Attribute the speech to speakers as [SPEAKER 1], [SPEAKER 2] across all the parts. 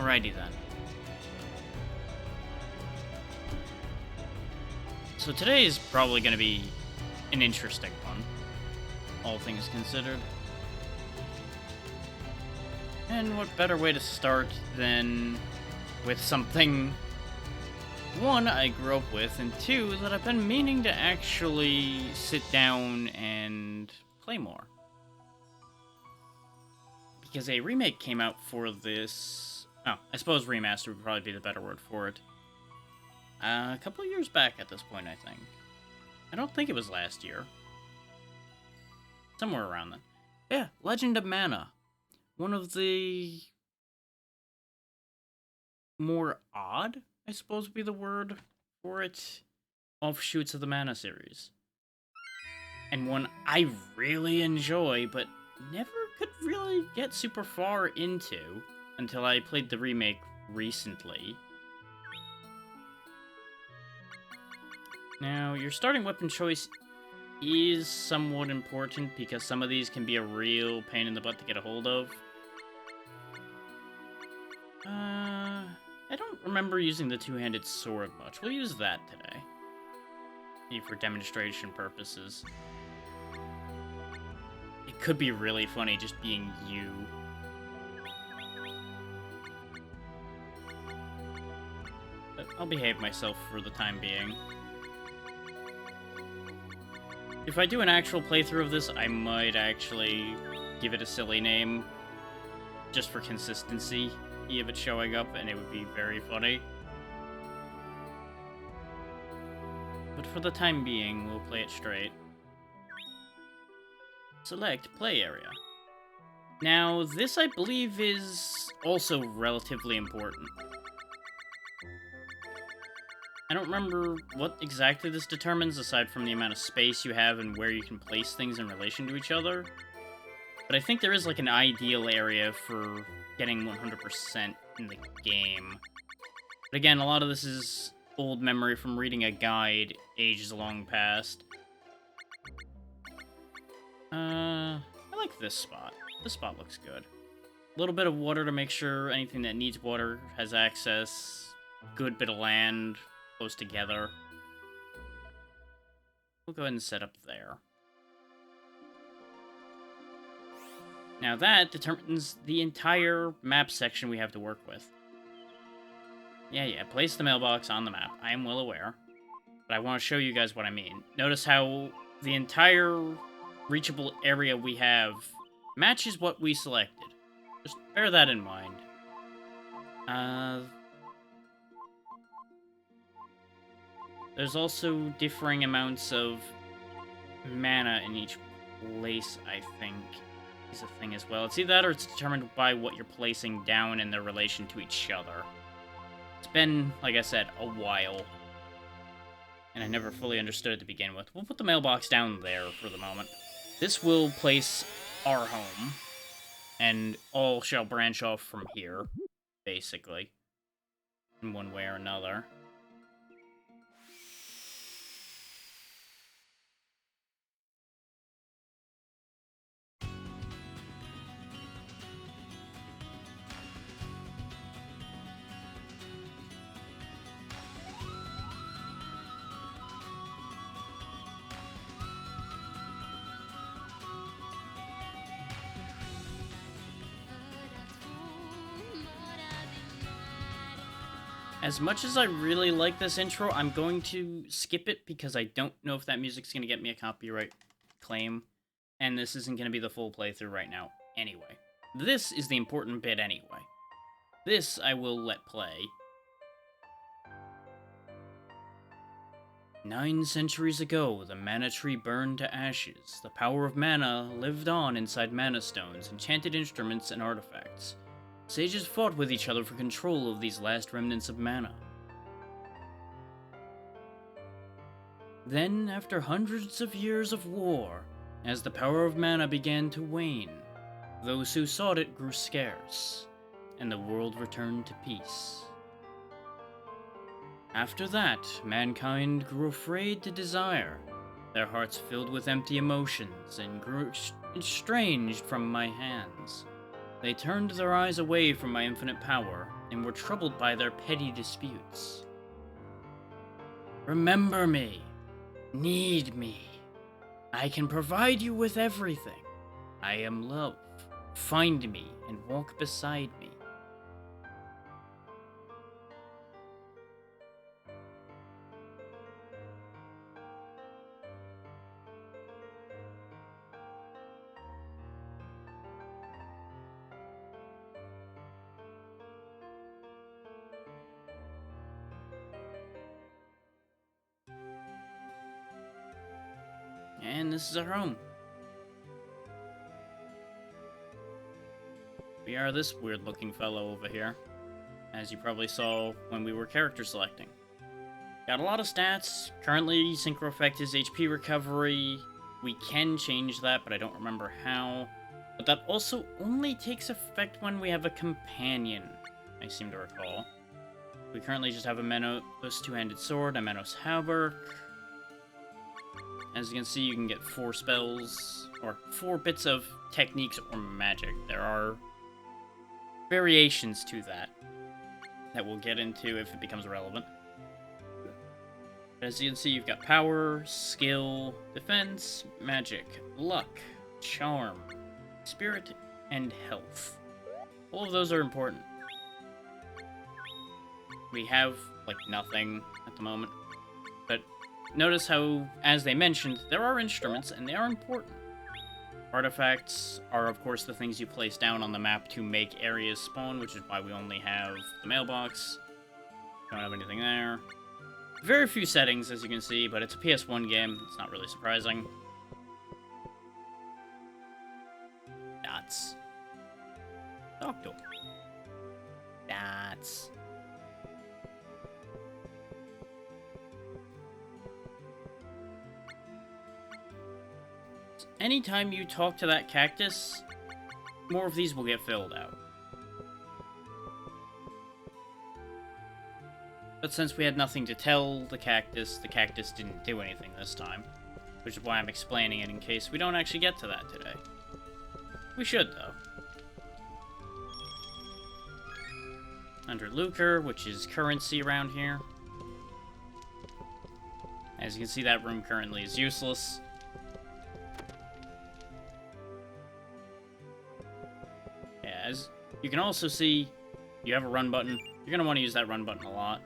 [SPEAKER 1] Alrighty then. So today is probably going to be an interesting one, all things considered. And what better way to start than with something, one, I grew up with, and two, that I've been meaning to actually sit down and play more. Because a remake came out for this... Oh, I suppose remaster would probably be the better word for it. A couple of years back at this point, I think. I don't think it was last year. Somewhere around then. Yeah, Legend of Mana. One of the more odd, I suppose would be the word for it, offshoots of the Mana series. And one I really enjoy, but never could really get super far into until I played the remake recently. Now, your starting weapon choice is somewhat important because some of these can be a real pain in the butt to get a hold of. I don't remember using the two-handed sword much. We'll use that today. Maybe for demonstration purposes. It could be really funny just being you. But I'll behave myself for the time being. If I do an actual playthrough of this, I might actually give it a silly name. Just for consistency of it showing up, and it would be very funny. But for the time being, we'll play it straight. Select play area. Now, this I believe is also relatively important. I don't remember what exactly this determines, aside from the amount of space you have and where you can place things in relation to each other. But I think there is like an ideal area for getting 100% in the game. But again, a lot of this is old memory from reading a guide ages long past. I like this spot. This spot looks good. A little bit of water to make sure anything that needs water has access. Good bit of land close together. We'll go ahead and set up there. Now that determines the entire map section we have to work with. Yeah, place the mailbox on the map. I am well aware. But I want to show you guys what I mean. Notice how the entire reachable area we have matches what we selected. Just bear that in mind. There's also differing amounts of mana in each place, I think, is a thing as well. It's either that or it's determined by what you're placing down in their relation to each other. It's been, like I said, a while. And I never fully understood it to begin with. We'll put the mailbox down there for the moment. This will place our home. And all shall branch off from here, basically. In one way or another. As much as I really like this intro, I'm going to skip it because I don't know if that music's going to get me a copyright claim, and this isn't going to be the full playthrough right now anyway. This is the important bit anyway. This I will let play. 9 centuries ago, the mana tree burned to ashes. The power of mana lived on inside mana stones, enchanted instruments, and artifacts. Sages fought with each other for control of these last remnants of mana. Then, after hundreds of years of war, as the power of mana began to wane, those who sought it grew scarce, and the world returned to peace. After that, mankind grew afraid to desire. Their hearts filled with empty emotions and grew estranged from my hands. They turned their eyes away from my infinite power, and were troubled by their petty disputes. Remember me. Need me. I can provide you with everything. I am love. Find me and walk beside me. And this is our home. We are this weird-looking fellow over here, as you probably saw when we were character selecting. Got a lot of stats. Currently, Synchro Effect is HP recovery. We can change that, but I don't remember how. But that also only takes effect when we have a companion, I seem to recall. We currently just have a Menos two-handed sword, a Menos hauberk. As you can see, you can get 4 spells, or 4 bits of techniques or magic. There are variations to that we'll get into if it becomes relevant. As you can see, you've got power, skill, defense, magic, luck, charm, spirit, and health. All of those are important. We have, like, nothing at the moment. But notice how, as they mentioned, there are instruments, and they are important. Artifacts are, of course, the things you place down on the map to make areas spawn, which is why we only have the mailbox. Don't have anything there. Very few settings, as you can see, but it's a PS1 game. It's not really surprising. Dots. Doctor. Dots. Anytime you talk to that cactus, more of these will get filled out. But since we had nothing to tell the cactus didn't do anything this time. Which is why I'm explaining it in case we don't actually get to that today. We should, though. Under lucre, which is currency around here. As you can see, that room currently is useless. As you can also see, you have a run button. You're going to want to use that run button a lot.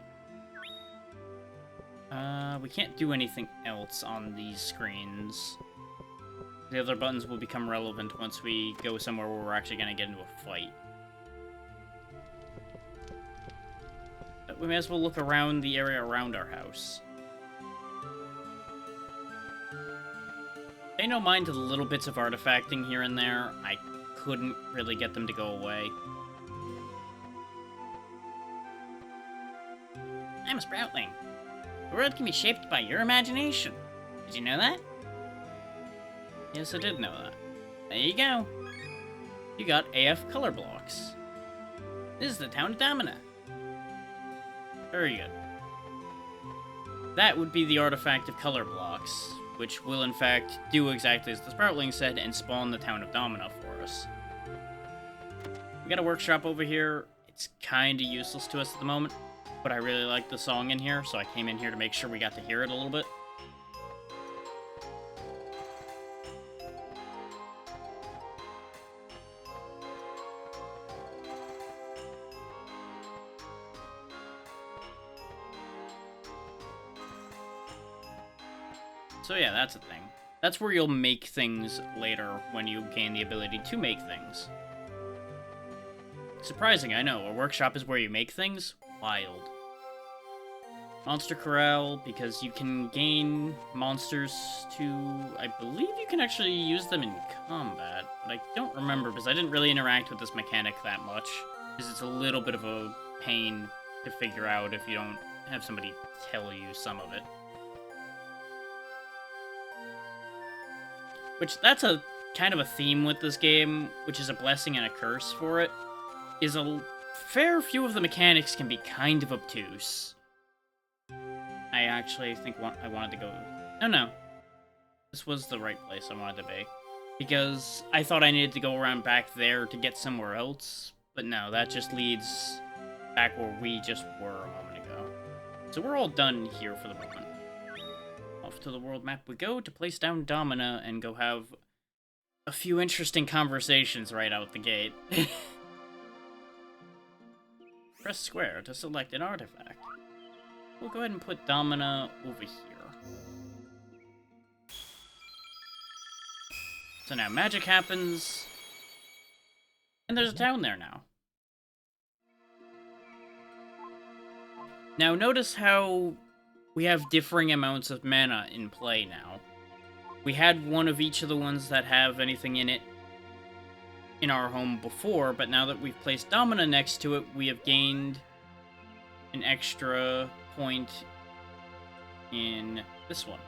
[SPEAKER 1] We can't do anything else on these screens. The other buttons will become relevant once we go somewhere where we're actually going to get into a fight. But we may as well look around the area around our house. Pay no mind to the little bits of artifacting here and there. I couldn't really get them to go away. I'm a Sproutling. The world can be shaped by your imagination. Did you know that? Yes, I did know that. There you go. You got AF color blocks. This is the town of Domina. Very good. That would be the artifact of color blocks, which will in fact do exactly as the Sproutling said and spawn the town of Domina for us. We got a workshop over here. It's kinda useless to us at the moment, but I really like the song in here, so I came in here to make sure we got to hear it a little bit. So yeah, that's a thing. That's where you'll make things later when you gain the ability to make things. Surprising, I know. A workshop is where you make things? Wild. Monster Corral, because you can gain monsters to... I believe you can actually use them in combat, but I don't remember because I didn't really interact with this mechanic that much. Because it's a little bit of a pain to figure out if you don't have somebody tell you some of it. Which, that's a kind of a theme with this game, which is a blessing and a curse for it, is a fair few of the mechanics can be kind of obtuse. I actually think I wanted to go... No. This was the right place I wanted to be. Because I thought I needed to go around back there to get somewhere else, but no, that just leads back where we just were a moment ago. So we're all done here for the moment. Off to the world map we go to place down Domina and go have a few interesting conversations right out the gate. Press square to select an artifact. We'll go ahead and put Domina over here. So now magic happens, and there's a town there now. Now notice how we have differing amounts of mana in play now. We had one of each of the ones that have anything in it in our home before, but now that we've placed Domina next to it, we have gained an extra point in this one,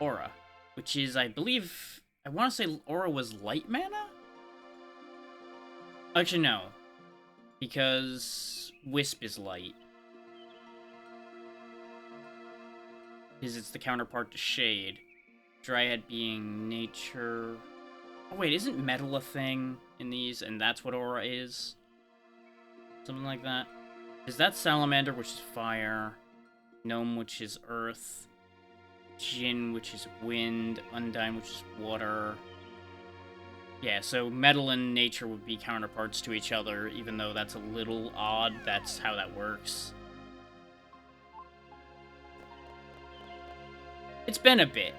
[SPEAKER 1] Aura, which is, I believe, I want to say Aura was light mana? Actually, no, because Wisp is light. Because it's the counterpart to Shade. Dryad being nature. Oh wait, isn't metal a thing in these, and that's what Aura is? Something like that. Is that Salamander, which is fire, Gnome, which is earth, Jinn, which is wind, Undyne, which is water. Yeah, so metal and nature would be counterparts to each other, even though that's a little odd, that's how that works. It's been a bit.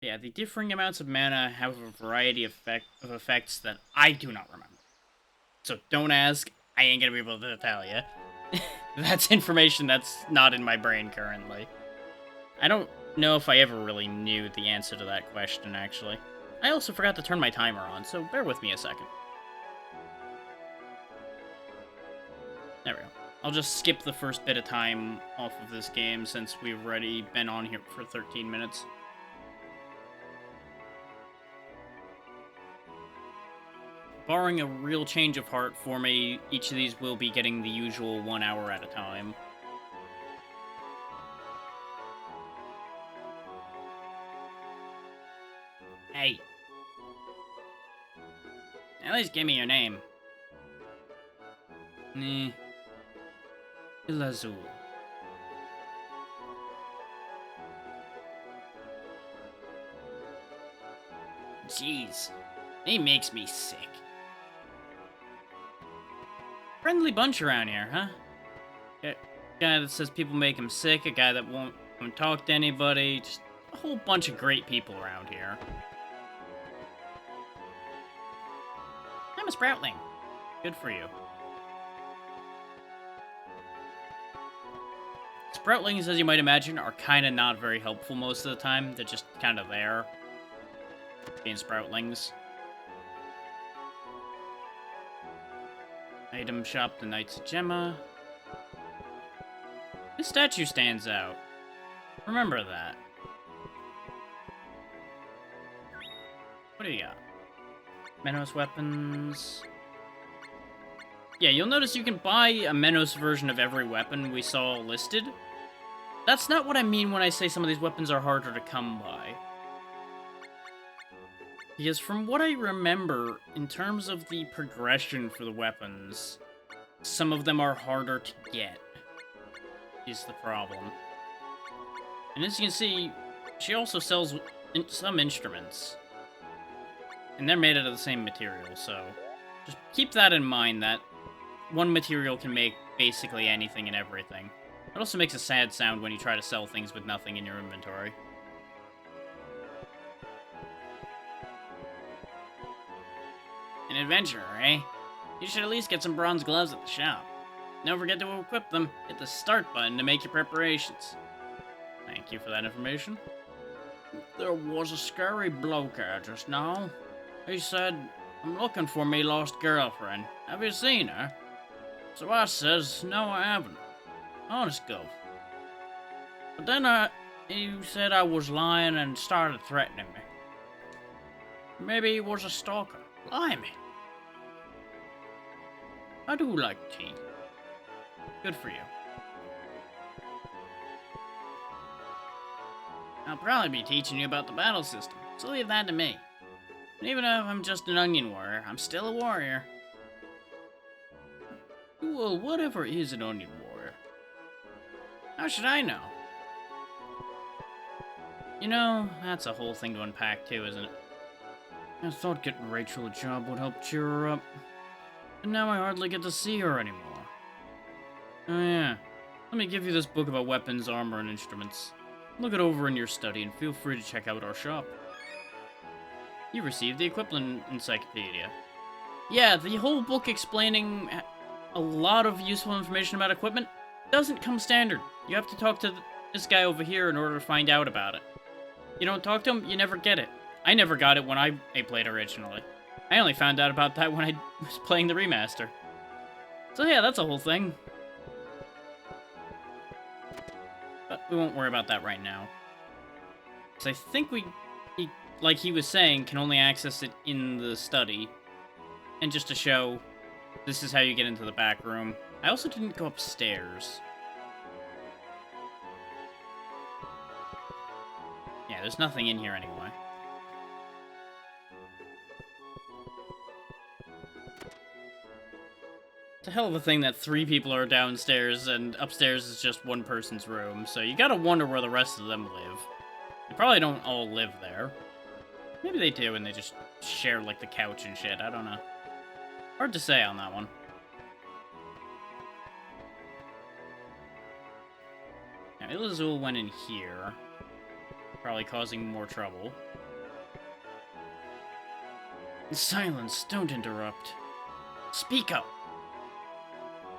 [SPEAKER 1] Yeah, the differing amounts of mana have a variety of effects that I do not remember. So don't ask, I ain't gonna be able to tell you. That's information that's not in my brain currently. I don't know if I ever really knew the answer to that question, actually. I also forgot to turn my timer on, so bear with me a second. There we go. I'll just skip the first bit of time off of this game since we've already been on here for 13 minutes. Barring a real change of heart for me, each of these will be getting the usual 1 hour at a time. Hey. At least give me your name. Nah. Ilazul. Jeez. He makes me sick. Friendly bunch around here, huh? A guy that says people make him sick, a guy that won't talk to anybody, just a whole bunch of great people around here. I'm a Sproutling. Good for you. Sproutlings, as you might imagine, are kind of not very helpful most of the time. They're just kind of there. Being Sproutlings. Item shop, the Knights of Gemma. This statue stands out. Remember that. What do you got? Menos weapons. Yeah, you'll notice you can buy a Menos version of every weapon we saw listed. That's not what I mean when I say some of these weapons are harder to come by. Because from what I remember, in terms of the progression for the weapons, some of them are harder to get, is the problem. And as you can see, she also sells some instruments. And they're made out of the same material, so just keep that in mind, that one material can make basically anything and everything. It also makes a sad sound when you try to sell things with nothing in your inventory. An adventurer, eh? You should at least get some bronze gloves at the shop. Don't forget to equip them. Hit the start button to make your preparations. Thank you for that information. There was a scary bloke here just now. He said, I'm looking for me lost girlfriend. Have you seen her? So I says, no I haven't. Honest gov. But then he said I was lying and started threatening me. Maybe he was a stalker. Blimey. I do like tea. Good for you. I'll probably be teaching you about the battle system, so leave that to me. And even if I'm just an onion warrior, I'm still a warrior. Well, whatever is an onion warrior? How should I know? You know, that's a whole thing to unpack too, isn't it? I thought getting Rachel a job would help cheer her up. And now I hardly get to see her anymore. Oh yeah, let me give you this book about weapons, armor, and instruments. Look it over in your study and feel free to check out our shop. You received the equipment encyclopedia. Yeah, the whole book explaining a lot of useful information about equipment doesn't come standard. You have to talk to this guy over here in order to find out about it. You don't talk to him, you never get it. I never got it when I played originally. I only found out about that when I was playing the remaster. So yeah, that's a whole thing. But we won't worry about that right now. Because I think like he was saying, can only access it in the study. And just to show, this is how you get into the back room. I also didn't go upstairs. Yeah, there's nothing in here anyway. It's a hell of a thing that 3 people are downstairs and upstairs is just one person's room, so you gotta wonder where the rest of them live. They probably don't all live there. Maybe they do and they just share, like, the couch and shit, I don't know. Hard to say on that one. Now, Ilazul went in here, probably causing more trouble. Silence, don't interrupt. Speak up!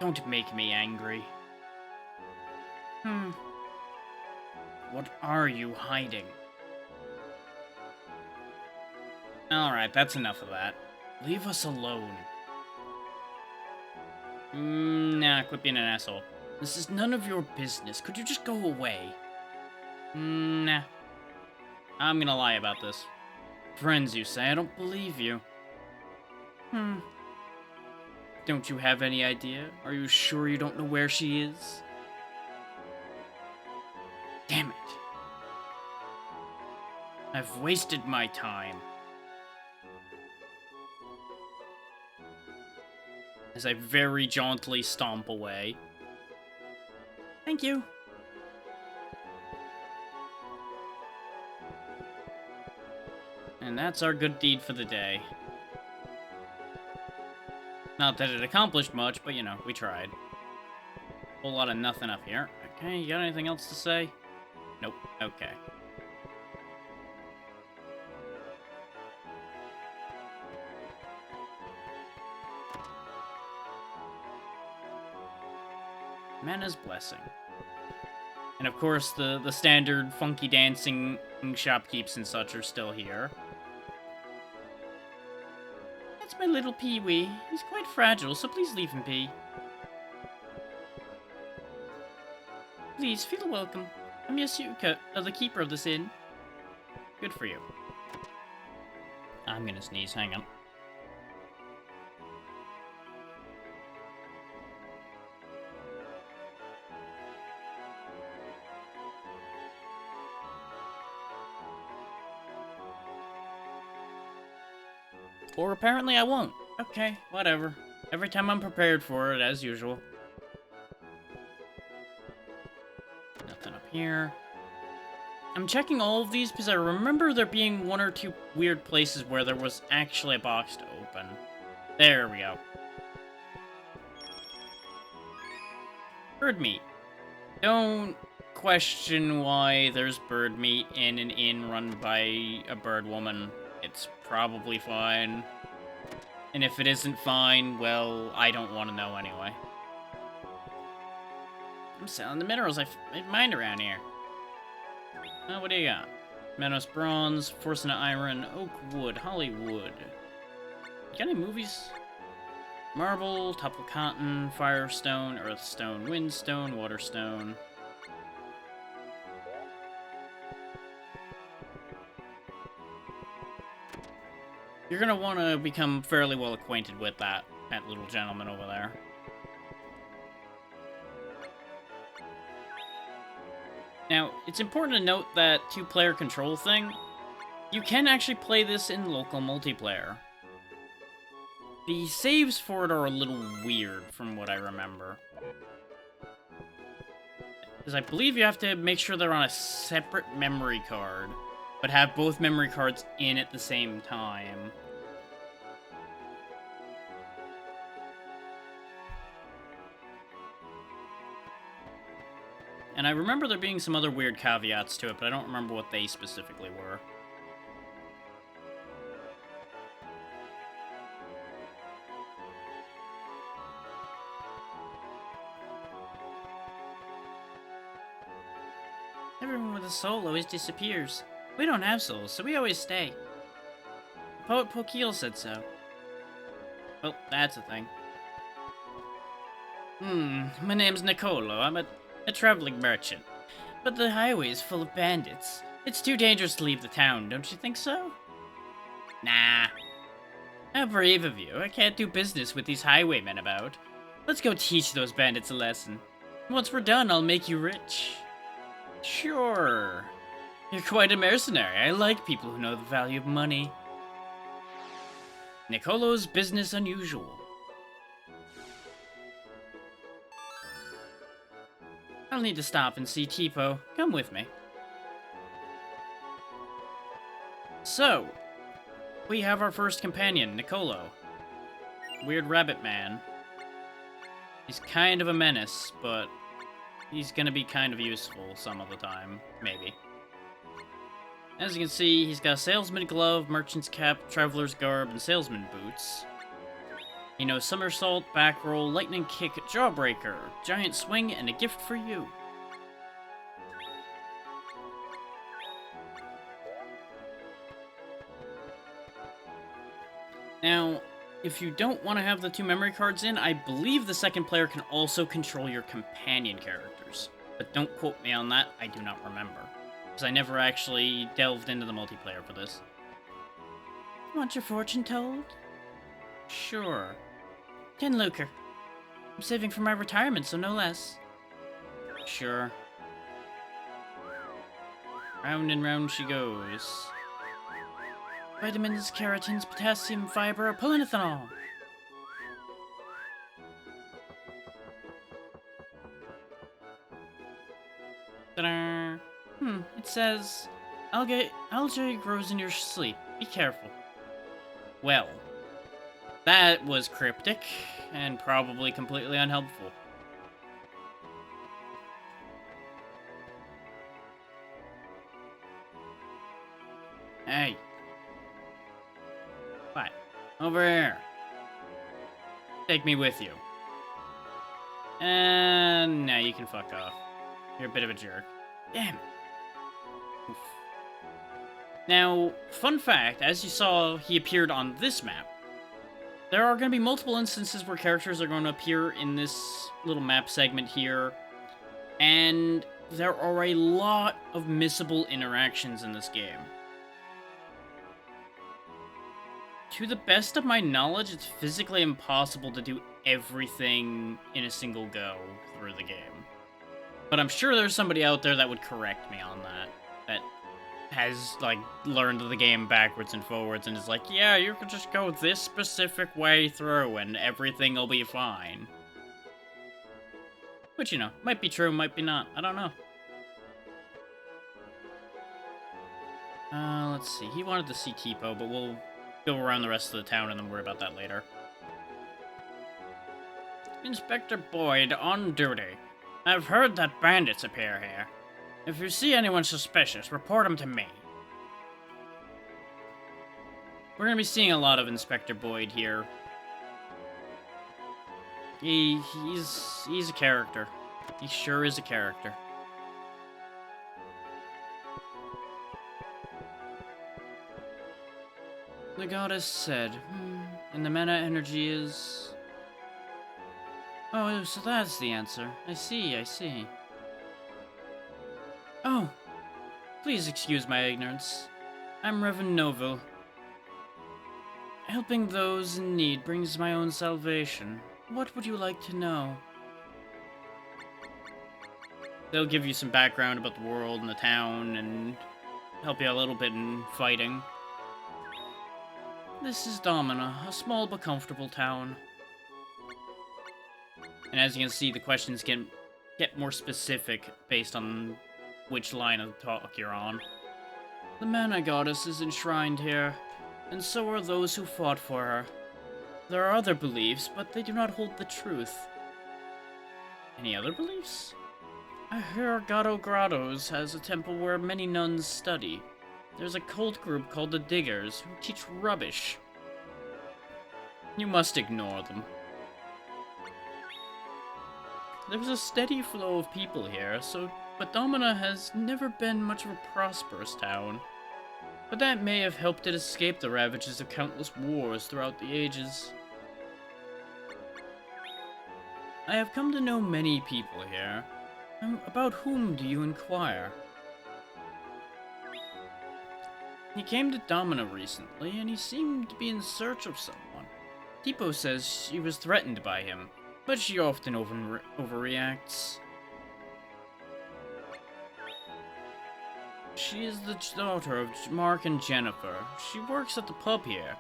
[SPEAKER 1] Don't make me angry. What are you hiding? Alright, that's enough of that. Leave us alone. Nah, quit being an asshole. This is none of your business. Could you just go away? Nah. I'm gonna lie about this. Friends, you say? I don't believe you. Don't you have any idea? Are you sure you don't know where she is? Damn it. I've wasted my time. As I very jauntily stomp away. Thank you. And that's our good deed for the day. Not that it accomplished much, but you know, we tried. Whole lot of nothing up here. Okay, you got anything else to say? Nope. Okay. Mana's Blessing. And of course, the standard funky dancing shopkeeps and such are still here. That's my little Pee-wee. He's quite fragile, so please leave him be. Please, feel welcome. I'm Yasuka, the keeper of this inn. Good for you. I'm gonna sneeze, hang on. Or apparently I won't. Okay, whatever. Every time I'm prepared for it, as usual. Nothing up here. I'm checking all of these because I remember there being 1 or 2 weird places where there was actually a box to open. There we go. Bird meat. Don't question why there's bird meat in an inn run by a bird woman. It's probably fine. And if it isn't fine, well, I don't want to know anyway. I'm selling the minerals I mined around here. What do you got? Menos bronze, Forcina iron, oak wood, holly wood. You got any movies? Marble, topple cotton, firestone, earthstone, windstone, waterstone. You're gonna want to become fairly well acquainted with that little gentleman over there. Now, it's important to note that 2-player control thing. You can actually play this in local multiplayer. The saves for it are a little weird from what I remember. Because I believe you have to make sure they're on a separate memory card, but have both memory cards in at the same time. And I remember there being some other weird caveats to it, but I don't remember what they specifically were. Everyone with a soul always disappears. We don't have souls, so we always stay. The poet Pokiel said so. Well, that's a thing. My name's Nicolo. I'm a traveling merchant. But the highway is full of bandits. It's too dangerous to leave the town, don't you think so? Nah. How brave of you. I can't do business with these highwaymen about. Let's go teach those bandits a lesson. Once we're done, I'll make you rich. Sure. You're quite a mercenary. I like people who know the value of money. Nicolo's business unusual. I'll need to stop and see Tipo. Come with me. So, we have our first companion, Nicolo. Weird rabbit man. He's kind of a menace, but he's gonna be kind of useful some of the time, maybe. As you can see, he's got a salesman glove, merchant's cap, traveler's garb, and salesman boots. He knows somersault, back roll, lightning kick, jawbreaker, giant swing, and a gift for you. Now, if you don't want to have the two memory cards in, I believe the second player can also control your companion characters. But don't quote me on that, I do not remember. Because I never actually delved into the multiplayer for this. Want your fortune told? Sure. 10 lucre. I'm saving for my retirement, so no less. Sure. Round and round she goes. Vitamins, keratins, potassium, fiber, polyethanol. Ta-da! It says, algae grows in your sleep. Be careful. Well, that was cryptic, and probably completely unhelpful. Hey. What? Over here. Take me with you. And now you can fuck off. You're a bit of a jerk. Damn it. Oof. Now, fun fact, as you saw, he appeared on this map. There are going to be multiple instances where characters are going to appear in this little map segment here, and there are a lot of missable interactions in this game. To the best of my knowledge, it's physically impossible to do everything in a single go through the game. But I'm sure there's somebody out there that would correct me on that has, like, learned the game backwards and forwards and is like, yeah, you can just go this specific way through and everything will be fine. Which, you know, might be true, might be not. I don't know. Let's see. He wanted to see Tipo, but we'll go around the rest of the town and then worry about that later. Inspector Boyd on duty. I've heard that bandits appear here. If you see anyone suspicious, report them to me. We're gonna be seeing a lot of Inspector Boyd here. He's a character. He sure is a character. The goddess said, and the mana energy is... Oh, so that's the answer. I see. Oh, please excuse my ignorance. I'm Reverend Novel. Helping those in need brings my own salvation. What would you like to know? They'll give you some background about the world and the town and help you a little bit in fighting. This is Domina, a small but comfortable town. And as you can see, the questions get more specific based on which line of talk you're on. The Mana Goddess is enshrined here, and so are those who fought for her. There are other beliefs, but they do not hold the truth. Any other beliefs? I hear Gato Grottos has a temple where many nuns study. There's a cult group called the Diggers, who teach rubbish. You must ignore them. There's a steady flow of people here, but Domina has never been much of a prosperous town. But that may have helped it escape the ravages of countless wars throughout the ages. I have come to know many people here. About whom do you inquire? He came to Domina recently, and he seemed to be in search of someone. Tipo says she was threatened by him, but she often overreacts. She is the daughter of Mark and Jennifer. She works at the pub here.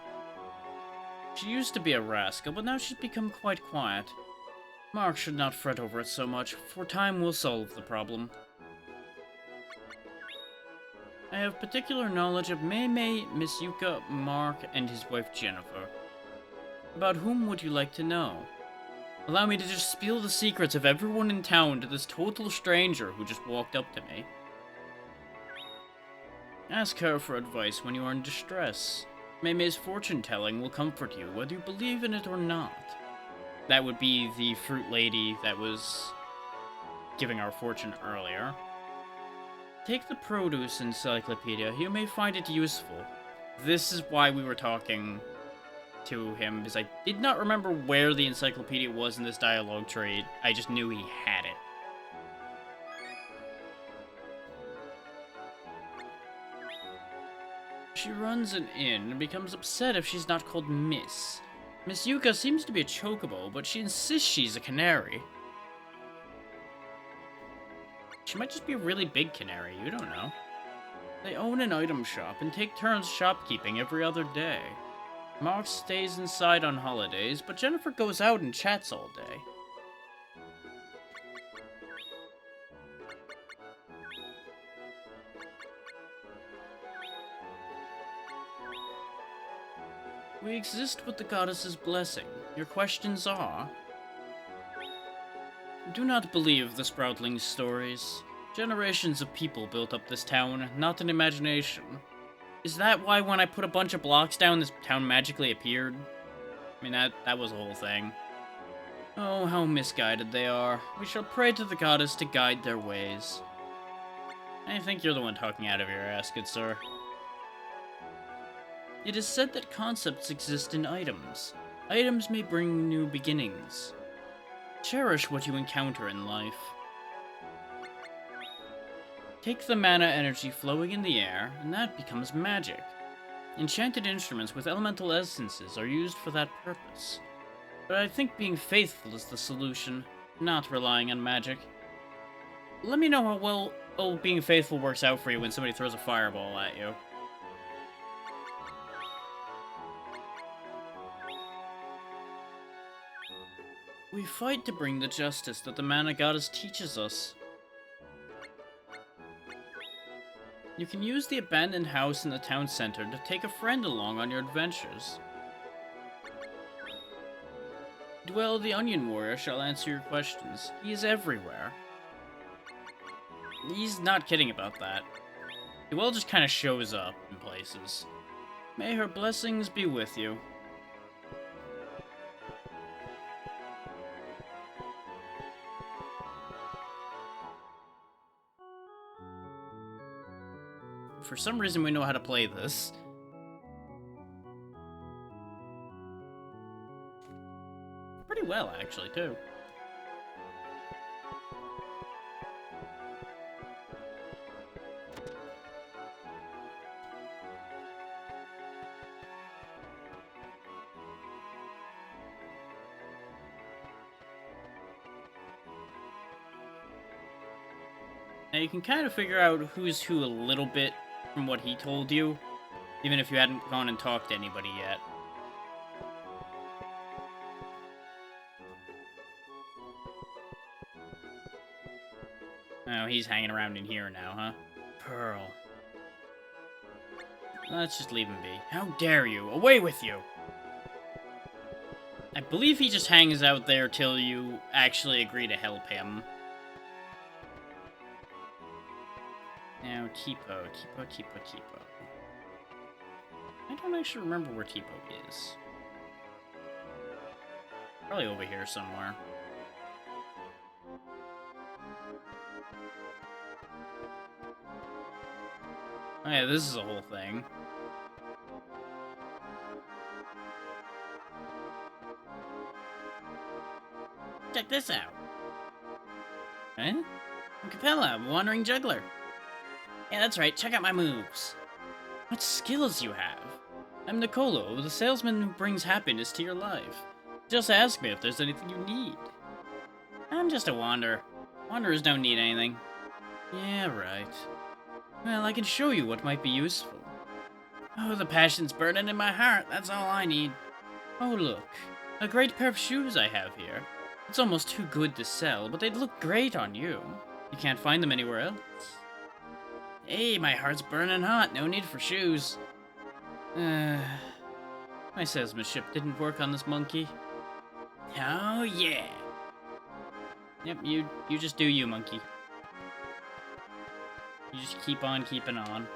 [SPEAKER 1] She used to be a rascal, but now she's become quite quiet. Mark should not fret over it so much, for time will solve the problem. I have particular knowledge of Mei, Miss Yuka, Mark, and his wife Jennifer. About whom would you like to know? Allow me to just spill the secrets of everyone in town to this total stranger who just walked up to me. Ask her for advice when you are in distress. Mei's fortune-telling will comfort you, whether you believe in it or not. That would be the fruit lady that was giving our fortune earlier. Take the produce encyclopedia. You may find it useful. This is why we were talking to him, because I did not remember where the encyclopedia was in this dialogue tree. I just knew he had it. She runs an inn and becomes upset if she's not called Miss. Miss Yuka seems to be a chocobo, but she insists she's a canary. She might just be a really big canary, you don't know. They own an item shop and take turns shopkeeping every other day. Mark stays inside on holidays, but Jennifer goes out and chats all day. We exist with the goddess's blessing. Your questions are... Do not believe the Sproutling's stories. Generations of people built up this town, not an imagination. Is that why when I put a bunch of blocks down, this town magically appeared? I mean, that was the whole thing. Oh, how misguided they are. We shall pray to the goddess to guide their ways. I think you're the one talking out of your ass, good sir. It is said that concepts exist in items. Items may bring new beginnings. Cherish what you encounter in life. Take the mana energy flowing in the air, and that becomes magic. Enchanted instruments with elemental essences are used for that purpose. But I think being faithful is the solution, not relying on magic. Let me know how well being faithful works out for you when somebody throws a fireball at you. We fight to bring the justice that the Mana Goddess teaches us. You can use the abandoned house in the town center to take a friend along on your adventures. Dwell the Onion Warrior shall answer your questions. He is everywhere. He's not kidding about that. Dwell just kind of shows up in places. May her blessings be with you. For some reason, we know how to play this. Pretty well, actually, too. Now, you can kind of figure out who's who a little bit from what he told you, even if you hadn't gone and talked to anybody yet. Oh, he's hanging around in here now, huh? Pearl. Let's just leave him be. How dare you? Away with you! I believe he just hangs out there till you actually agree to help him. Now, Tipo. I don't actually remember where Tipo is. Probably over here somewhere. Oh yeah, this is a whole thing. Check this out. Eh? I'm Capella, I'm a wandering juggler. Yeah, that's right, check out my moves. What skills you have? I'm Nicolo, the salesman who brings happiness to your life. Just ask me if there's anything you need. I'm just a wanderer. Wanderers don't need anything. Yeah, right. Well, I can show you what might be useful. Oh, the passion's burning in my heart, that's all I need. Oh, look. A great pair of shoes I have here. It's almost too good to sell, but they'd look great on you. You can't find them anywhere else. Hey, my heart's burning hot. No need for shoes. My salesmanship didn't work on this monkey. Oh, yeah. Yep, you just do you, monkey. You just keep on keeping on.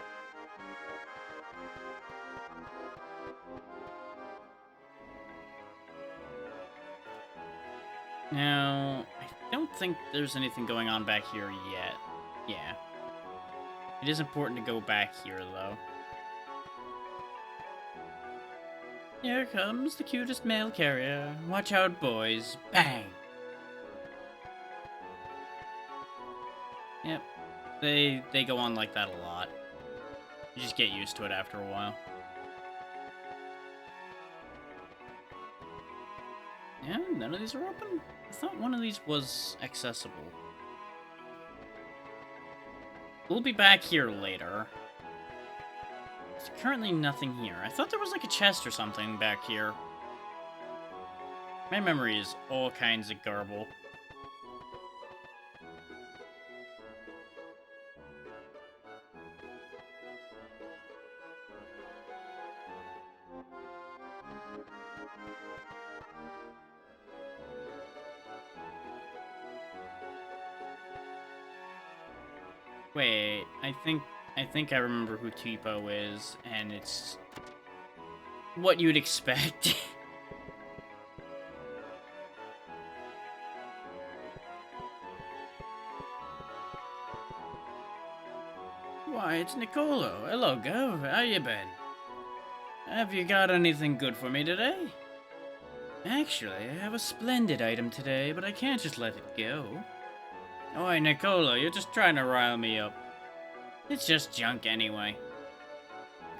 [SPEAKER 1] Now, I don't think there's anything going on back here yet. Yeah. It is important to go back here, though. Here comes the cutest mail carrier. Watch out, boys. Bang! Yep. They go on like that a lot. You just get used to it after a while. Yeah, none of these are open? I thought one of these was accessible. We'll be back here later. There's currently nothing here. I thought there was like a chest or something back here. My memory is all kinds of garble. Wait, I think I remember who Tipo is, and it's what you'd expect. Why, it's Nicolo. Hello, Gov. How you been? Have you got anything good for me today? Actually, I have a splendid item today, but I can't just let it go. Oi, Nicolo, you're just trying to rile me up. It's just junk anyway.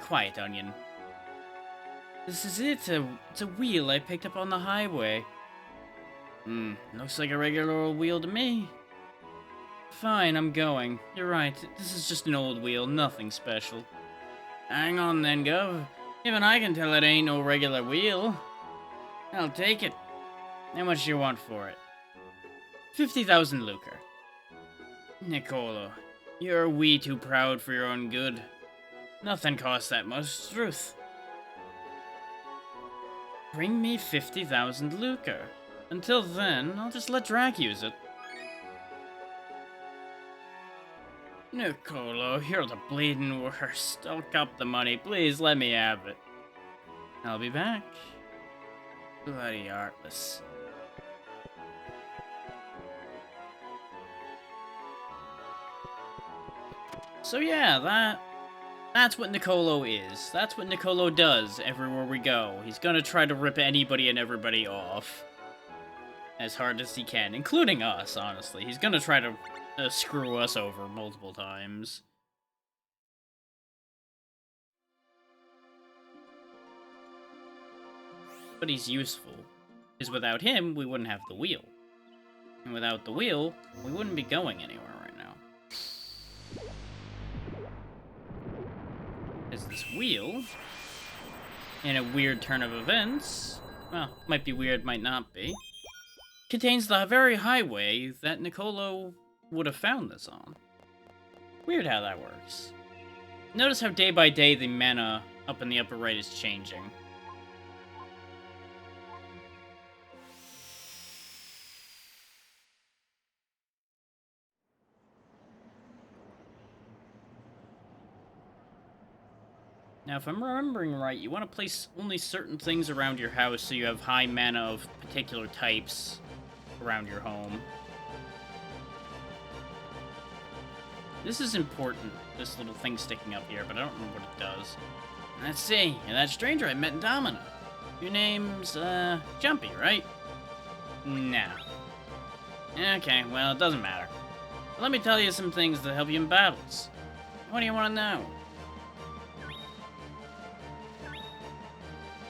[SPEAKER 1] Quiet, Onion. This is it. It's a wheel I picked up on the highway. Looks like a regular old wheel to me. Fine, I'm going. You're right, this is just an old wheel, nothing special. Hang on then, Gov. Even I can tell it ain't no regular wheel. I'll take it. How much do you want for it? 50,000 lucre. Nicolo, you're way too proud for your own good. Nothing costs that much, truth. Bring me 50,000 lucre. Until then, I'll just let Drac use it. Nicolo, you're the bleeding worst. Stock up the money, please let me have it. I'll be back. Bloody heartless. So yeah, that's what Nicolo is. That's what Nicolo does everywhere we go. He's gonna try to rip anybody and everybody off. As hard as he can, including us, honestly. He's gonna try to screw us over multiple times. But he's useful. Because without him, we wouldn't have the wheel. And without the wheel, we wouldn't be going anywhere right now. wheel, in a weird turn of events, well, might be weird, might not be, contains the very highway that Nicolo would have found this on. Weird how that works. Notice how day by day the mana up in the upper right is changing. Now, if I'm remembering right, you want to place only certain things around your house so you have high mana of particular types around your home. This is important, this little thing sticking up here, but I don't remember what it does. Let's see, you're that stranger I met in Domino. Your name's, Jumpy, right? No. Okay, well, it doesn't matter. Let me tell you some things that help you in battles. What do you want to know?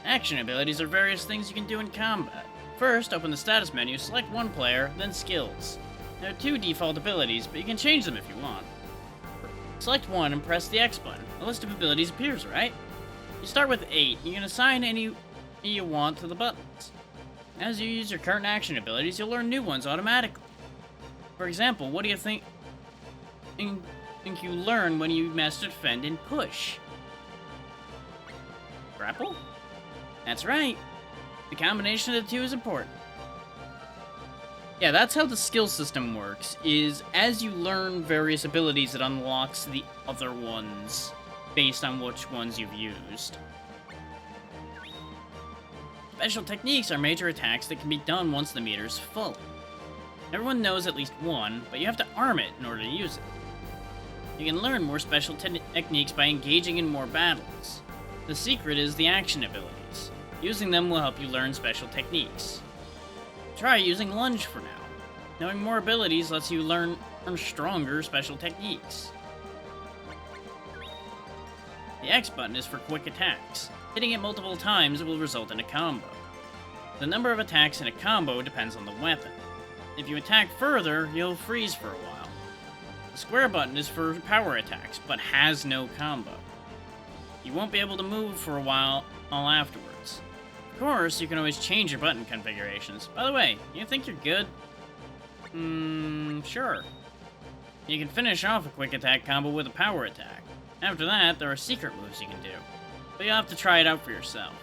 [SPEAKER 1] Action abilities are various things you can do in combat. First, open the status menu, select one player, then skills. There are 2 default abilities, but you can change them if you want. Select one and press the X button. A list of abilities appears, right? You start with 8. You can assign any you want to the buttons. As you use your current action abilities, you'll learn new ones automatically. For example, what do you think you learn when you mastered Fend and Push? Grapple? That's right. The combination of the 2 is important. Yeah, that's how the skill system works, is as you learn various abilities, it unlocks the other ones based on which ones you've used. Special techniques are major attacks that can be done once the meter's full. Everyone knows at least one, but you have to arm it in order to use it. You can learn more special techniques by engaging in more battles. The secret is the action abilities. Using them will help you learn special techniques. Try using Lunge for now. Knowing more abilities lets you learn stronger special techniques. The X button is for quick attacks. Hitting it multiple times will result in a combo. The number of attacks in a combo depends on the weapon. If you attack further, you'll freeze for a while. The square button is for power attacks, but has no combo. You won't be able to move for a while afterwards. Of course, you can always change your button configurations. By the way, you think you're good? Sure. You can finish off a quick attack combo with a power attack. After that, there are secret moves you can do, but you'll have to try it out for yourself.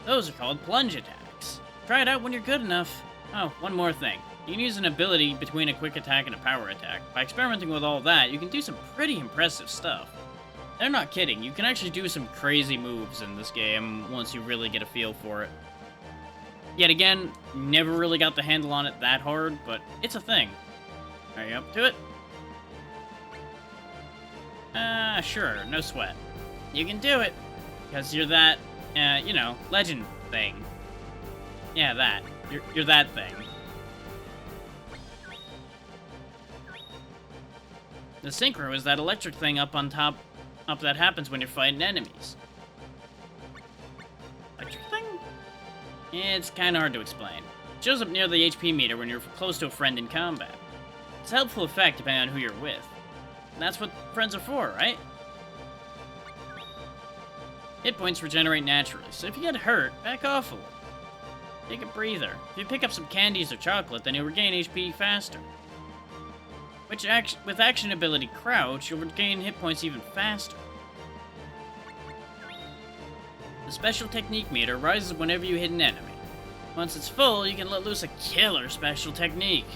[SPEAKER 1] Those are called plunge attacks. Try it out when you're good enough. Oh, one more thing. You can use an ability between a quick attack and a power attack. By experimenting with all that, you can do some pretty impressive stuff. They're not kidding, you can actually do some crazy moves in this game once you really get a feel for it. Yet again, never really got the handle on it that hard, but it's a thing. Are you up to it? Sure, no sweat. You can do it, because you're that, legend thing. Yeah, that. You're that thing. The synchro is that electric thing up on top that happens when you're fighting enemies. Electric thing? It's kinda hard to explain. It shows up near the HP meter when you're close to a friend in combat. It's a helpful effect depending on who you're with. And that's what friends are for, right? Hit points regenerate naturally, so if you get hurt, back off a little. Take a breather. If you pick up some candies or chocolate, then you'll regain HP faster. With action ability Crouch, you'll regain hit points even faster. The special technique meter rises whenever you hit an enemy. Once it's full, you can let loose a killer special technique.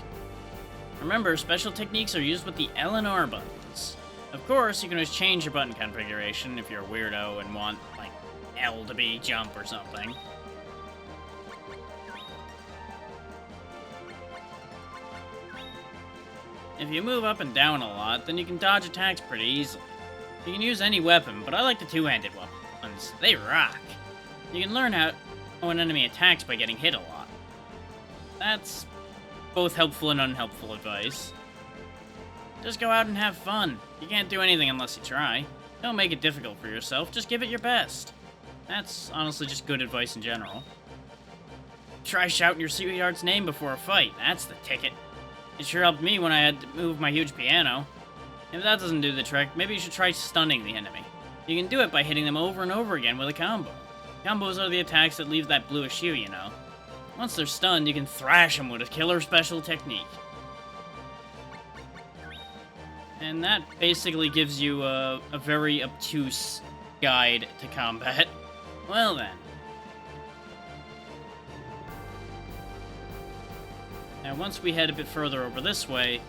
[SPEAKER 1] Remember, special techniques are used with the L and R buttons. Of course, you can always change your button configuration if you're a weirdo and want, like, L to be jump or something. If you move up and down a lot, then you can dodge attacks pretty easily. You can use any weapon, but I like the two-handed weapons. They rock. You can learn how an enemy attacks by getting hit a lot. That's both helpful and unhelpful advice. Just go out and have fun. You can't do anything unless you try. Don't make it difficult for yourself, just give it your best. That's honestly just good advice in general. Try shouting your sweetheart's name before a fight, that's the ticket. It sure helped me when I had to move my huge piano. If that doesn't do the trick, maybe you should try stunning the enemy. You can do it by hitting them over and over again with a combo. Combos are the attacks that leave that bluish hue, you know. Once they're stunned, you can thrash them with a killer special technique. And that basically gives you a very obtuse guide to combat. Well then. Now once we head a bit further over this way,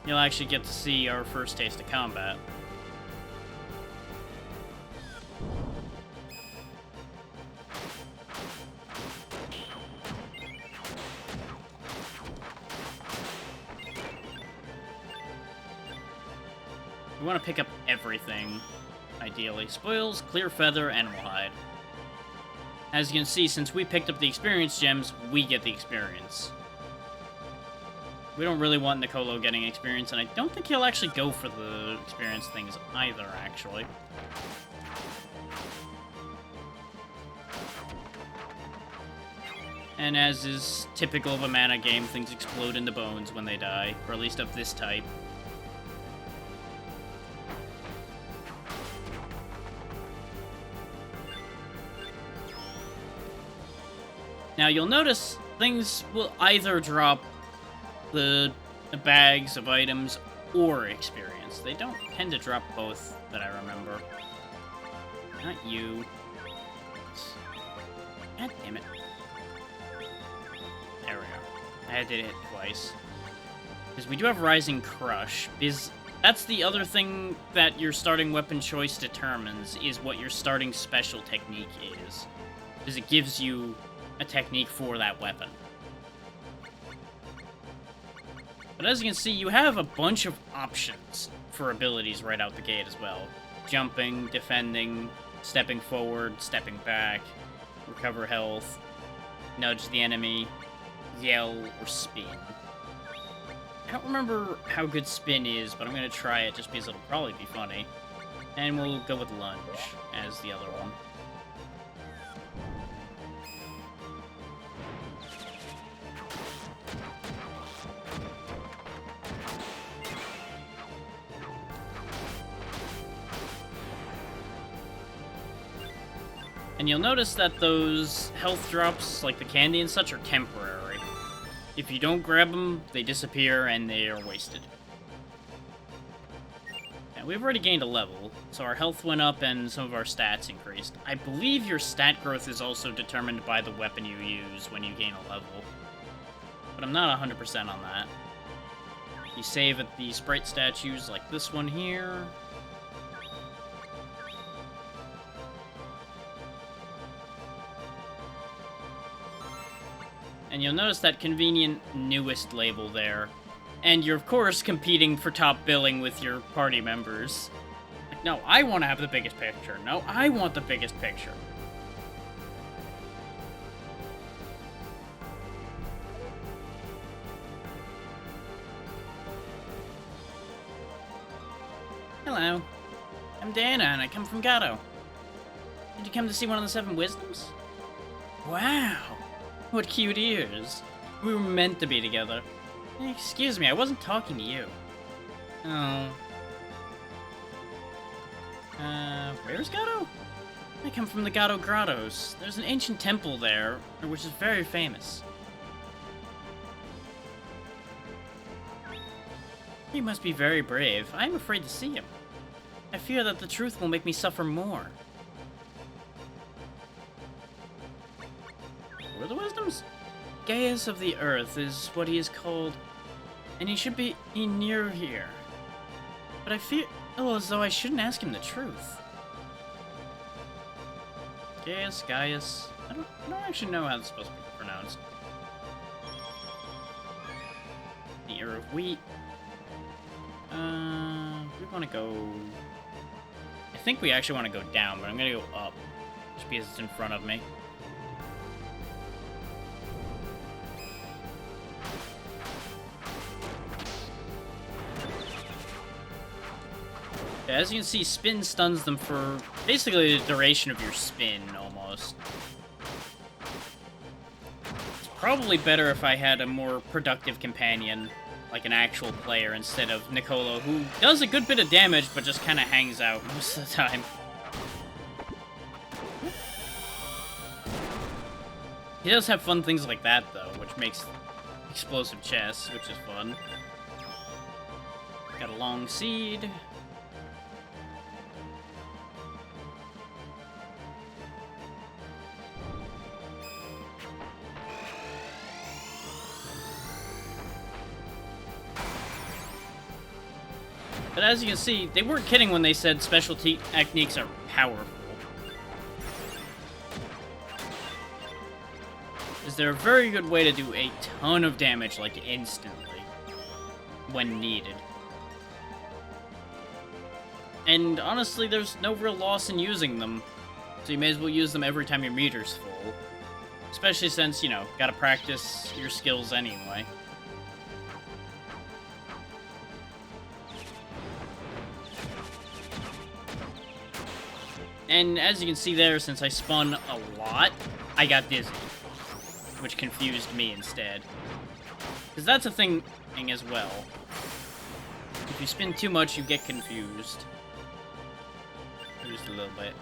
[SPEAKER 1] you'll actually get to see our first taste of combat. We want to pick up everything, ideally. Spoils, clear feather, animal hide. As you can see, since we picked up the experience gems, we get the experience. We don't really want Nicolo getting experience, and I don't think he'll actually go for the experience things either, actually. And as is typical of a mana game, things explode into bones when they die, or at least of this type. Now you'll notice things will either drop the bags of items or experience. They don't tend to drop both, that I remember. Not you. God damn it. There we go. I did it twice. Because we do have Rising Crush, because that's the other thing that your starting weapon choice determines, is what your starting special technique is. Because it gives you a technique for that weapon. But as you can see, you have a bunch of options for abilities right out the gate as well. Jumping, defending, stepping forward, stepping back, recover health, nudge the enemy, yell, or spin. I don't remember how good spin is, but I'm going to try it just because it'll probably be funny. And we'll go with lunge as the other one. And you'll notice that those health drops, like the candy and such, are temporary. If you don't grab them, they disappear and they are wasted. Now, we've already gained a level, so our health went up and some of our stats increased. I believe your stat growth is also determined by the weapon you use when you gain a level. But I'm not 100% on that. You save at the sprite statues like this one here. And you'll notice that convenient newest label there. And you're, of course, competing for top billing with your party members. Like, no, I want to have the biggest picture. No, I want the biggest picture. Hello. I'm Dana, and I come from Gato. Did you come to see one of the 7 wisdoms? Wow. What cute ears. We were meant to be together. Excuse me, I wasn't talking to you. Oh. Where's Gato? I come from the Gato Grottos. There's an ancient temple there, which is very famous. He must be very brave. I'm afraid to see him. I fear that the truth will make me suffer more. Who are the wisdoms? Gaius of the Earth is what he is called, and he should be near here. But I feel as though I shouldn't ask him the truth. Gaius. I don't actually know how it's supposed to be pronounced. The ear of wheat. We want to go... I think we actually want to go down, but I'm going to go up, just because it's in front of me. As you can see, spin stuns them for basically the duration of your spin, almost. It's probably better if I had a more productive companion, like an actual player, instead of Nicolo, who does a good bit of damage, but just kind of hangs out most of the time. He does have fun things like that, though, which makes explosive chests, which is fun. Got a long seed. But as you can see, they weren't kidding when they said specialty techniques are powerful. Is they're a very good way to do a ton of damage, like, instantly, when needed. And honestly, there's no real loss in using them, so you may as well use them every time your meter's full. Especially since, you know, gotta practice your skills anyway. And as you can see there, since I spun a lot, I got dizzy, which confused me instead. Because that's a thing as well. If you spin too much, you get confused. Just a little bit.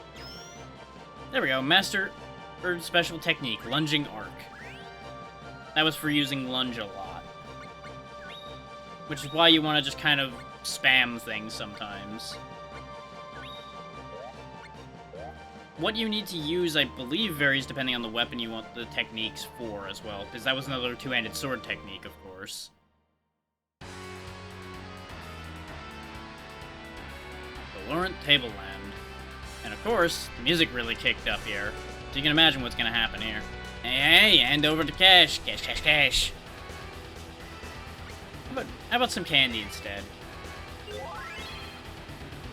[SPEAKER 1] There we go. Master or special technique, lunging arc. That was for using lunge a lot. Which is why you want to just kind of spam things sometimes. What you need to use, I believe, varies depending on the weapon you want the techniques for as well, because that was another two-handed sword technique, of course. The Laurent Tableland. And of course, the music really kicked up here, so you can imagine what's going to happen here. Hey, hand over to cash. Cash, cash, cash. How about some candy instead?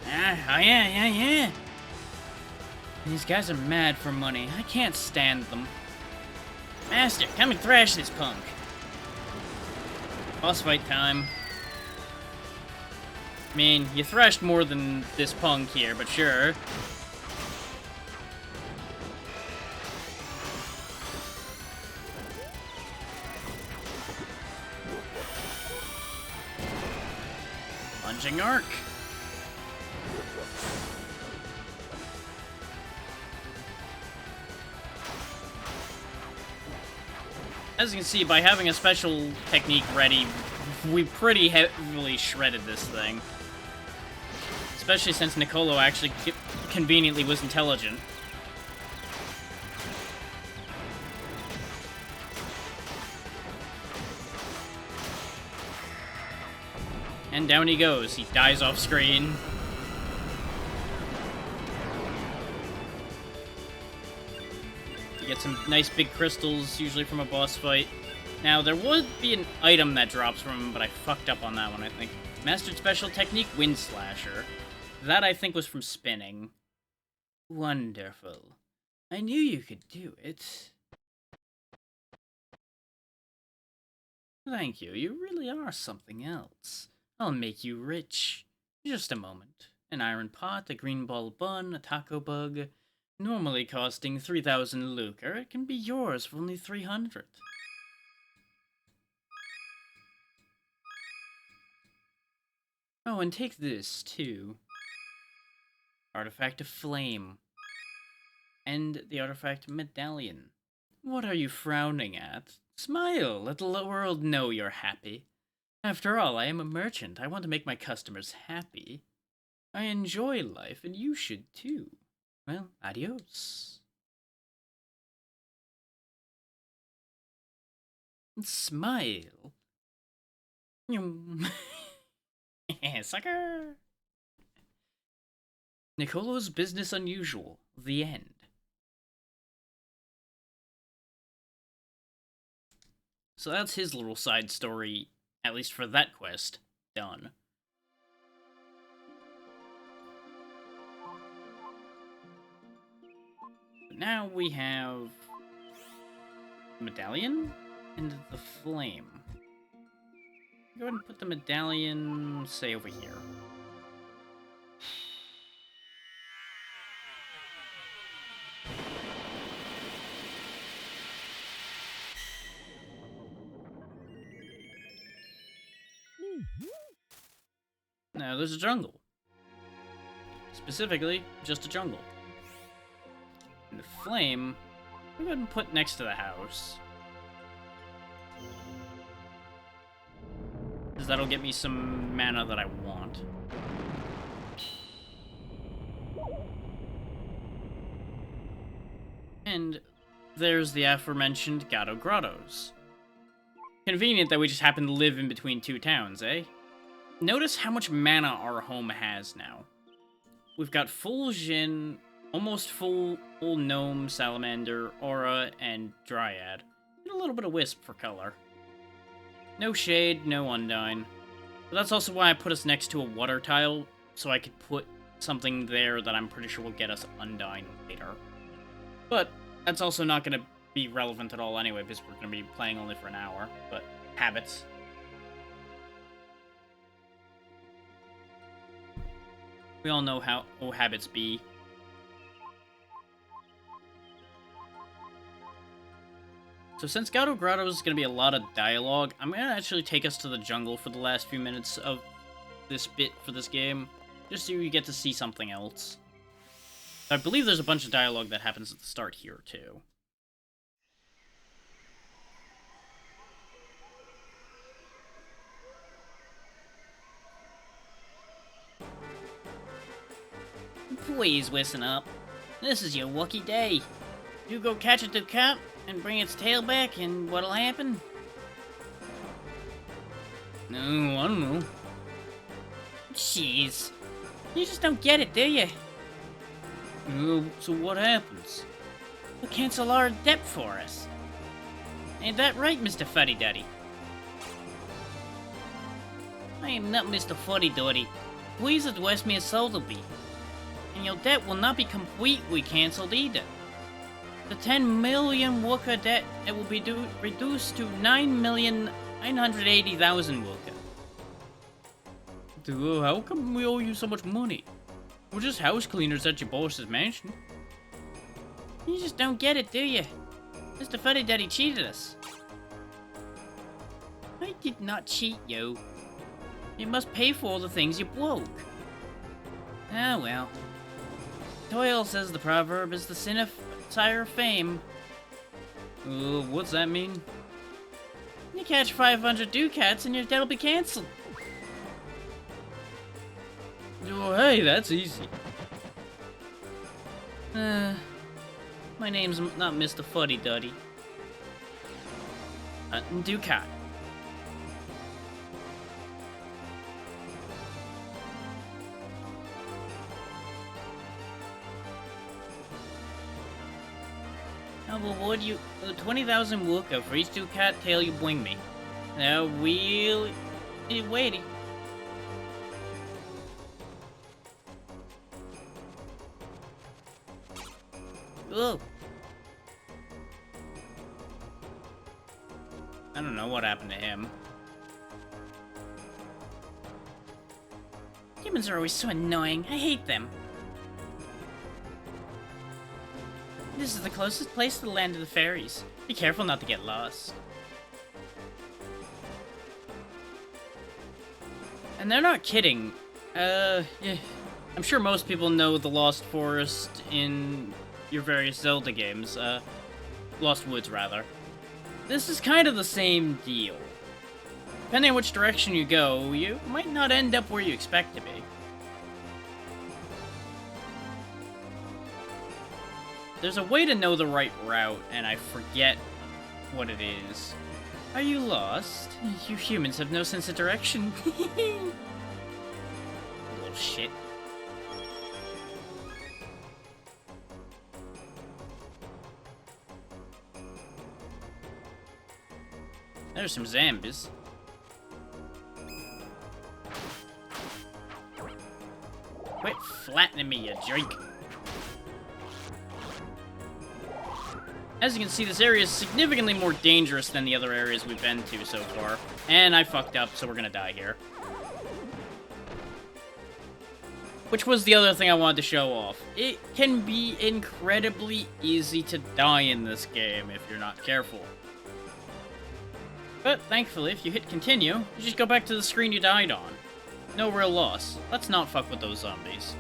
[SPEAKER 1] Oh yeah. These guys are mad for money. I can't stand them. Master, come and thrash this punk. Boss fight time. I mean, you thrashed more than this punk here, but sure. Lunging arc. As you can see, by having a special technique ready, we pretty heavily shredded this thing. Especially since Nicolo actually conveniently was intelligent. And down he goes. He dies off screen. Get some nice big crystals, usually from a boss fight. Now, there would be an item that drops from him, but I fucked up on that one, I think. Mastered Special Technique, Wind Slasher. That, I think, was from spinning. Wonderful. I knew you could do it. Thank you. You really are something else. I'll make you rich. Just a moment. An iron pot, a green ball bun, a taco bug. Normally costing 3,000 lucre, it can be yours for only 300. Oh, and take this, too. Artifact of Flame. And the Artifact Medallion. What are you frowning at? Smile, let the world know you're happy. After all, I am a merchant. I want to make my customers happy. I enjoy life, and you should, too. Well, adios. Smile. Sucker. Nicolo's business unusual. The end. So that's his little side story, at least for that quest, done. Now we have the medallion and the flame. Go ahead and put the medallion, say, over here. Now there's a jungle. Specifically, just a jungle. And the flame Go ahead and put next to the house. Because that'll get me some mana that I want. And there's the aforementioned Gato Grottos. Convenient that we just happen to live in between two towns, eh? Notice how much mana our home has now. We've got full Jin, almost full Gnome, Salamander, Aura, and Dryad. And a little bit of Wisp for color. No Shade, no Undyne. But that's also why I put us next to a water tile, so I could put something there that I'm pretty sure will get us Undyne later. But that's also not going to be relevant at all anyway, because we're going to be playing only for an hour. But habits. We all know how habits be. So since Gato Grottos is going to be a lot of dialogue, I'm going to actually take us to the jungle for the last few minutes of this bit for this game, just so you get to see something else. I believe there's a bunch of dialogue that happens at the start here, too. Please listen up. This is your lucky day. You go catch a Ducat and bring its tail back, and what'll happen? No, I don't know. Jeez. You just don't get it, do you? So what happens? They'll cancel our debt for us. Ain't that right, Mr. Fuddy-Duddy? I am not Mr. Fuddy-Duddy. Please address me as Sotheby. And your debt will not be completely cancelled either. The 10 million worker debt it will be reduced to 9,980,000 worker. Dude, how come we owe you so much money? We're just house cleaners at your boss's mansion. You just don't get it, do you? Mr. Fuddy-Duddy cheated us. I did not cheat you. You must pay for all the things you broke. Ah, well. Toil, says the proverb, is the sin of sire of fame. What's that mean? You catch 500 ducats and your debt will be cancelled. Oh, hey, that's easy. My name's not Mr. Fuddy-Duddy. Ducat. I'll reward you 20,000 worker for each Ducat tail you bring me. Now we'll be waiting. Ugh. I don't know what happened to him. Humans are always so annoying. I hate them. This is the closest place to the land of the fairies. Be careful not to get lost. And they're not kidding. Yeah. I'm sure most people know the Lost Forest in your various Zelda games. Lost Woods, rather. This is kind of the same deal. Depending on which direction you go, you might not end up where you expect to be. There's a way to know the right route, and I forget what it is. Are you lost? You humans have no sense of direction. Little shit. There's some zombies. Quit flattening me, you jerk. As you can see, this area is significantly more dangerous than the other areas we've been to so far. And I fucked up, so we're gonna die here. Which was the other thing I wanted to show off. It can be incredibly easy to die in this game if you're not careful. But thankfully, if you hit continue, you just go back to the screen you died on. No real loss. Let's not fuck with those zombies.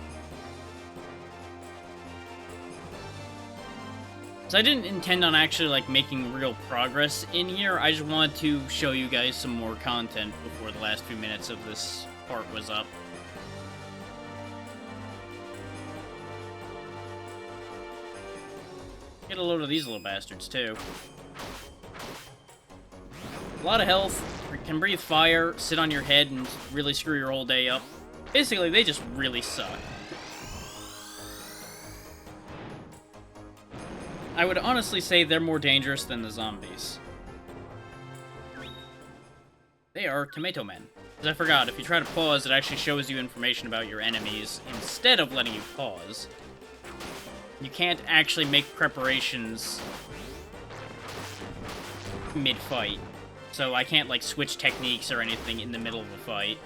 [SPEAKER 1] So I didn't intend on actually, like, making real progress in here. I just wanted to show you guys some more content before the last few minutes of this part was up. Get a load of these little bastards, too. A lot of health, can breathe fire, sit on your head, and really screw your whole day up. Basically, they just really suck. I would honestly say they're more dangerous than the zombies. They are tomato men. Because I forgot, if you try to pause, it actually shows you information about your enemies instead of letting you pause. You can't actually make preparations mid-fight. So I can't, like, switch techniques or anything in the middle of a fight.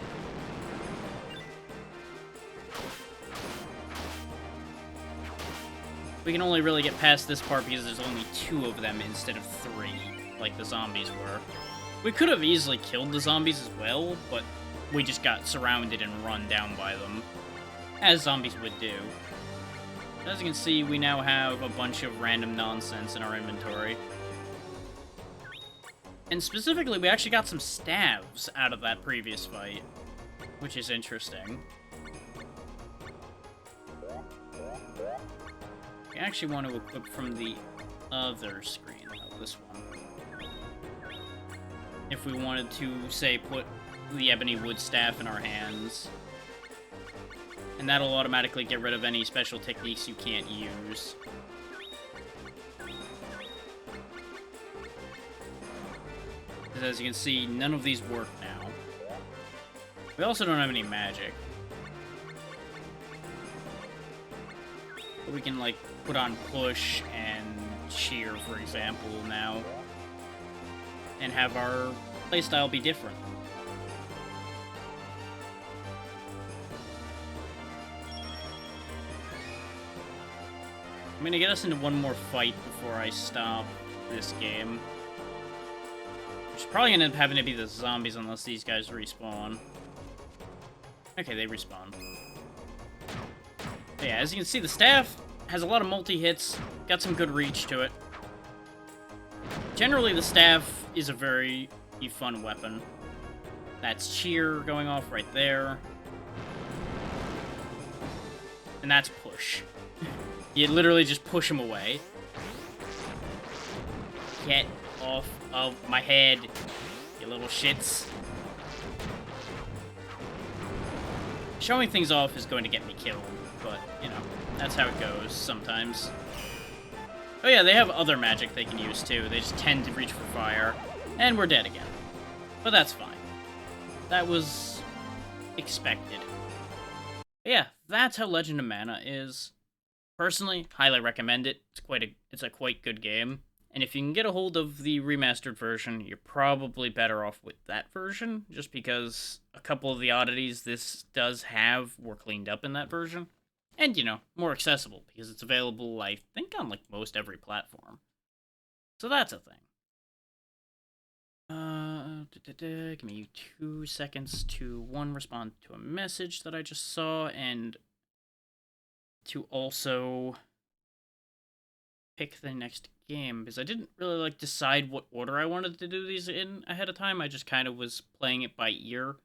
[SPEAKER 1] We can only really get past this part because there's only 2 of them instead of 3, like the zombies were. We could have easily killed the zombies as well, but we just got surrounded and run down by them, as zombies would do. As you can see, we now have a bunch of random nonsense in our inventory. And specifically, we actually got some staves out of that previous fight, which is interesting. We actually want to equip from the other screen, though, this one. If we wanted to, say, put the ebony wood staff in our hands. And that'll automatically get rid of any special techniques you can't use. Because as you can see, none of these work now. We also don't have any magic. But we can, like, put on push and cheer, for example, now. And have our playstyle be different. I'm gonna get us into one more fight before I stop this game. Which is probably gonna end up having to be the zombies unless these guys respawn. Okay, they respawn. But yeah, as you can see, the staff has a lot of multi-hits, got some good reach to it. Generally, the staff is a very fun weapon. That's cheer going off right there. And that's push. You literally just push him away. Get off of my head, you little shits. Showing things off is going to get me killed, but, you know, that's how it goes sometimes. Oh yeah, they have other magic they can use too. They just tend to reach for fire. And we're dead again. But that's fine. That was expected. But yeah, that's how Legend of Mana is. Personally, highly recommend it. It's a quite good game. And if you can get a hold of the remastered version, you're probably better off with that version, just because a couple of the oddities this does have were cleaned up in that version. And, you know, more accessible, because it's available, I think, on, like, most every platform. So that's a thing. Give me 2 seconds to, one, respond to a message that I just saw, and to also pick the next game, because I didn't really, like, decide what order I wanted to do these in ahead of time. I just kind of was playing it by ear.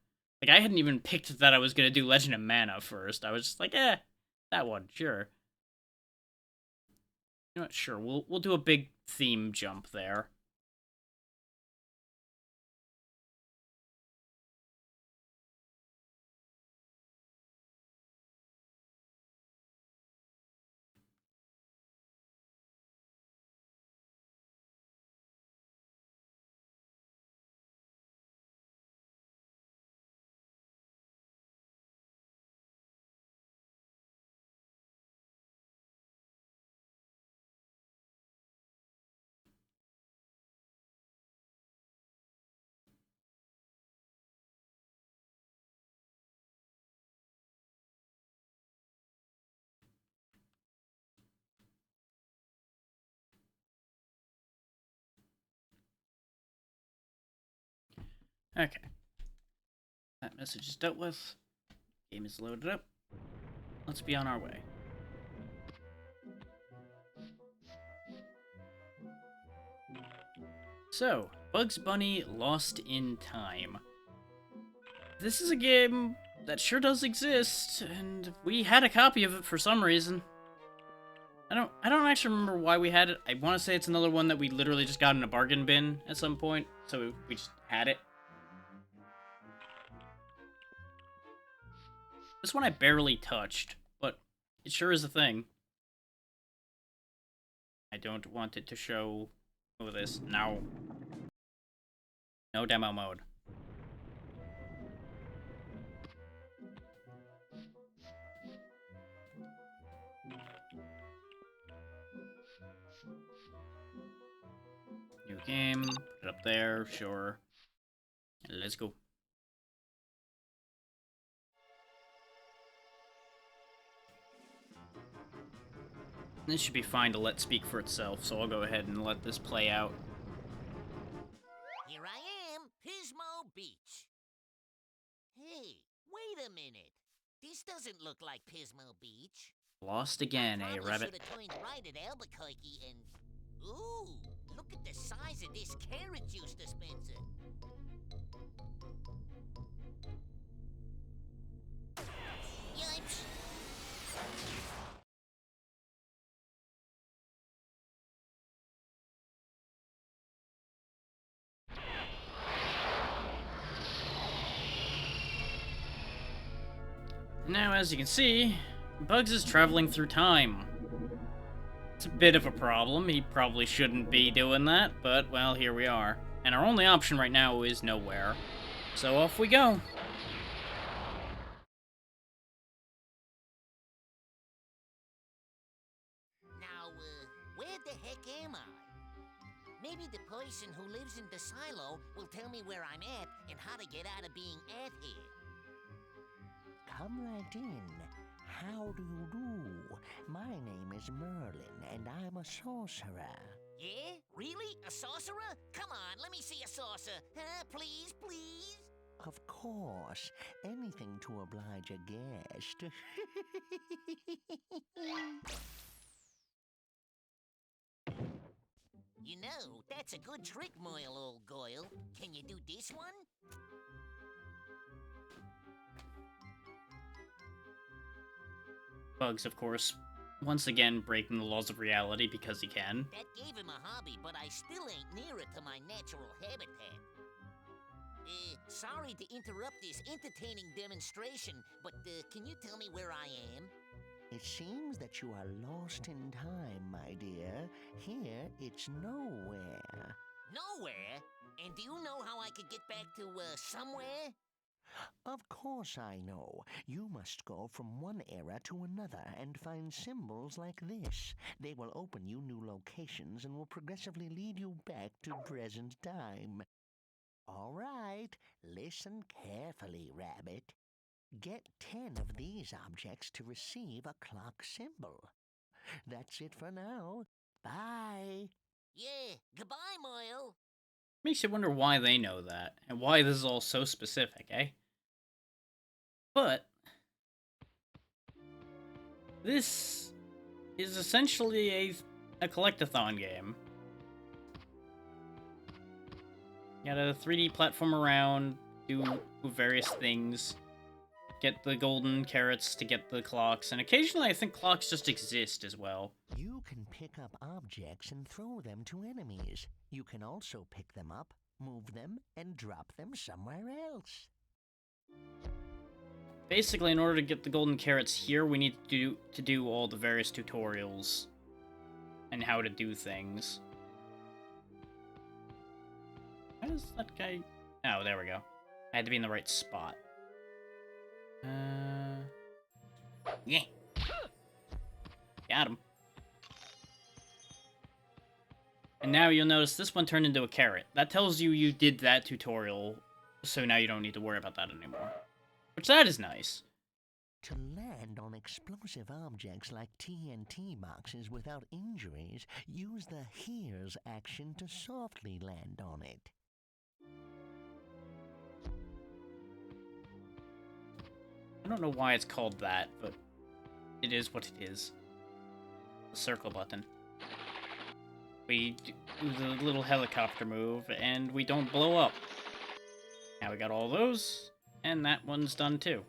[SPEAKER 1] Like, I hadn't even picked that I was going to do Legend of Mana first. I was just like, that one, sure. You know what, sure, we'll do a big theme jump there. Okay. That message is dealt with. Game is loaded up. Let's be on our way. So, Bugs Bunny Lost in Time. This is a game that sure does exist, and we had a copy of it for some reason. I don't actually remember why we had it. I want to say it's another one that we literally just got in a bargain bin at some point, so we just had it. This one I barely touched, but it sure is a thing. I don't want it to show this. No. No demo mode. New game. Put it up there. Sure. And let's go. This should be fine to let speak for itself, so I'll go ahead and let this play out.
[SPEAKER 2] Here I am, Pismo Beach. Hey, wait a minute. This doesn't look like Pismo Beach.
[SPEAKER 1] Lost again, eh, rabbit?
[SPEAKER 2] Should have turned right at Albuquerque and... Ooh, look at the size of this carrot juice dispenser. Yipes.
[SPEAKER 1] Now, as you can see, Bugs is traveling through time. It's a bit of a problem. He probably shouldn't be doing that, but, well, here we are. And our only option right now is nowhere. So off we go.
[SPEAKER 2] Now, where the heck am I? Maybe the person who lives in the silo will tell me where I'm at and how to get out of being at here.
[SPEAKER 3] Come right in. How do you do? My name is Merlin, and I'm a sorcerer.
[SPEAKER 2] Yeah? Really? A sorcerer? Come on, let me see a saucer. Please, please?
[SPEAKER 3] Of course. Anything to oblige a guest.
[SPEAKER 2] You know, that's a good trick, Moyle, old Goyle. Can you do this one?
[SPEAKER 1] Bugs, of course, once again breaking the laws of reality because he can.
[SPEAKER 2] That gave him a hobby, but I still ain't near it to my natural habitat. Sorry to interrupt this entertaining demonstration, but can you tell me where I am?
[SPEAKER 3] It seems that you are lost in time, my dear. Here, it's nowhere.
[SPEAKER 2] Nowhere? And do you know how I could get back to, somewhere?
[SPEAKER 3] Of course I know. You must go from one era to another and find symbols like this. They will open you new locations and will progressively lead you back to present time. All right, listen carefully, Rabbit. Get 10 of these objects to receive a clock symbol. That's it for now. Bye.
[SPEAKER 2] Yeah, goodbye, Moyle.
[SPEAKER 1] Makes you wonder why they know that, and why this is all so specific, eh? But this is essentially a collectathon game. You gotta 3D platform around, do various things, get the golden carrots to get the clocks, and occasionally I think clocks just exist as well.
[SPEAKER 3] You can pick up objects and throw them to enemies. You can also pick them up, move them, and drop them somewhere else.
[SPEAKER 1] Basically, in order to get the golden carrots here, we need to do all the various tutorials and how to do things. Why does that guy... Oh, there we go. I had to be in the right spot. Yeah. Got him. And now you'll notice this one turned into a carrot. That tells you you did that tutorial, so now you don't need to worry about that anymore. Which, that is nice.
[SPEAKER 3] To land on explosive objects like TNT boxes without injuries, use the Here's action to softly land on it.
[SPEAKER 1] I don't know why it's called that, but it is what it is. The circle button. We do the little helicopter move, and we don't blow up. Now we got all those, and that one's done too.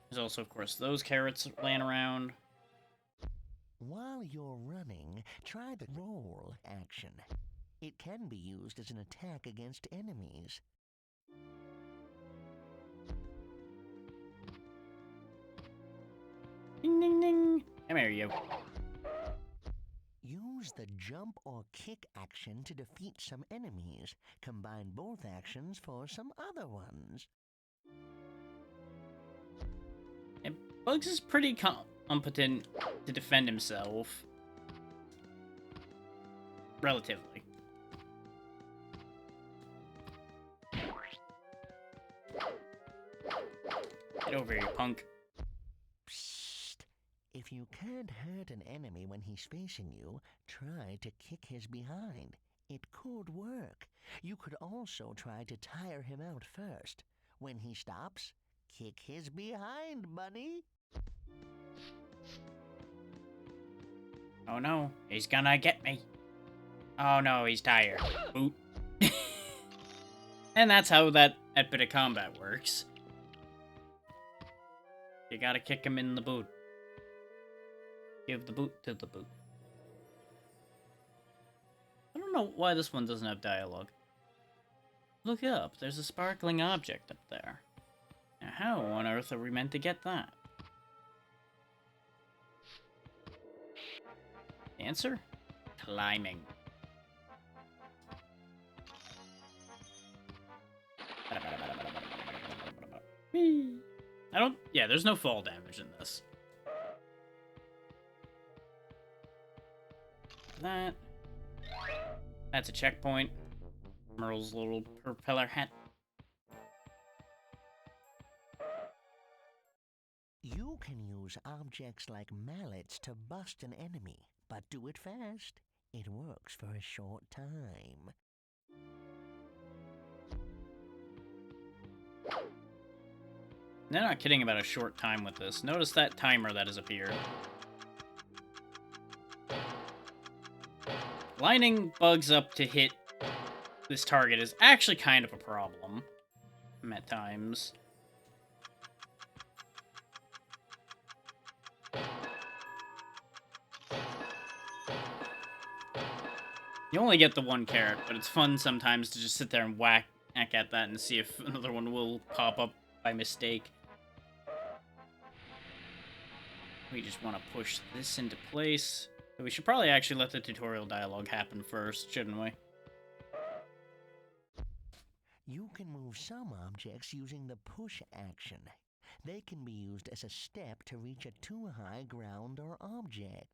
[SPEAKER 1] There's also, of course, those carrots laying around.
[SPEAKER 3] While you're running, try the roll action. It can be used as an attack against enemies.
[SPEAKER 1] Ding, ding, ding. Come here, you.
[SPEAKER 3] Use the jump or kick action to defeat some enemies. Combine both actions for some other ones.
[SPEAKER 1] And Bugs is pretty competent to defend himself. Relatively. Get over here, you punk.
[SPEAKER 3] Psst. If you can't hurt an enemy when he's facing you, try to kick his behind. It could work. You could also try to tire him out first. When he stops, kick his behind, bunny.
[SPEAKER 1] Oh no, he's gonna get me. Oh no, he's tired. Boot. And that's how that bit of combat works. You gotta kick him in the boot. Give the boot to the boot. I don't know why this one doesn't have dialogue. Look up, there's a sparkling object up there. Now how on earth are we meant to get that? Answer? Climbing. Whee! Yeah, there's no fall damage in this. That's a checkpoint. Merle's little propeller hat.
[SPEAKER 3] You can use objects like mallets to bust an enemy, but do it fast. It works for a short time.
[SPEAKER 1] They're not kidding about a short time with this. Notice that timer that has appeared. Lining Bugs up to hit this target is actually kind of a problem at times. You only get the one carrot, but it's fun sometimes to just sit there and whack at that and see if another one will pop up by mistake. We just want to push this into place. So we should probably actually let the tutorial dialogue happen first, shouldn't we?
[SPEAKER 3] You can move some objects using the push action. They can be used as a step to reach a too high ground or object.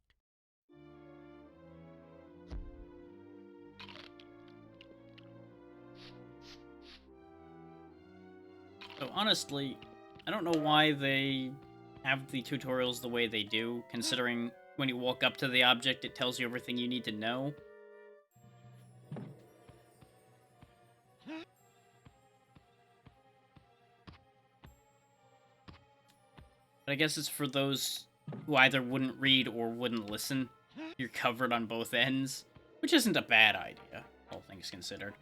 [SPEAKER 1] So honestly, I don't know why they have the tutorials the way they do, considering when you walk up to the object, it tells you everything you need to know. But I guess it's for those who either wouldn't read or wouldn't listen. You're covered on both ends, which isn't a bad idea, all things considered.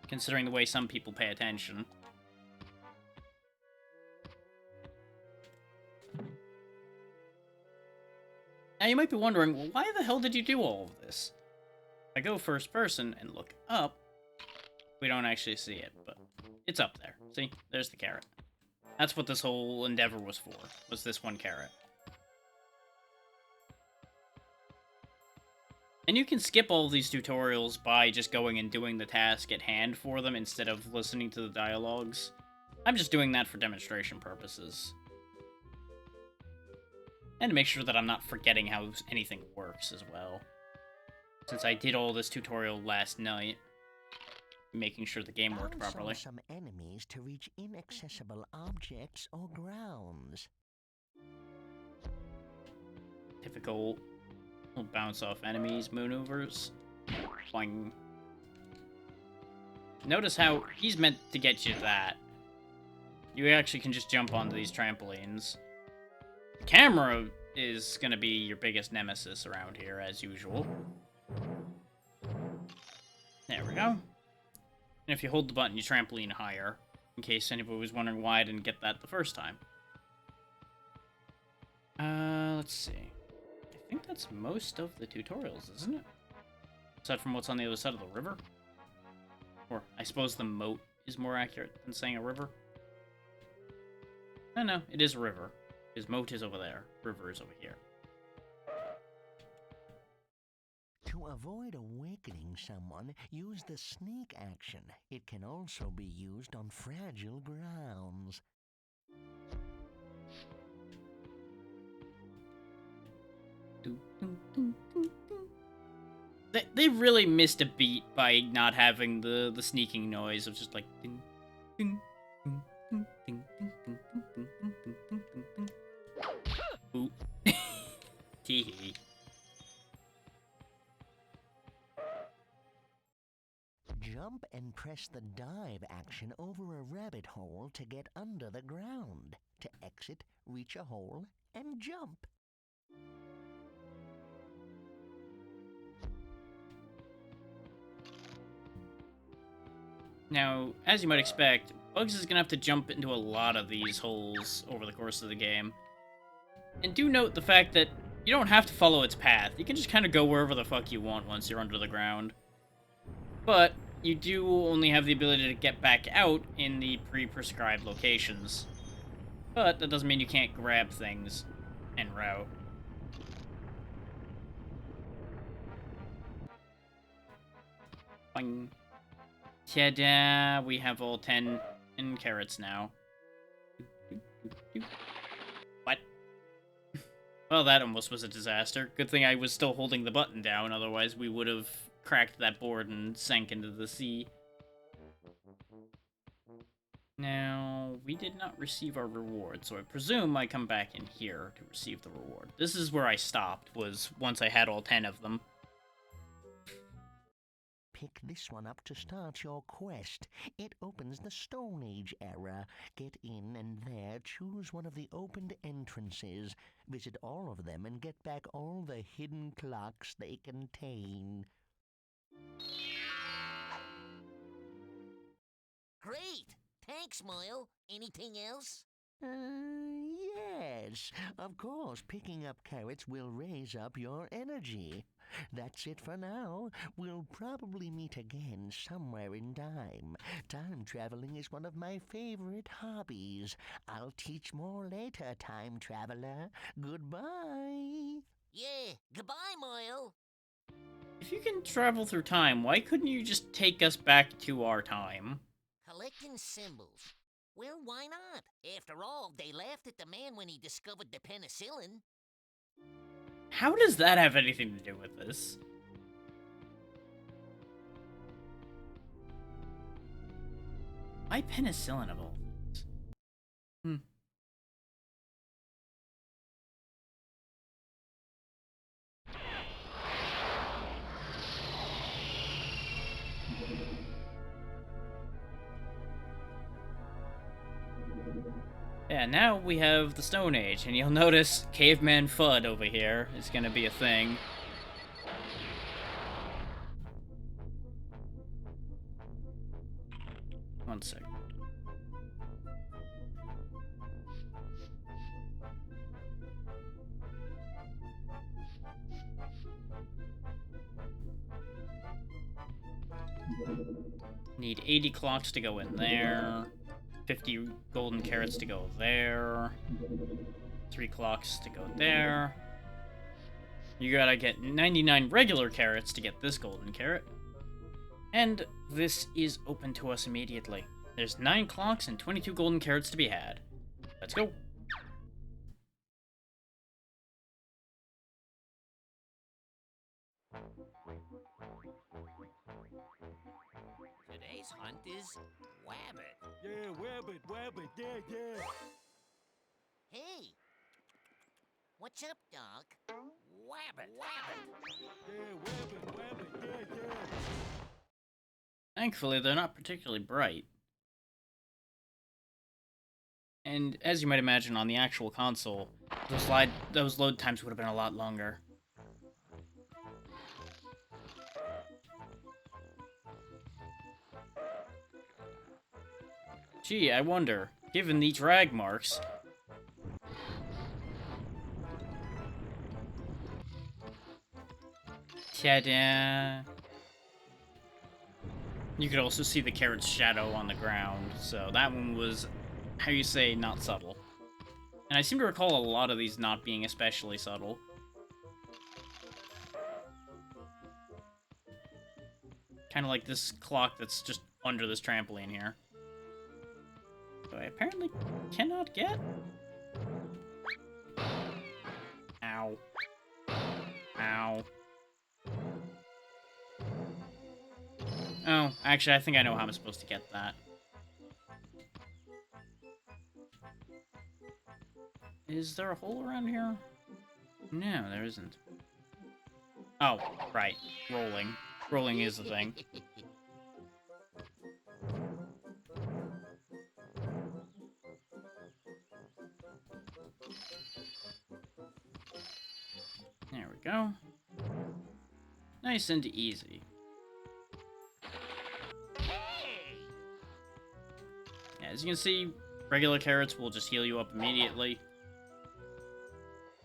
[SPEAKER 1] Considering the way some people pay attention. Now you might be wondering, well, why the hell did you do all of this? If I go first person and look up, we don't actually see it, but it's up there. See? There's the carrot. That's what this whole endeavor was for, was this one carrot. And you can skip all of these tutorials by just going and doing the task at hand for them instead of listening to the dialogues. I'm just doing that for demonstration purposes. And to make sure that I'm not forgetting how anything works as well. Since I did all this tutorial last night, making sure the game worked properly.
[SPEAKER 3] Some enemies to reach inaccessible objects or grounds.
[SPEAKER 1] Typical bounce off enemies maneuvers. Boing. Notice how he's meant to get you that. You actually can just jump onto these trampolines. The camera is going to be your biggest nemesis around here, as usual. There we go. And if you hold the button, you trampoline higher, in case anybody was wondering why I didn't get that the first time. Let's see. I think that's most of the tutorials, isn't it? Aside from what's on the other side of the river? Or, I suppose the moat is more accurate than saying a river. No, it is a river. His moat is over there. River is over here.
[SPEAKER 3] To avoid awakening someone, use the sneak action. It can also be used on fragile grounds.
[SPEAKER 1] They really missed a beat by not having the sneaking noise of just like ding, ding, ding, ding, ding, ding, ding, ding, ding, ding, ding, ding. Ooh. Tee-hee.
[SPEAKER 3] Jump and press the dive action over a rabbit hole to get under the ground. To exit, reach a hole and jump.
[SPEAKER 1] Now, as you might expect, Bugs is going to have to jump into a lot of these holes over the course of the game. And do note the fact that you don't have to follow its path. You can just kind of go wherever the fuck you want once you're under the ground. But you do only have the ability to get back out in the pre-prescribed locations. But that doesn't mean you can't grab things en route. Boing. Ta-da! We have all 10 carrots now. What? Well, that almost was a disaster. Good thing I was still holding the button down, otherwise we would have cracked that board and sank into the sea. Now, we did not receive our reward, so I presume I come back in here to receive the reward. This is where I stopped, was once I had all 10 of them.
[SPEAKER 3] Pick this one up to start your quest. It opens the Stone Age era. Get in and there choose one of the opened entrances. Visit all of them and get back all the hidden clocks they contain.
[SPEAKER 2] Great! Thanks, Moyle. Anything else?
[SPEAKER 3] Yes. Of course, picking up carrots will raise up your energy. That's it for now. We'll probably meet again somewhere in time. Time traveling is one of my favorite hobbies. I'll teach more later, time traveler. Goodbye.
[SPEAKER 2] Yeah, goodbye, Moyle.
[SPEAKER 1] If you can travel through time, why couldn't you just take us back to our time?
[SPEAKER 2] Collecting symbols. Well, why not? After all, they laughed at the man when he discovered the penicillin.
[SPEAKER 1] How does that have anything to do with this? Why penicillin of all things? Yeah, now we have the Stone Age, and you'll notice Caveman FUD over here is gonna be a thing. One sec. Need 80 clocks to go in there. 50 golden carrots to go there. 3 clocks to go there. You gotta get 99 regular carrots to get this golden carrot. And this is open to us immediately. There's 9 clocks and 22 golden carrots to be had. Let's go.
[SPEAKER 2] Today's hunt is wabbit.
[SPEAKER 4] Yeah, wabbit, yeah.
[SPEAKER 2] Hey! What's up, Doc? Wabbit.
[SPEAKER 4] Yeah, wabbit, yeah.
[SPEAKER 1] Thankfully, they're not particularly bright. And as you might imagine on the actual console, Those load times would have been a lot longer. Gee, I wonder, given the drag marks... Ta-da! You could also see the carrot's shadow on the ground, so that one was, how you say, not subtle. And I seem to recall a lot of these not being especially subtle. Kind of like this clock that's just under this trampoline here. So I apparently cannot get? Ow. Ow. Oh, actually, I think I know how I'm supposed to get that. Is there a hole around here? No, there isn't. Oh, right. Rolling. Rolling is the thing. There we go. Nice and easy. Yeah, as you can see, regular carrots will just heal you up immediately.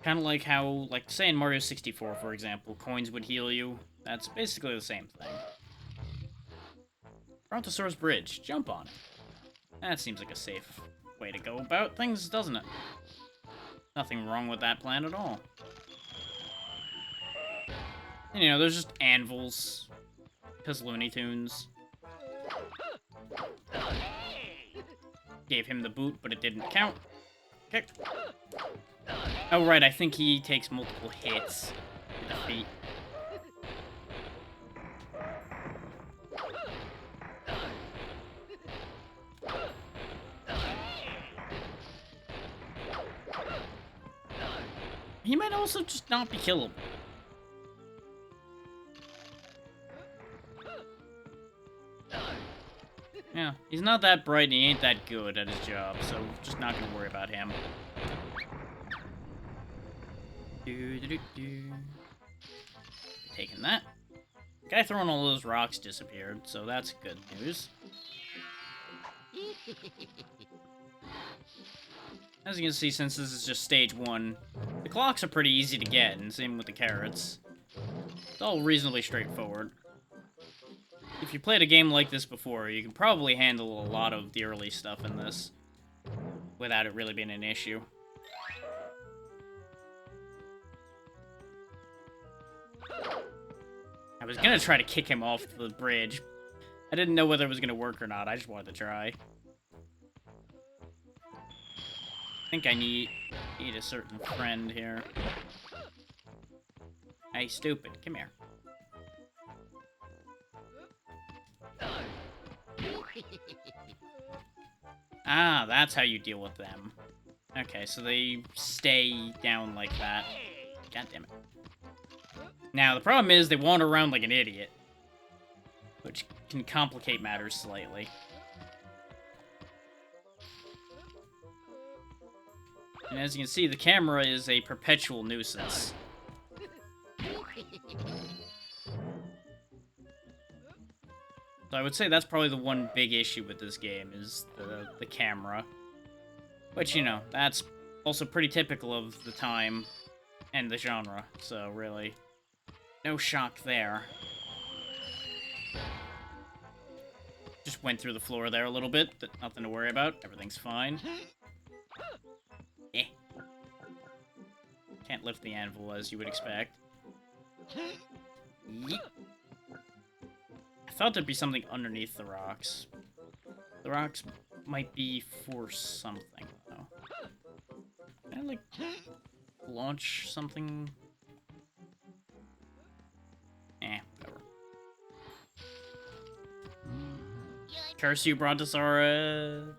[SPEAKER 1] Kind of like how, like, say in Mario 64, for example, coins would heal you. That's basically the same thing. Brontosaurus Bridge. Jump on it. That seems like a safe way to go about things, doesn't it? Nothing wrong with that plan at all. And, you know, there's just anvils. Because Looney Tunes. Gave him the boot, but it didn't count. Okay. Oh, right, I think he takes multiple hits to defeat. He might also just not be killable. Yeah, he's not that bright and he ain't that good at his job, so just not gonna worry about him. Taking that. The guy throwing all those rocks disappeared, so that's good news. As you can see, since this is just stage 1, the clocks are pretty easy to get, and same with the carrots. It's all reasonably straightforward. If you played a game like this before, you can probably handle a lot of the early stuff in this without it really being an issue. I was gonna try to kick him off the bridge. I didn't know whether it was gonna work or not, I just wanted to try. I think I need a certain friend here. Hey, stupid, come here. Ah, that's how you deal with them. Okay, so they stay down like that. God damn it. Now, the problem is they wander around like an idiot, which can complicate matters slightly. And as you can see, the camera is a perpetual nuisance. So I would say that's probably the one big issue with this game, is the camera. Which, you know, that's also pretty typical of the time and the genre, so really, no shock there. Just went through the floor there a little bit, but nothing to worry about. Everything's fine. Eh. Can't lift the anvil as you would expect. Yeet. I thought there'd be something underneath the rocks. The rocks might be for something, though. Can I, like, launch something? Eh, whatever. Curse you, Brontosaurus!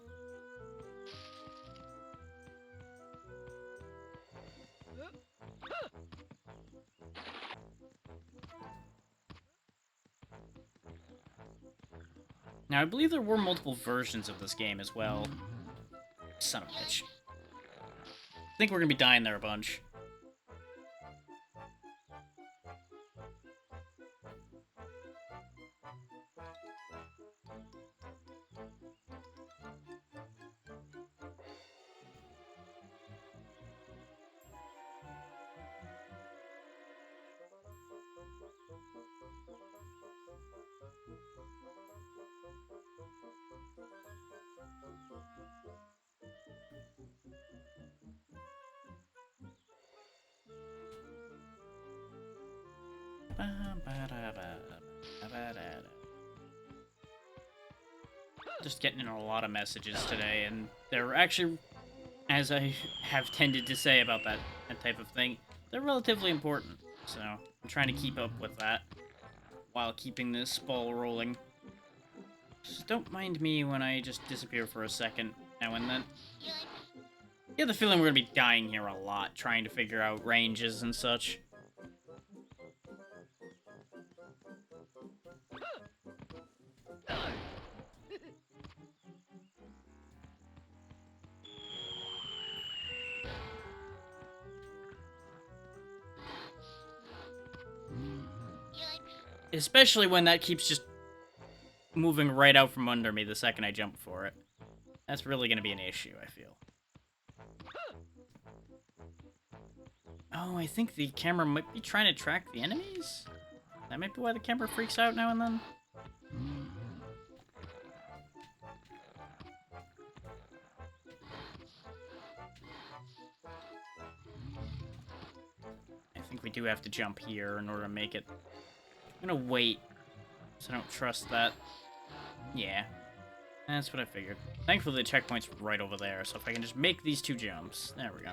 [SPEAKER 1] Now, I believe there were multiple versions of this game as well. Son of a bitch. I think we're gonna be dying there a bunch. Just getting in a lot of messages today, and they're actually, as I have tended to say about that type of thing, they're relatively important. So I'm trying to keep up with that while keeping this ball rolling. Just don't mind me when I just disappear for a second now and then. I get the feeling we're gonna be dying here a lot, trying to figure out ranges and such. Especially when that keeps just moving right out from under me the second I jump for it. That's really going to be an issue, I feel. Oh, I think the camera might be trying to track the enemies? That might be why the camera freaks out now and then. I think we do have to jump here in order to make it. I'm gonna wait, so I don't trust that. Yeah, that's what I figured. Thankfully, the checkpoint's right over there, so if I can just make these two jumps. There we go.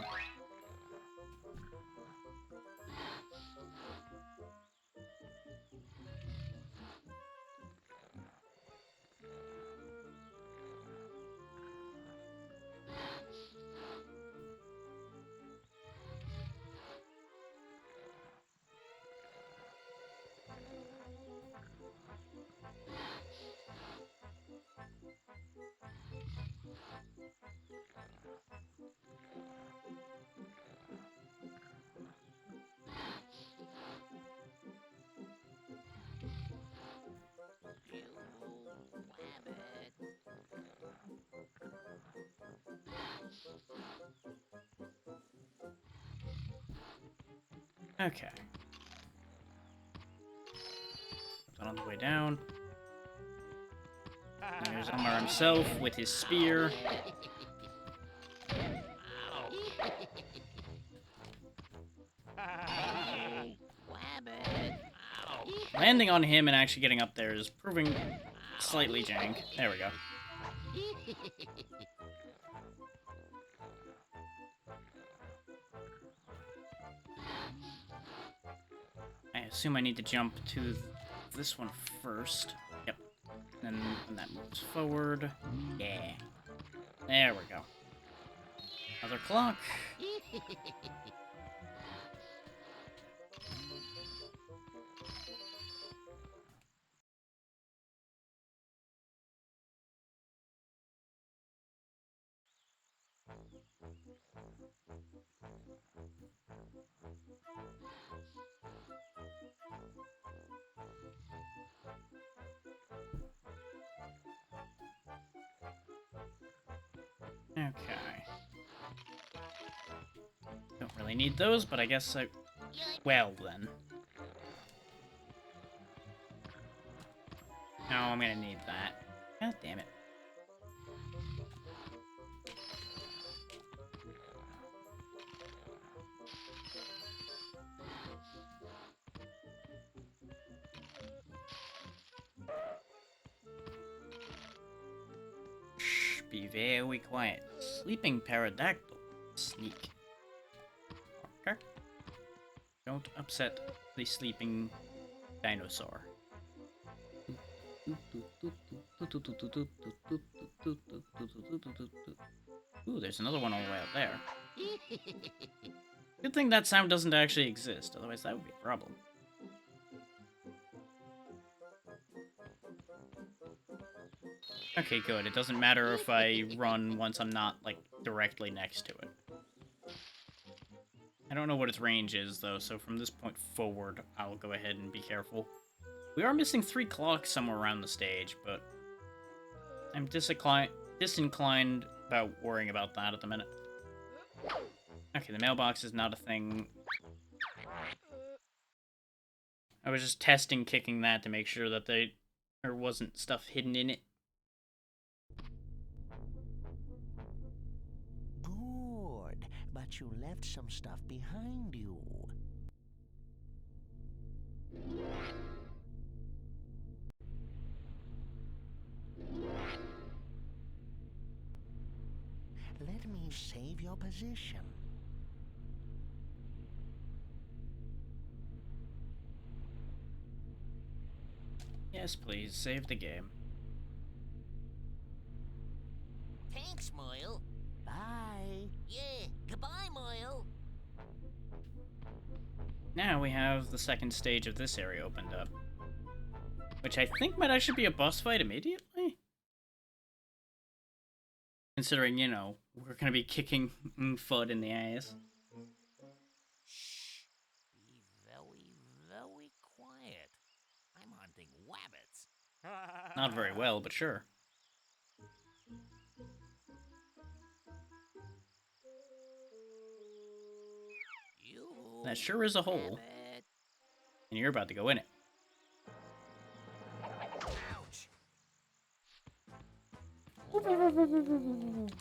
[SPEAKER 1] Okay. Put that on the way down. There's Omar himself with his spear. Landing on him and actually getting up there is proving slightly jank. There we go. I assume I need to jump to this one first. Yep. And then when that moves forward. Yeah. There we go. Another clock. Okay. Don't really need those, but I guess I... Well, then. No, I'm gonna need that. God damn it. Shh, be very quiet. Sleeping pterodactyl. Sneak. Okay. Don't upset the sleeping dinosaur. Ooh, there's another one all the way out there. Good thing that sound doesn't actually exist, otherwise that would be a problem. Okay, good. It doesn't matter if I run once I'm not, like, directly next to it. I don't know what its range is, though, so from this point forward, I'll go ahead and be careful. We are missing 3 clocks somewhere around the stage, but I'm disinclined about worrying about that at the minute. Okay, the mailbox is not a thing. I was just testing kicking that to make sure that there wasn't stuff hidden in it.
[SPEAKER 3] Good, but you left some stuff behind you. Let me save your position.
[SPEAKER 1] Yes, please, save the game.
[SPEAKER 2] Thanks, Moyle.
[SPEAKER 3] Bye.
[SPEAKER 2] Yeah, goodbye, Moyle.
[SPEAKER 1] Now we have the second stage of this area opened up. Which I think might actually be a boss fight immediately? Considering, you know, we're gonna be kicking FUD in the ass.
[SPEAKER 2] Shh. Be very, very quiet. I'm hunting wabbits.
[SPEAKER 1] Not very well, but sure.
[SPEAKER 2] You
[SPEAKER 1] That sure is a hole,
[SPEAKER 2] wabbit.
[SPEAKER 1] and you're about to go in it.
[SPEAKER 2] Ouch. You wabbit.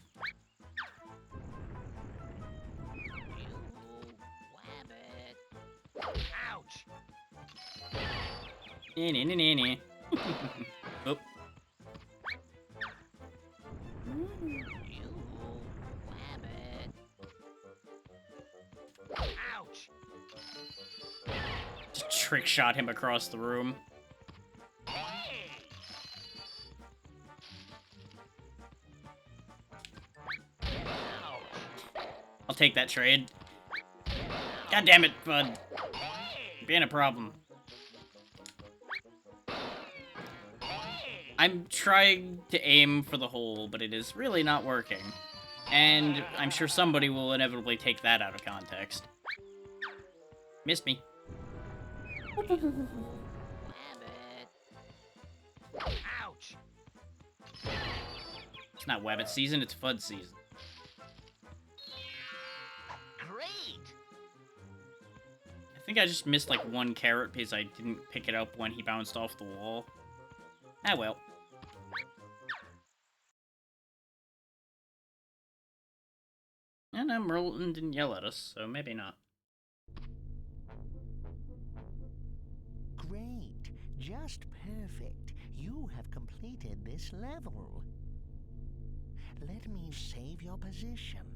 [SPEAKER 2] Ouch.
[SPEAKER 1] Nee. Oh,
[SPEAKER 2] You wabbit. Ouch.
[SPEAKER 1] just trick shot him across the room.
[SPEAKER 2] Hey. Ouch.
[SPEAKER 1] I'll take that trade. God damn it, FUD. Being a problem. I'm trying to aim for the hole, but it is really not working. And I'm sure somebody will inevitably take that out of context. Missed me.
[SPEAKER 2] Wabbit. Ouch.
[SPEAKER 1] It's not Wabbit season, it's FUD season.
[SPEAKER 2] Great.
[SPEAKER 1] I think I just missed like one carrot because I didn't pick it up when he bounced off the wall. Ah well. And Merlin didn't yell at us, so maybe not.
[SPEAKER 3] Great. Just perfect. You have completed this level. Let me save your position.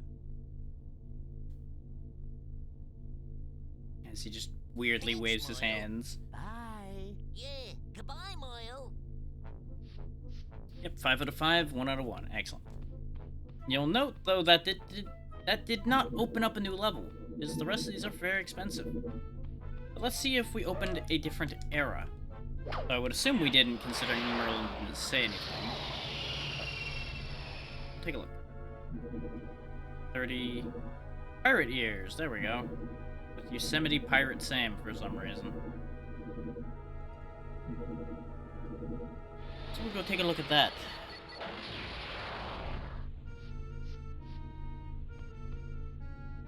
[SPEAKER 1] As he just weirdly
[SPEAKER 2] Thanks,
[SPEAKER 1] waves his
[SPEAKER 2] Moyle.
[SPEAKER 1] hands.
[SPEAKER 3] Bye.
[SPEAKER 2] Yeah, goodbye, Moyle.
[SPEAKER 1] Yep, 5 out of 5, 1 out of 1. Excellent. You'll note, though, that that did not open up a new level, because the rest of these are very expensive. But let's see if we opened a different era. I would assume we didn't, considering Merlin didn't say anything. Take a look. 30 pirate years. There we go. With Yosemite Pirate Sam for some reason. So we'll go take a look at that.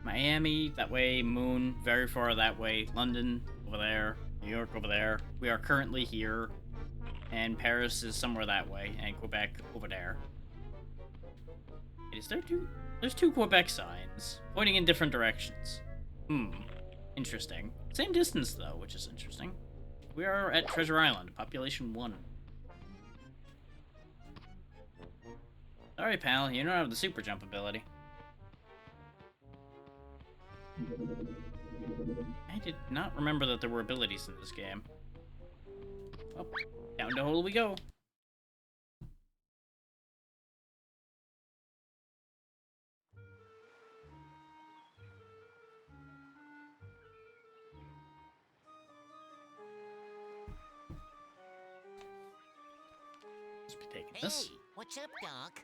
[SPEAKER 1] Miami, that way. Moon, very far that way. London, over there. New York, over there. We are currently here. And Paris is somewhere that way. And Quebec, over there. Is there two? There's 2 Quebec signs, pointing in different directions. Interesting. Same distance, though, which is interesting. We are at Treasure Island, population 1. Sorry, pal, you don't have the super jump ability. I did not remember that there were abilities in this game. Well, down the hole we go. Let's be taking this.
[SPEAKER 2] Hey, what's up, Doc?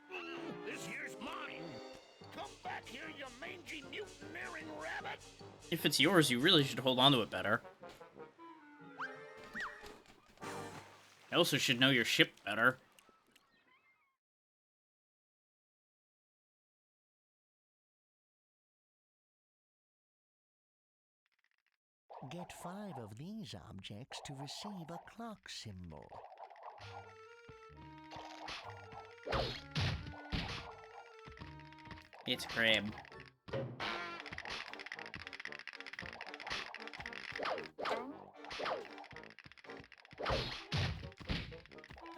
[SPEAKER 4] This here's mine.
[SPEAKER 2] Come back here, you mangy mutineering rabbit!
[SPEAKER 1] If it's yours, you really should hold on to it better. You also should know your ship better.
[SPEAKER 3] Get 5 of these objects to receive a clock symbol.
[SPEAKER 1] It's a crab.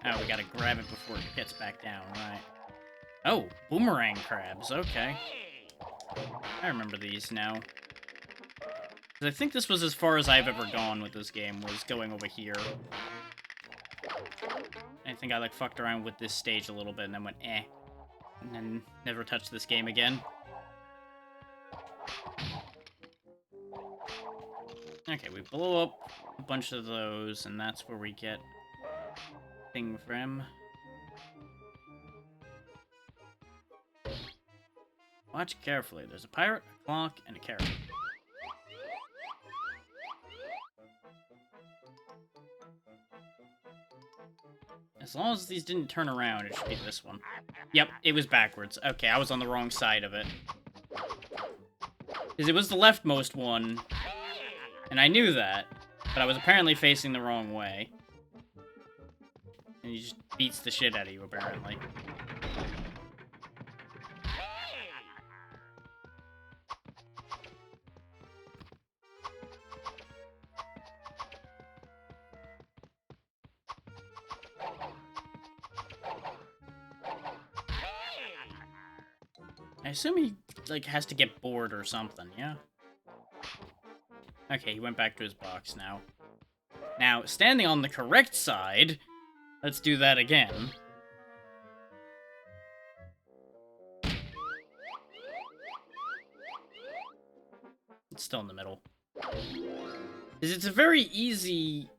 [SPEAKER 1] Oh, we gotta grab it before it gets back down, right. Oh, boomerang crabs, okay. I remember these now. 'Cause I think this was as far as I've ever gone with this game, was going over here. I think I, like, fucked around with this stage a little bit and then went, eh. And then never touched this game again. Okay, we blow up a bunch of those, and that's where we get thing from. Watch carefully. There's a pirate, a clock, and a carrot. As long as these didn't turn around, it should be this one. Yep, it was backwards. Okay, I was on the wrong side of it. Because it was the leftmost one, and I knew that, but I was apparently facing the wrong way. And he just beats the shit out of you, apparently. I assume he, like, has to get bored or something, yeah? Okay, he went back to his box now. Now, standing on the correct side, let's do that again. It's still in the middle. Because it's a very easy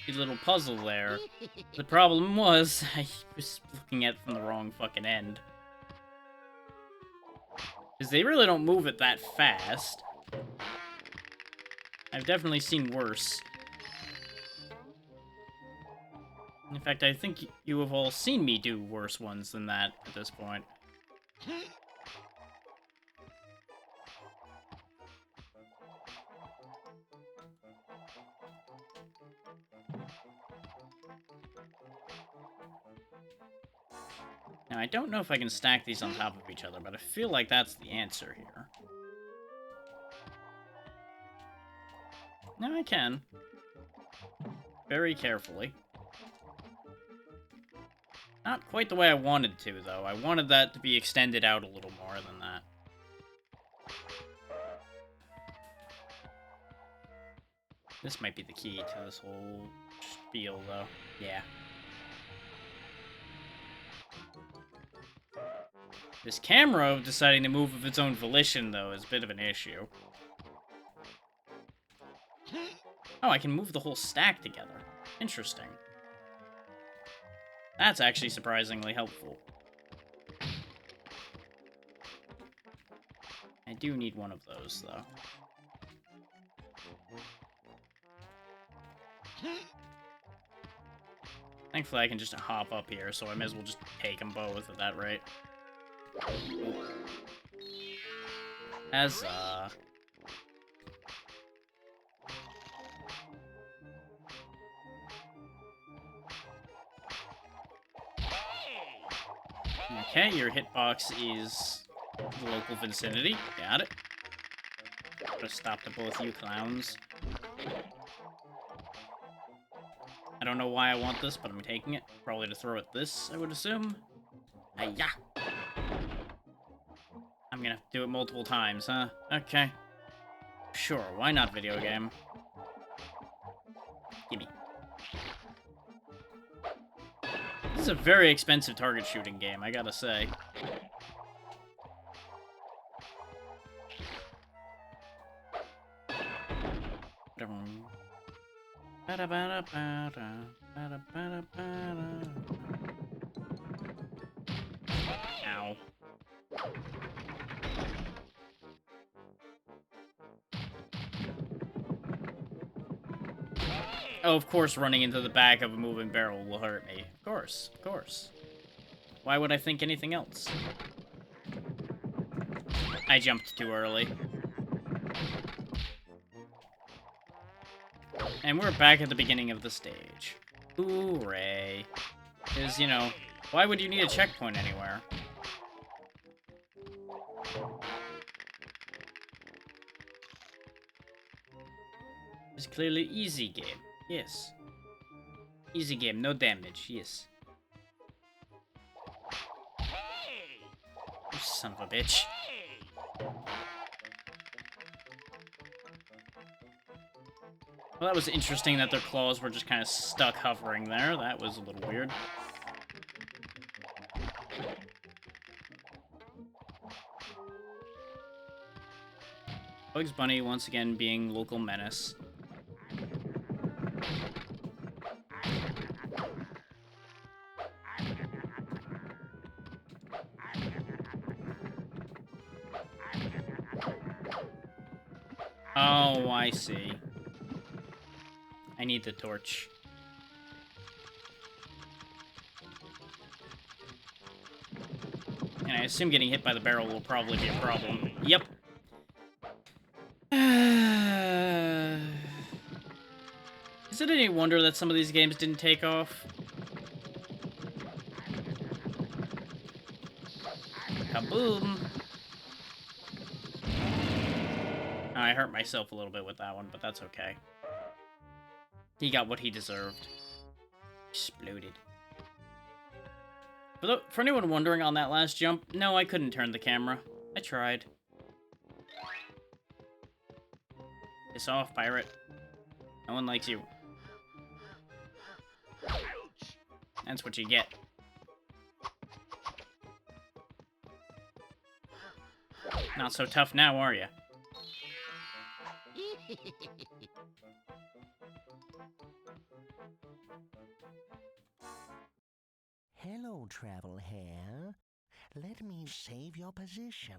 [SPEAKER 1] little puzzle there. The problem was, I was looking at it from the wrong fucking end. Because they really don't move it that fast. I've definitely seen worse. In fact, I think you have all seen me do worse ones than that at this point. Now, I don't know if I can stack these on top of each other, but I feel like that's the answer here. No, I can. Very carefully. Not quite the way I wanted to, though. I wanted that to be extended out a little more than that. This might be the key to this whole spiel, though. Yeah. This camera deciding to move of its own volition, though, is a bit of an issue. Oh, I can move the whole stack together. Interesting. That's actually surprisingly helpful. I do need one of those, though. Thankfully, I can just hop up here, so I may as well just take them both at that rate. Huzzah. Okay, your hitbox is the local vicinity. Got it. Put a stop to both you clowns. I don't know why I want this, but I'm taking it. Probably to throw at this, I would assume. Hiya! I'm gonna have to do it multiple times, huh? Okay. Sure, why not, video game? Gimme. This is a very expensive target shooting game, I gotta say. Ow. Oh, of course running into the back of a moving barrel will hurt me. Of course, of course. Why would I think anything else? I jumped too early. And we're back at the beginning of the stage. Hooray. Because, you know, why would you need a checkpoint anywhere? It's clearly easy game. Yes. Easy game, no damage. Yes. You son of a bitch. Well, that was interesting that their claws were just kind of stuck hovering there. That was a little weird. Bugs Bunny once again being local menace. Oh, I see. I need the torch. And I assume getting hit by the barrel will probably be a problem. Yep. Is it any wonder that some of these games didn't take off? Kaboom! Oh, I hurt myself a little bit with that one, but that's okay. He got what he deserved. Exploded. For anyone wondering on that last jump, no, I couldn't turn the camera. I tried. Piss off, pirate. No one likes you. That's what you get. Not so tough now, are you?
[SPEAKER 3] Hello, travel hair. Let me save your position.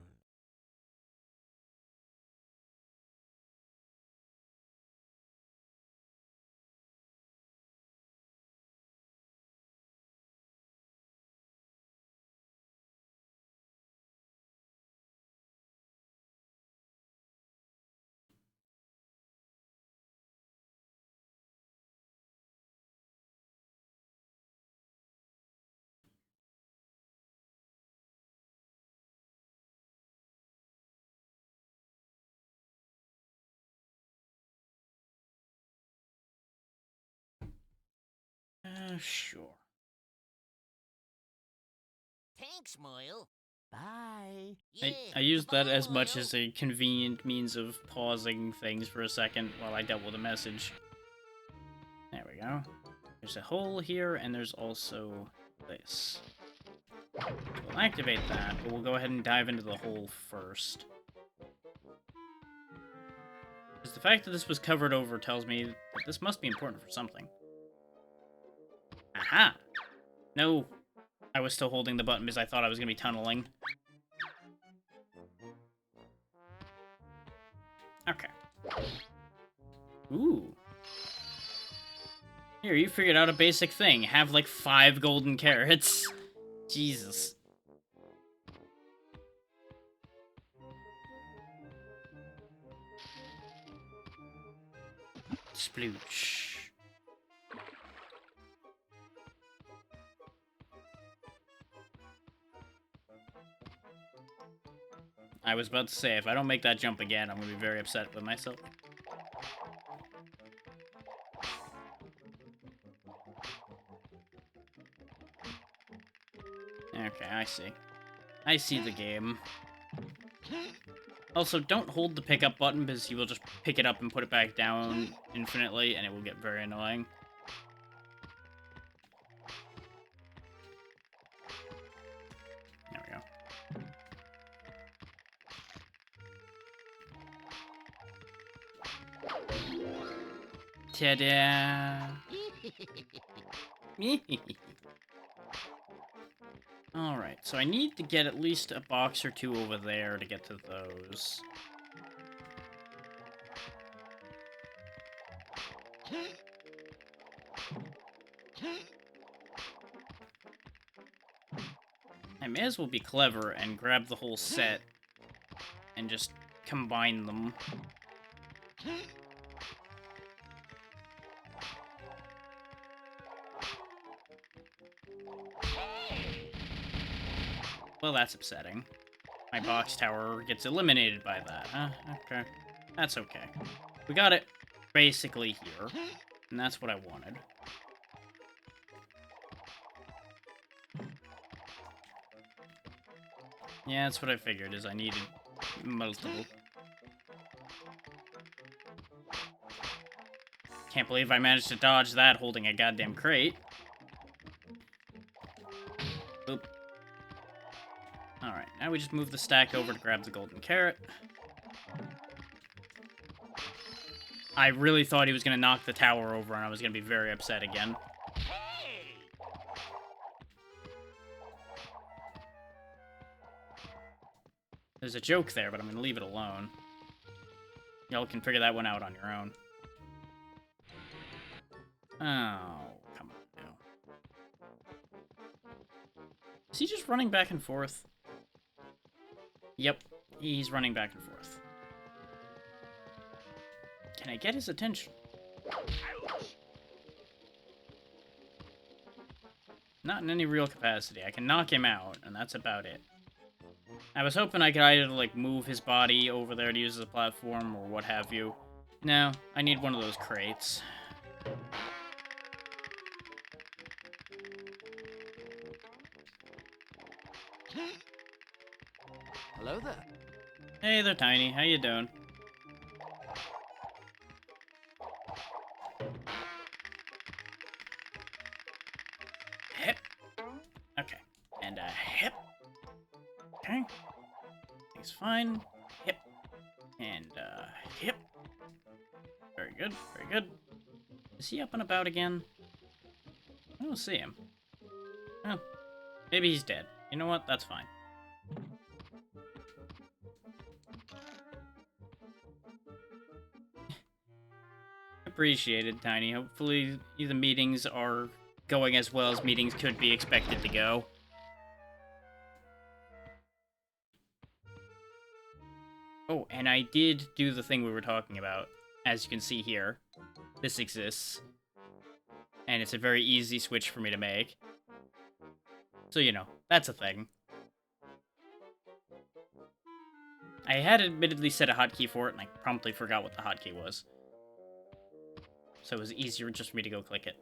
[SPEAKER 1] Sure.
[SPEAKER 2] Thanks, Moyle.
[SPEAKER 3] Bye.
[SPEAKER 2] Yeah,
[SPEAKER 1] I used that
[SPEAKER 2] bye,
[SPEAKER 1] as much
[SPEAKER 2] Moyle.
[SPEAKER 1] as a convenient means of pausing things for a second while I dealt with a message. There we go. There's a hole here, and there's also this. We'll activate that, but we'll go ahead and dive into the hole first. Because the fact that this was covered over tells me that this must be important for something. Aha! No, I was still holding the button because I thought I was going to be tunneling. Okay. Ooh. Here, you figured out a basic thing. Have, like, 5 golden carrots. Jesus. Sploosh. I was about to say, if I don't make that jump again, I'm going to be very upset with myself. Okay, I see. I see the game. Also, don't hold the pickup button because he will just pick it up and put it back down infinitely, and it will get very annoying. There we go. Ta-da! Alright, so I need to get at least a box or 2 over there to get to those. I may as well be clever and grab the whole set and just combine them. Well, that's upsetting. My box tower gets eliminated by that, huh? Okay. That's okay. We got it basically here, and that's what I wanted. Yeah, that's what I figured, is I needed multiple. Can't believe I managed to dodge that holding a goddamn crate. Oop. Alright, now we just move the stack over to grab the golden carrot. I really thought he was going to knock the tower over, and I was going to be very upset again. There's a joke there, but I'm going to leave it alone. Y'all can figure that one out on your own. Oh, come on now. Is he just running back and forth? Yep, he's running back and forth. Can I get his attention? Not in any real capacity. I can knock him out, and that's about it. I was hoping I could either, like, move his body over there to use as a platform, or what have you. No, I need one of those crates.
[SPEAKER 5] Hello there.
[SPEAKER 1] Hey there, Tiny. How you doing? Hip. Okay. And a hip. Okay. He's fine. Hip. And hip. Very good. Very good. Is he up and about again? I don't see him. Oh. Maybe he's dead. You know what? That's fine. Appreciated, Tiny. Hopefully the meetings are going as well as meetings could be expected to go. Oh, and I did do the thing we were talking about. As you can see here, this exists. And it's a very easy switch for me to make. So, you know, that's a thing. I had admittedly set a hotkey for it, and I promptly forgot what the hotkey was. So it was easier just for me to go click it.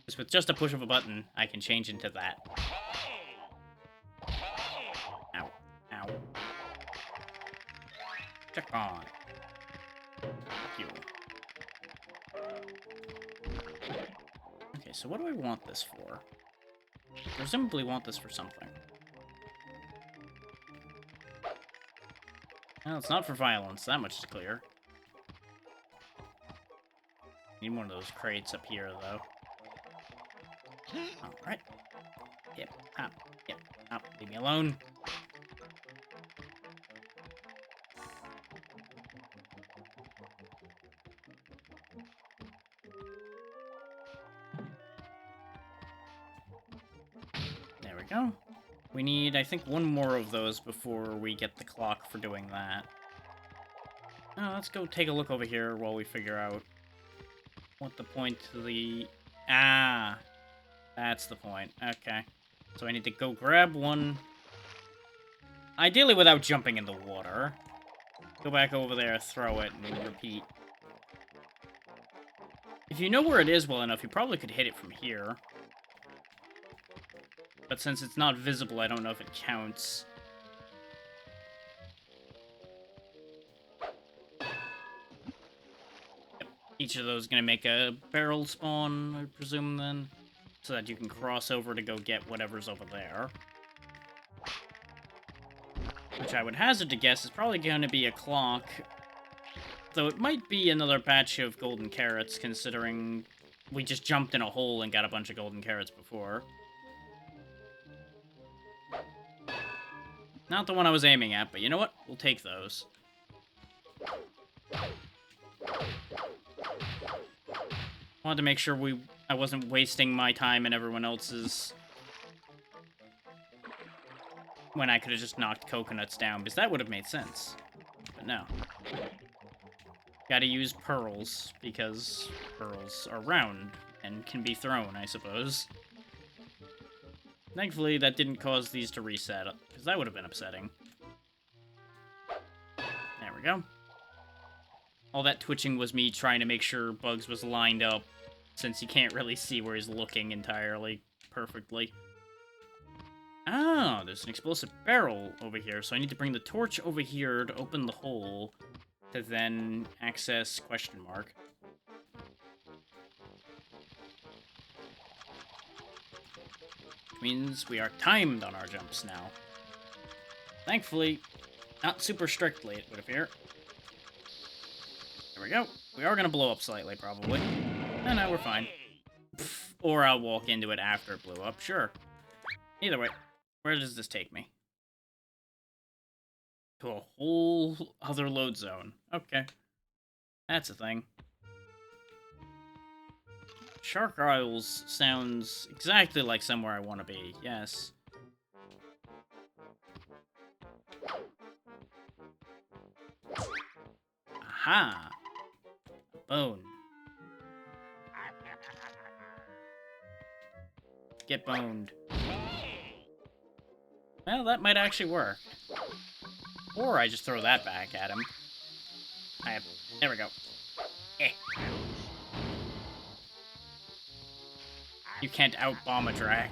[SPEAKER 1] Because with just a push of a button, I can change into that. Ow. Ow. Check on. Thank you. Okay, so what do I want this for? Presumably want this for something. Well, it's not for violence, that much is clear. Need one of those crates up here, though. Alright. Yep, hop, yep, hop, leave me alone. There we go. We need, I think, one more of those before we get the clock for doing that. Oh, let's go take a look over here while we figure out what the point to the... Ah! That's the point. Okay. So I need to go grab one. Ideally without jumping in the water. Go back over there, throw it, and repeat. If you know where it is well enough, you probably could hit it from here. But since it's not visible, I don't know if it counts. Yep. Each of those is going to make a barrel spawn, I presume, then. So that you can cross over to go get whatever's over there. Which I would hazard to guess is probably going to be a clock. Though it might be another batch of golden carrots, considering we just jumped in a hole and got a bunch of golden carrots before. Not the one I was aiming at, but you know what? We'll take those. Wanted to make sure I wasn't wasting my time and everyone else's when I could have just knocked coconuts down, because that would have made sense. But no. Gotta use pearls, because pearls are round and can be thrown, I suppose. Thankfully, that didn't cause these to reset, because that would have been upsetting. There we go. All that twitching was me trying to make sure Bugs was lined up, since you can't really see where he's looking entirely perfectly. Oh, there's an explosive barrel over here, so I need to bring the torch over here to open the hole to then access question mark. Which means we are timed on our jumps now. Thankfully, not super strictly, it would appear. There we go. We are going to blow up slightly, probably. No, we're fine. Pfft, or I'll walk into it after it blew up, sure. Either way, where does this take me? To a whole other load zone. Okay. That's a thing. Shark Isles sounds exactly like somewhere I want to be, yes. Aha! A bone. Get boned. Well, that might actually work. Or I just throw that back at him. There we go. Eh. You can't out-bomb a drac.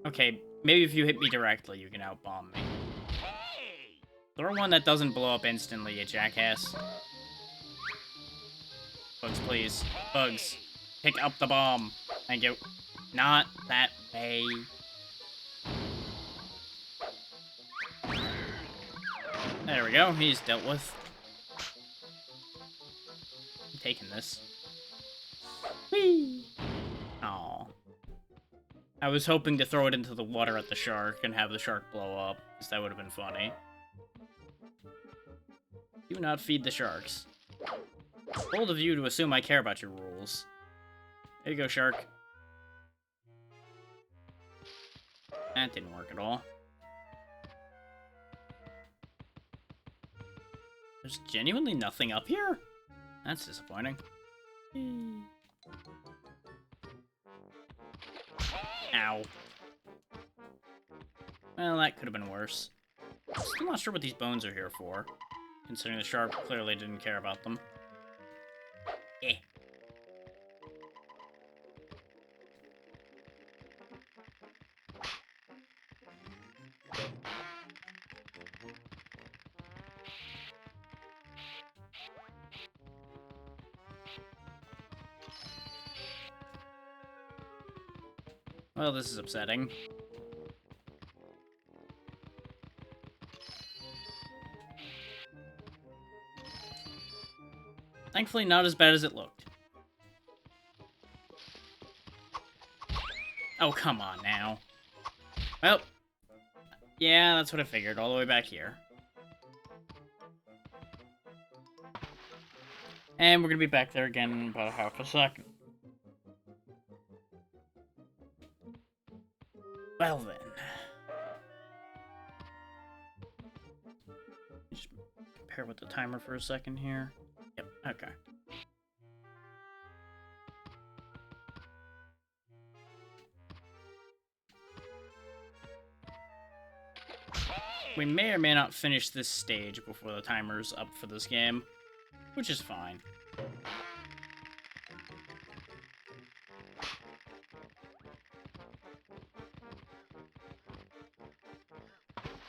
[SPEAKER 1] Okay, maybe if you hit me directly, you can out-bomb me. Throw one that doesn't blow up instantly, you jackass. Bugs, please. Bugs. Pick up the bomb. Thank you. Not that way. There we go. He's dealt with. I'm taking this. Whee! Aw. I was hoping to throw it into the water at the shark and have the shark blow up, because that would have been funny. Do not feed the sharks. Bold of you to assume I care about your rules. There you go, shark. That didn't work at all. There's genuinely nothing up here? That's disappointing. Ow. Well, that could have been worse. Still not sure what these bones are here for, considering the shark clearly didn't care about them. Eh. Well, this is upsetting. Thankfully, not as bad as it looked. Oh, come on now. Well, yeah, that's what I figured, all the way back here. And we're gonna be back there again in about half a second. Well then. Just compare with the timer for a second here. Yep, okay. We may or may not finish this stage before the timer's up for this game, which is fine.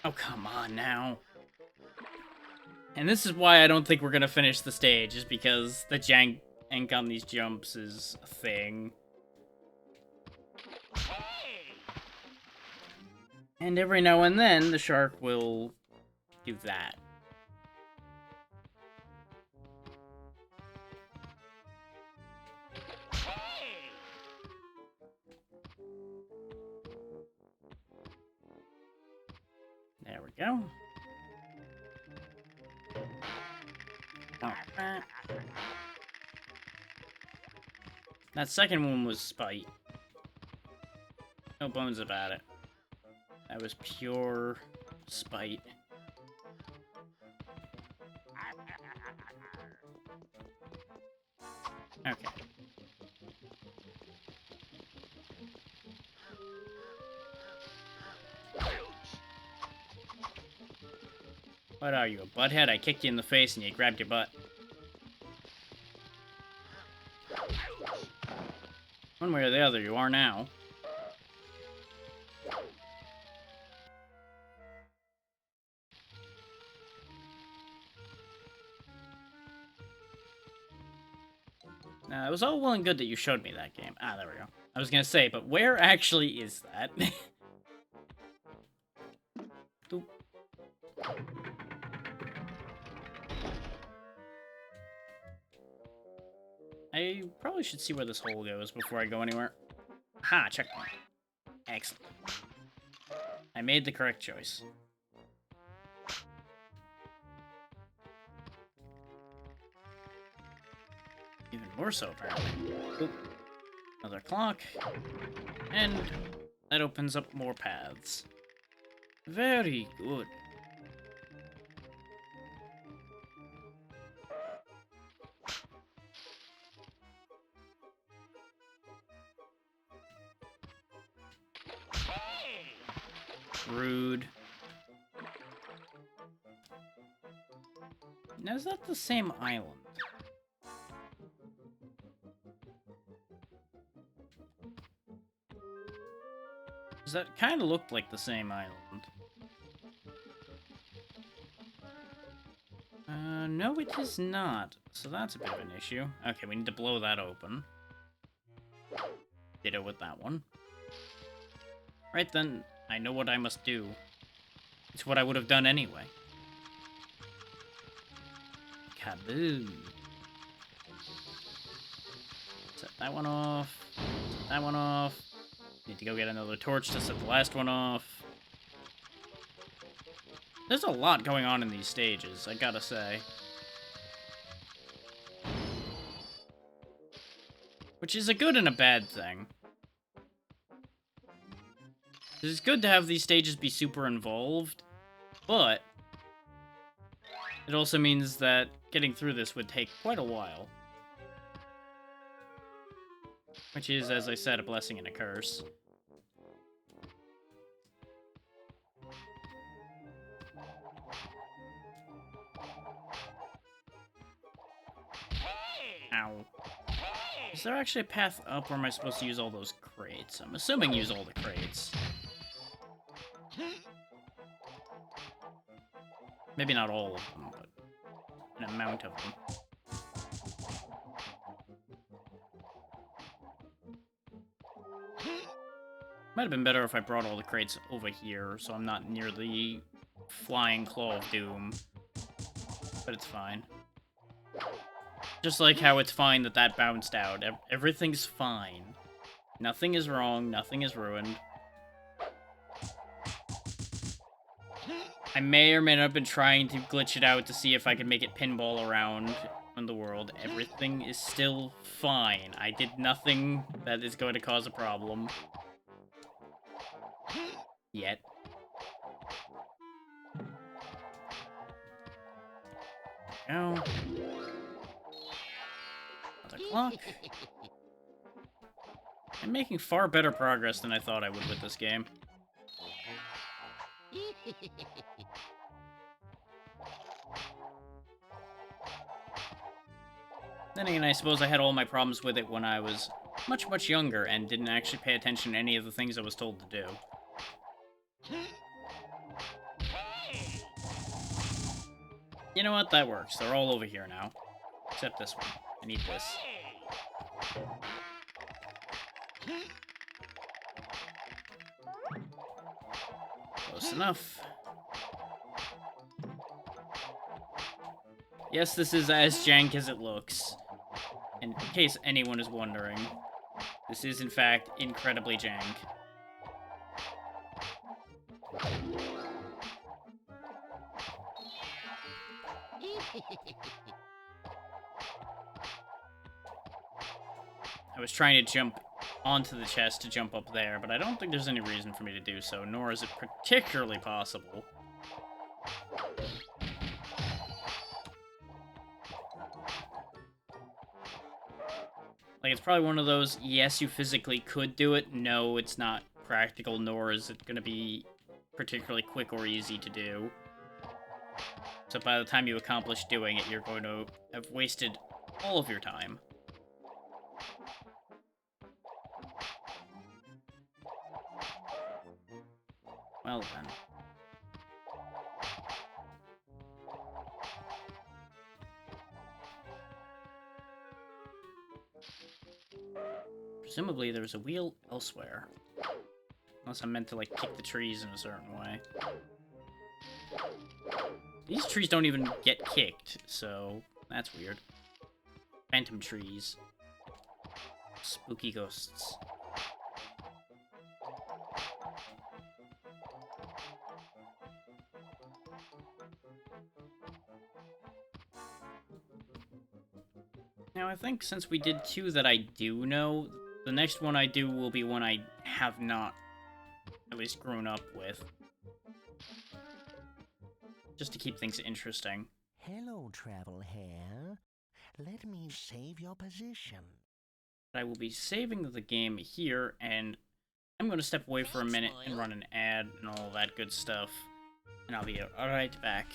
[SPEAKER 1] Oh, come on now. And this is why I don't think we're gonna finish the stage, is because the jank on these jumps is a thing. And every now and then, the shark will do that. There we go. Oh. That second one was spite. No bones about it. That was pure spite. Okay. What are you, a butthead? I kicked you in the face and you grabbed your butt. One way or the other, you are now. Now, it was all well and good that you showed me that game. Ah, there we go. I was gonna say, but where actually is that? Doop. I probably should see where this hole goes before I go anywhere. Ha, checkpoint. Excellent. I made the correct choice. Even more so, apparently. Oop. Another clock. And that opens up more paths. Very good. Rude. Now, is that the same island? Does that kind of look like the same island? No, it is not. So that's a bit of an issue. Okay, we need to blow that open. Ditto with that one. Right then, I know what I must do. It's what I would have done anyway. Kaboom. Set that one off. Set that one off. Need to go get another torch to set the last one off. There's a lot going on in these stages, I gotta say. Which is a good and a bad thing. It's good to have these stages be super involved, but it also means that getting through this would take quite a while. Which is, as I said, a blessing and a curse. Ow. Is there actually a path up, or am I supposed to use all those crates? I'm assuming use all the crates. Maybe not all of them, but an amount of them. Might have been better if I brought all the crates over here, so I'm not near the flying claw of doom. But it's fine. Just like how it's fine that that bounced out. Everything's fine. Nothing is wrong, nothing is ruined. I may or may not have been trying to glitch it out to see if I could make it pinball around in the world. Everything is still fine. I did nothing that is going to cause a problem. Yet. Go. Another clock. I'm making far better progress than I thought I would with this game. Then again, I suppose I had all my problems with it when I was much, much younger and didn't actually pay attention to any of the things I was told to do. You know what? That works. They're all over here now. Except this one. I need this. Close enough. Yes, this is as jank as it looks. In case anyone is wondering, this is in fact incredibly jank. I was trying to jump onto the chest to jump up there, but I don't think there's any reason for me to do so, nor is it particularly possible. Like, it's probably one of those, yes, you physically could do it, no, it's not practical, nor is it gonna be particularly quick or easy to do. So by the time you accomplish doing it, you're going to have wasted all of your time. Well then. Presumably there's a wheel elsewhere. Unless I'm meant to, like, kick the trees in a certain way. These trees don't even get kicked, so that's weird. Phantom trees. Spooky ghosts. Now, I think since we did two that I do know, the next one I do will be one I have not at least grown up with. Just to keep things interesting.
[SPEAKER 3] Hello, travel hair. Let me save your position.
[SPEAKER 1] I will be saving the game here, and I'm going to step away for a minute and run an ad and all that good stuff. And I'll be right back.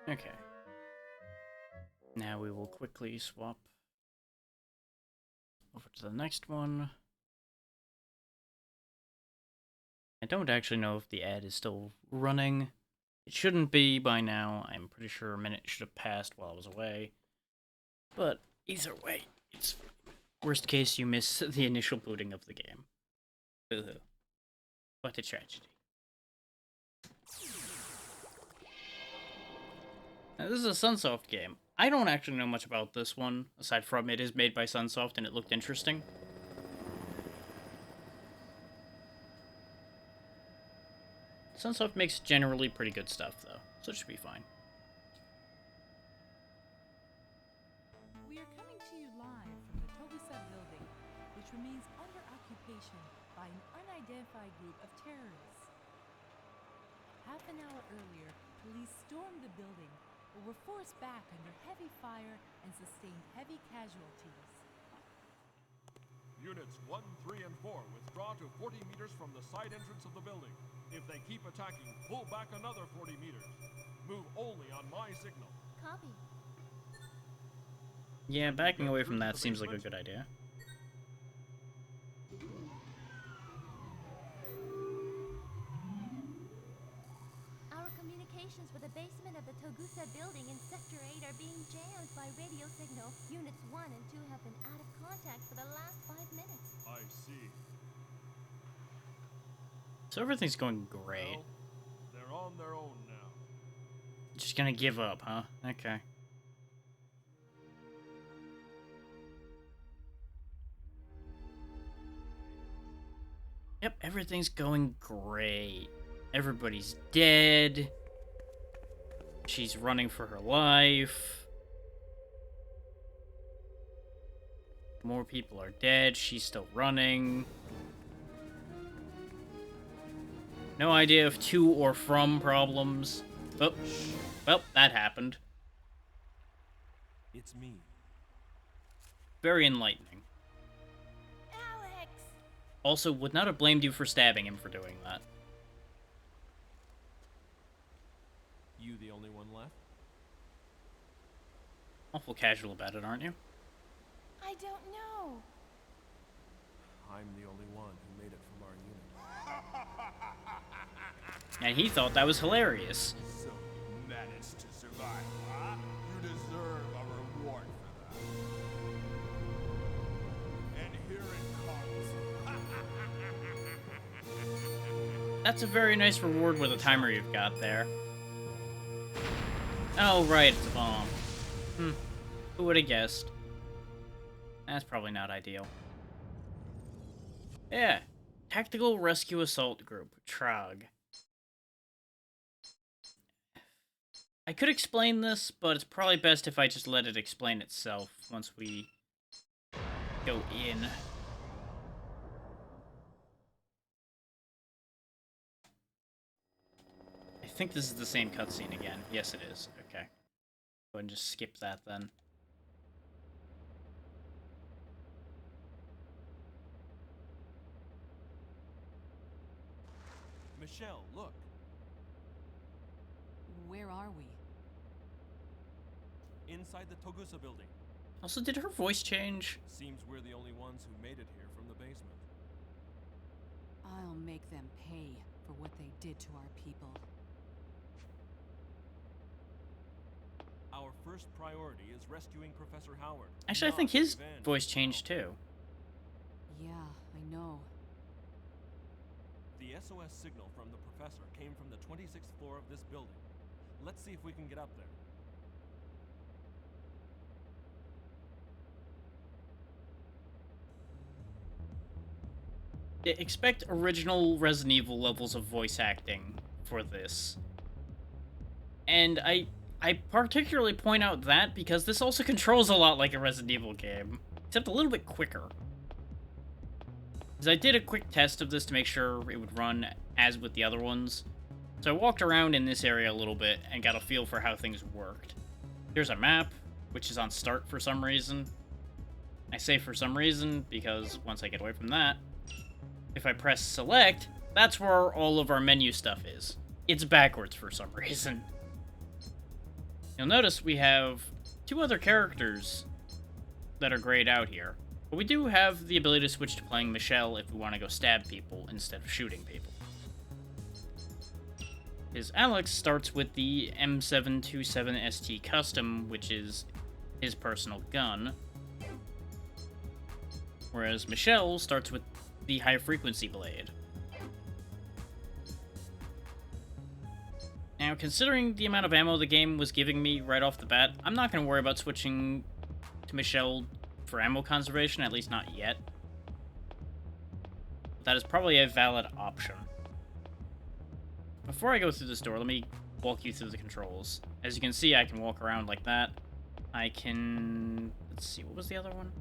[SPEAKER 1] Okay. Now we will quickly swap over to the next one. I don't actually know if the ad is still running. It shouldn't be by now. I'm pretty sure a minute should have passed while I was away. But either way, it's worst case you miss the initial booting of the game. Boo-hoo. What a tragedy. Now, this is a Sunsoft game. I don't actually know much about this one, aside from it is made by Sunsoft and it looked interesting. Sunsoft makes generally pretty good stuff, though, so it should be fine.
[SPEAKER 5] We are coming to you live from the Togusa building, which remains under occupation by an unidentified group of terrorists. Half an hour earlier, police stormed the building, but were forced back under heavy fire and sustained heavy casualties.
[SPEAKER 6] Units 1, 3, and 4 withdraw to 40 meters from the side entrance of the building. If they keep attacking, pull back another 40 meters. Move only on my signal.
[SPEAKER 7] Copy.
[SPEAKER 1] Yeah, backing away from that seems like a good idea.
[SPEAKER 7] Our communications with the basement of the Togusa building in Sector 8 are being jammed by radio signal. Units 1 and 2 have been out of contact for the last 5 minutes.
[SPEAKER 6] I see.
[SPEAKER 1] So everything's going great.
[SPEAKER 6] Well, they're on their own now.
[SPEAKER 1] Just gonna give up, huh? Okay. Yep, everything's going great. Everybody's dead. She's running for her life. More people are dead. She's still running. No idea if to or from problems. Oh, well, that happened.
[SPEAKER 6] It's me.
[SPEAKER 1] Very enlightening.
[SPEAKER 7] Alex!
[SPEAKER 1] Also, would not have blamed you for stabbing him for doing that.
[SPEAKER 6] You the only one left?
[SPEAKER 1] Awful casual about it, aren't you?
[SPEAKER 7] I don't know.
[SPEAKER 6] I'm the only one who made it from our unit.
[SPEAKER 1] And he thought that was hilarious.
[SPEAKER 8] So you managed to survive, huh? You deserve a reward for that. And here it comes.
[SPEAKER 1] That's a very nice reward with a timer you've got there. Oh, right, it's a bomb. Who would have guessed? That's probably not ideal. Yeah. Tactical Rescue Assault Group, TRAG. I could explain this, but it's probably best if I just let it explain itself once we go in. I think this is the same cutscene again. Yes, it is. Okay. Go ahead and just skip that then.
[SPEAKER 6] Michelle, look.
[SPEAKER 5] Where are we?
[SPEAKER 6] Inside the Togusa building.
[SPEAKER 1] Also, did her voice change?
[SPEAKER 6] Seems we're the only ones who made it here from the basement.
[SPEAKER 5] I'll make them pay for what they did to our people.
[SPEAKER 6] Our first priority is rescuing Professor Howard.
[SPEAKER 1] Actually, I
[SPEAKER 6] not
[SPEAKER 1] think his
[SPEAKER 6] revenge,
[SPEAKER 1] voice
[SPEAKER 6] you
[SPEAKER 1] changed
[SPEAKER 6] know.
[SPEAKER 1] too.
[SPEAKER 5] Yeah, I know.
[SPEAKER 6] The SOS signal from the professor came from the 26th floor of this building. Let's see if we can get up there.
[SPEAKER 1] Expect original Resident Evil levels of voice acting for this. And I particularly point out that because this also controls a lot like a Resident Evil game, except a little bit quicker. Because I did a quick test of this to make sure it would run as with the other ones. So I walked around in this area a little bit and got a feel for how things worked. There's a map, which is on start for some reason. I say for some reason because once I get away from that, if I press select, that's where all of our menu stuff is. It's backwards for some reason. You'll notice we have two other characters that are grayed out here. But we do have the ability to switch to playing Michelle if we want to go stab people instead of shooting people. His Alex starts with the M727ST Custom, which is his personal gun. Whereas Michelle starts with the high-frequency blade. Now, considering the amount of ammo the game was giving me right off the bat, I'm not going to worry about switching to Michelle for ammo conservation, at least not yet. That is probably a valid option. Before I go through this door, let me walk you through the controls. As you can see, I can walk around like that. I can... Let's see, what was the other one?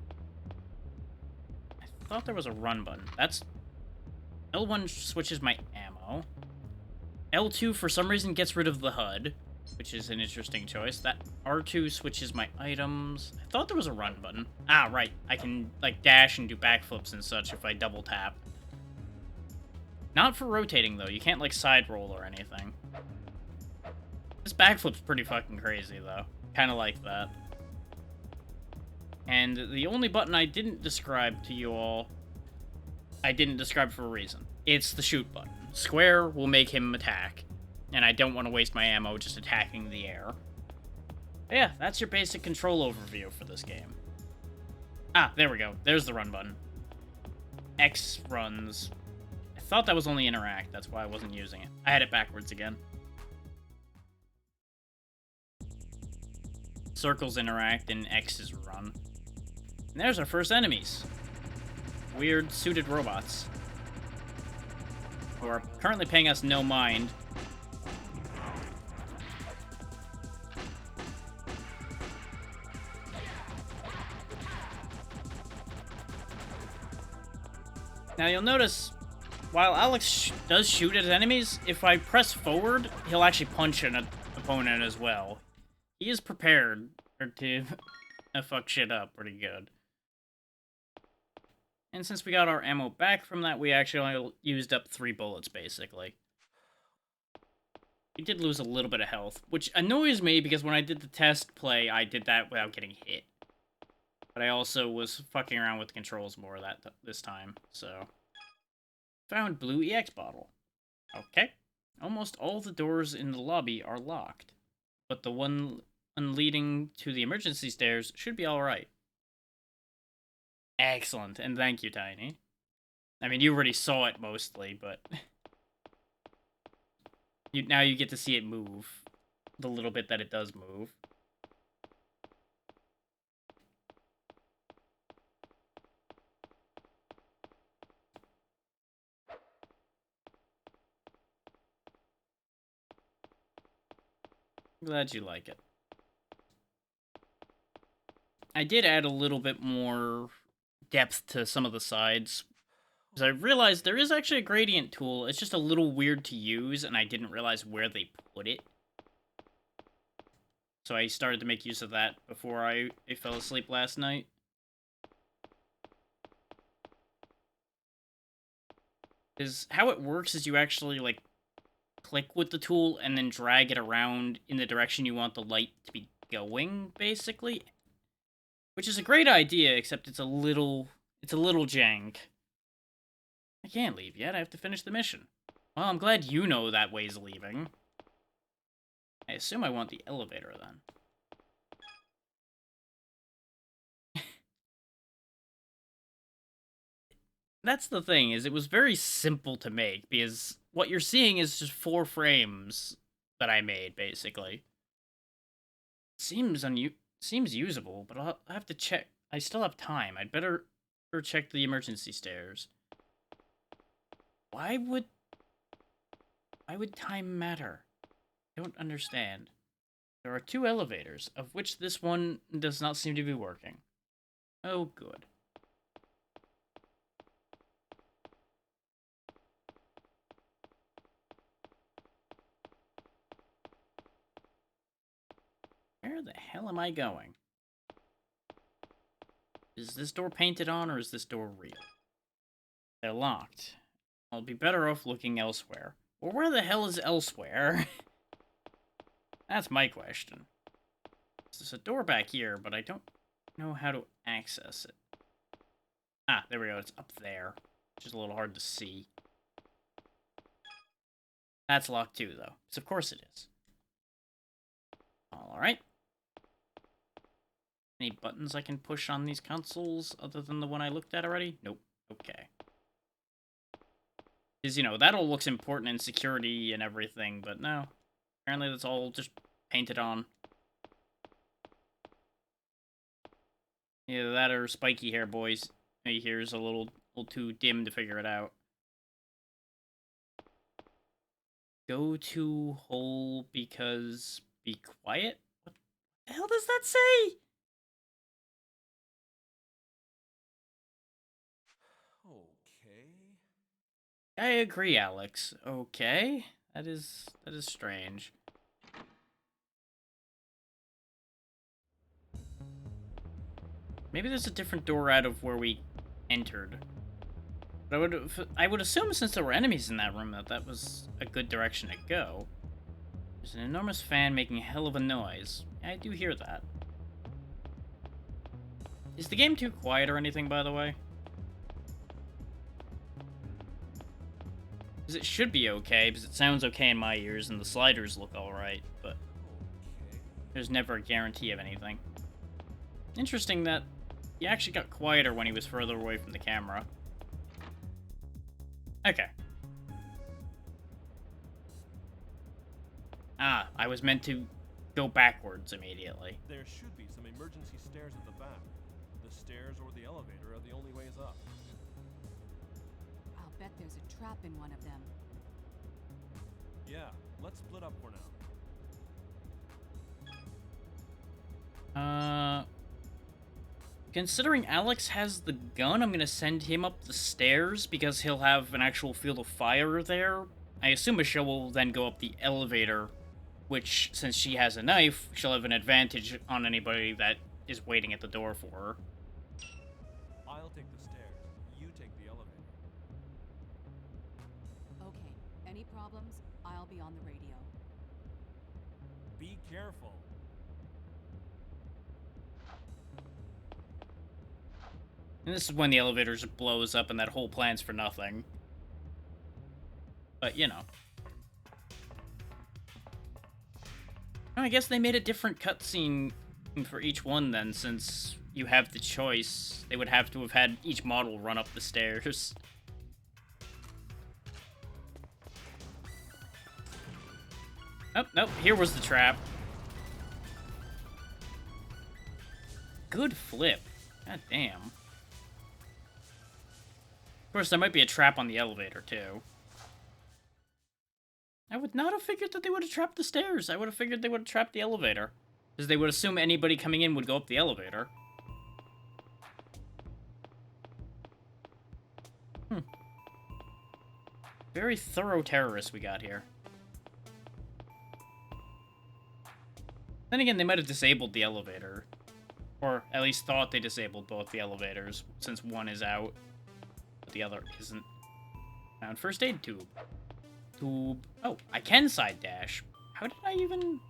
[SPEAKER 1] I thought there was a run button. That's... L1 switches my ammo. L2, for some reason, gets rid of the HUD, which is an interesting choice. That R2 switches my items. I thought there was a run button. Ah, right. I can, like, dash and do backflips and such if I double tap. Not for rotating, though. You can't, like, side roll or anything. This backflip's pretty fucking crazy, though. Kinda like that. And the only button I didn't describe to you all, I didn't describe for a reason. It's the shoot button. Square will make him attack, and I don't want to waste my ammo just attacking the air. But yeah, that's your basic control overview for this game. Ah, there we go. There's the run button. X runs. I thought that was only interact. That's why I wasn't using it. I had it backwards again. Circles interact and X's run. And there's our first enemies. Weird suited robots. Who are currently paying us no mind. Now you'll notice, while Alex does shoot at enemies, if I press forward, he'll actually punch an opponent as well. He is prepared to fuck shit up pretty good. And since we got our ammo back from that, we actually only used up 3 bullets, basically. We did lose a little bit of health, which annoys me because when I did the test play, I did that without getting hit. But I also was fucking around with the controls more this time, so... Found blue EX bottle. Okay. Almost all the doors in the lobby are locked, but the one leading to the emergency stairs should be alright. Excellent, and thank you, Tiny. I mean, you already saw it mostly, but... now you get to see it move. The little bit that it does move. Glad you like it. I did add a little bit more depth to some of the sides. Because I realized there is actually a gradient tool. It's just a little weird to use, and I didn't realize where they put it. So I started to make use of that before I fell asleep last night. Because how it works is you actually, like, click with the tool and then drag it around in the direction you want the light to be going, basically. Which is a great idea, except it's a little jank. I can't leave yet, I have to finish the mission. Well, I'm glad you know that way's leaving. I assume I want the elevator, then. That's the thing, is it was very simple to make, because what you're seeing is just 4 frames that I made, basically. Seems usable, but I'll have to check. I still have time. I'd better check the emergency stairs. Why would time matter? I don't understand. There are 2 elevators, of which this one does not seem to be working. Oh, good. Where the hell am I going? Is this door painted on, or is this door real? They're locked. I'll be better off looking elsewhere. Or where the hell is elsewhere? That's my question. There's a door back here, but I don't know how to access it. Ah, there we go. It's up there. Which is a little hard to see. That's locked too, though. So of course it is. Alright. Any buttons I can push on these consoles other than the one I looked at already? Nope. Okay. Because, you know, that all looks important in security and everything, but no. Apparently that's all just painted on. Either that or spiky hair, boys. Maybe here's a little too dim to figure it out. Go to hole because be quiet? What the hell does that say?
[SPEAKER 8] Okay.
[SPEAKER 1] I agree, Alex. Okay. That is strange. Maybe there's a different door out of where we entered. But I would assume since there were enemies in that room that was a good direction to go. There's an enormous fan making a hell of a noise. I do hear that. Is the game too quiet or anything, by the way? Because it should be okay, because it sounds okay in my ears and the sliders look alright, but there's never a guarantee of anything. Interesting that he actually got quieter when he was further away from the camera. Okay. Ah, I was meant to go backwards immediately.
[SPEAKER 6] There should be some emergency stairs at the back. The stairs or the elevator are the only ways up.
[SPEAKER 9] I'll bet there's a trap in one of them.
[SPEAKER 6] Yeah, let's split up for now.
[SPEAKER 1] Considering Alex has the gun, I'm gonna send him up the stairs because he'll have an actual field of fire there. I assume Michelle will then go up the elevator, which, since she has a knife, she'll have an advantage on anybody that is waiting at the door for her.
[SPEAKER 6] I'll take the stairs. You take the elevator.
[SPEAKER 9] Okay, any problems? I'll be on the radio.
[SPEAKER 6] Be careful.
[SPEAKER 1] And this is when the elevator just blows up and that whole plan's for nothing. But, you know. I guess they made a different cutscene for each one then, since you have the choice. They would have to have had each model run up the stairs. Oh, nope, here was the trap. Good flip. God damn. Of course, there might be a trap on the elevator, too. I would not have figured that they would have trapped the stairs. I would have figured they would have trapped the elevator. Because they would assume anybody coming in would go up the elevator. Very thorough terrorists we got here. Then again, they might have disabled the elevator. Or at least thought they disabled both the elevators, since one is out, but the other isn't. Found first aid tube. Oh, I can side dash. How did I even...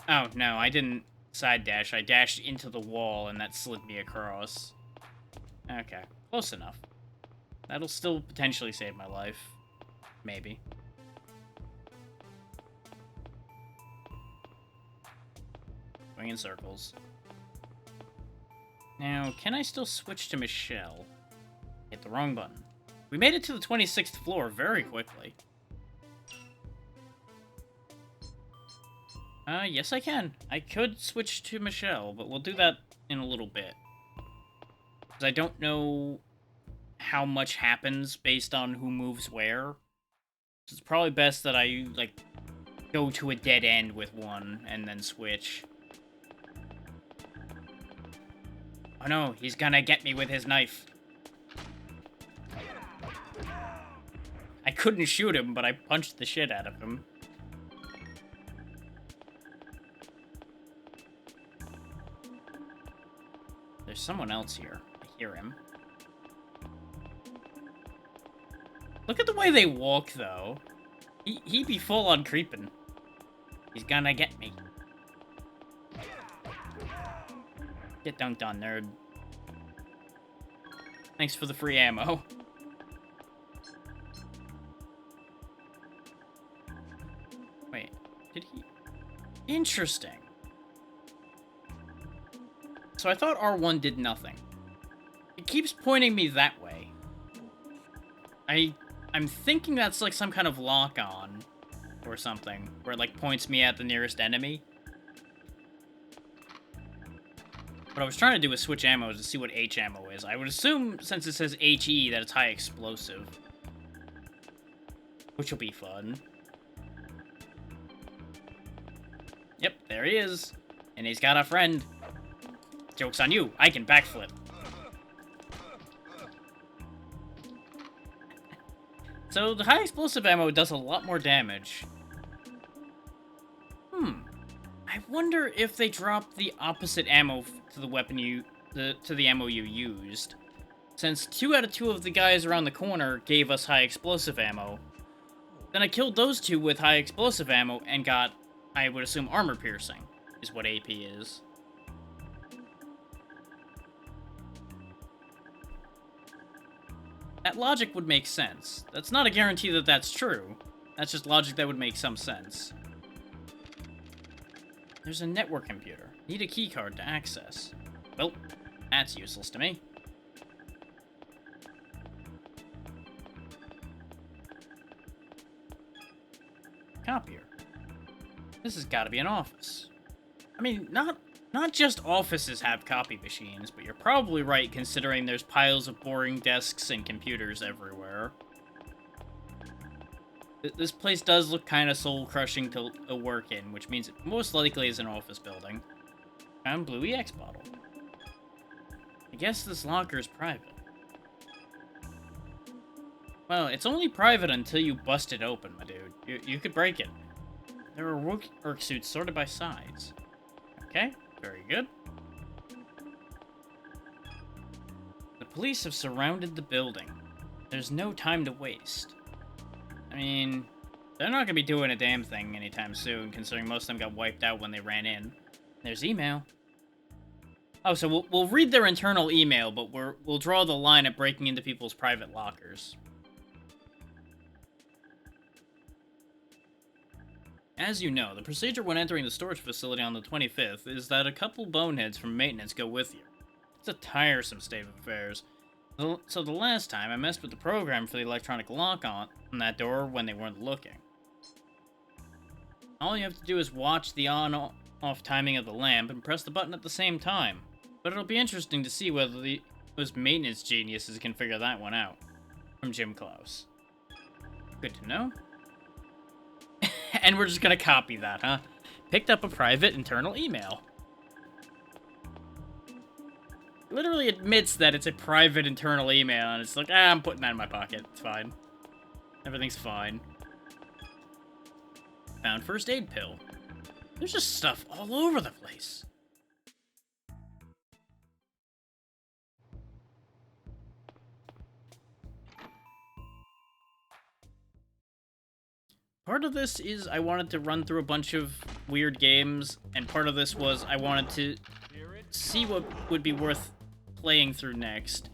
[SPEAKER 1] Oh, no, I didn't side dash. I dashed into the wall, and that slid me across. Okay, close enough. That'll still potentially save my life. Maybe. Going in circles. Now, can I still switch to Michelle? Hit the wrong button. We made it to the 26th floor very quickly. Yes I can. I could switch to Michelle, but we'll do that in a little bit. Because I don't know how much happens based on who moves where. So it's probably best that I, like, go to a dead end with one and then switch. Oh no, he's gonna get me with his knife. I couldn't shoot him, but I punched the shit out of him. There's someone else here. I hear him. Look at the way they walk, though. He be full on creeping. He's gonna get me. Get dunked on, nerd. Thanks for the free ammo. Wait, did he... Interesting. So I thought R1 did nothing. It keeps pointing me that way. I'm thinking that's like some kind of lock-on or something, where it like points me at the nearest enemy. What I was trying to do was switch ammo to see what H ammo is. I would assume, since it says HE, that it's high explosive. Which will be fun. Yep, there he is. And he's got a friend. Joke's on you, I can backflip. So the high explosive ammo does a lot more damage. I wonder if they drop the opposite ammo to the weapon to the ammo you used. Since 2 out of 2 of the guys around the corner gave us high explosive ammo. Then I killed those 2 with high explosive ammo and got, I would assume, armor piercing, is what AP is. That logic would make sense. That's not a guarantee that that's true. That's just logic that would make some sense. There's a network computer. Need a keycard to access. Well, that's useless to me. Copier. This has got to be an office. I mean, not just offices have copy machines, but you're probably right considering there's piles of boring desks and computers everywhere. This place does look kind of soul-crushing to work in, which means it most likely is an office building. Found blue EX bottle. I guess this locker is private. Well, it's only private until you bust it open, my dude. You could break it. There are work suits sorted by size. Okay, very good. The police have surrounded the building. There's no time to waste. I mean, they're not gonna be doing a damn thing anytime soon, considering most of them got wiped out when they ran in. There's email. Oh, so we'll read their internal email, but we'll draw the line at breaking into people's private lockers. As you know, the procedure when entering the storage facility on the 25th is that a couple boneheads from maintenance go with you. It's a tiresome state of affairs. So the last time, I messed with the program for the electronic lock on that door when they weren't looking. All you have to do is watch the on-off timing of the lamp and press the button at the same time. But it'll be interesting to see whether those maintenance geniuses can figure that one out. From Jim Klaus. Good to know. And we're just gonna copy that, huh? Picked up a private internal email. Literally admits that it's a private internal email, and it's like, I'm putting that in my pocket. It's fine. Everything's fine. Found first aid pill. There's just stuff all over the place. Part of this is I wanted to run through a bunch of weird games, and part of this was I wanted to see what would be worth playing through next.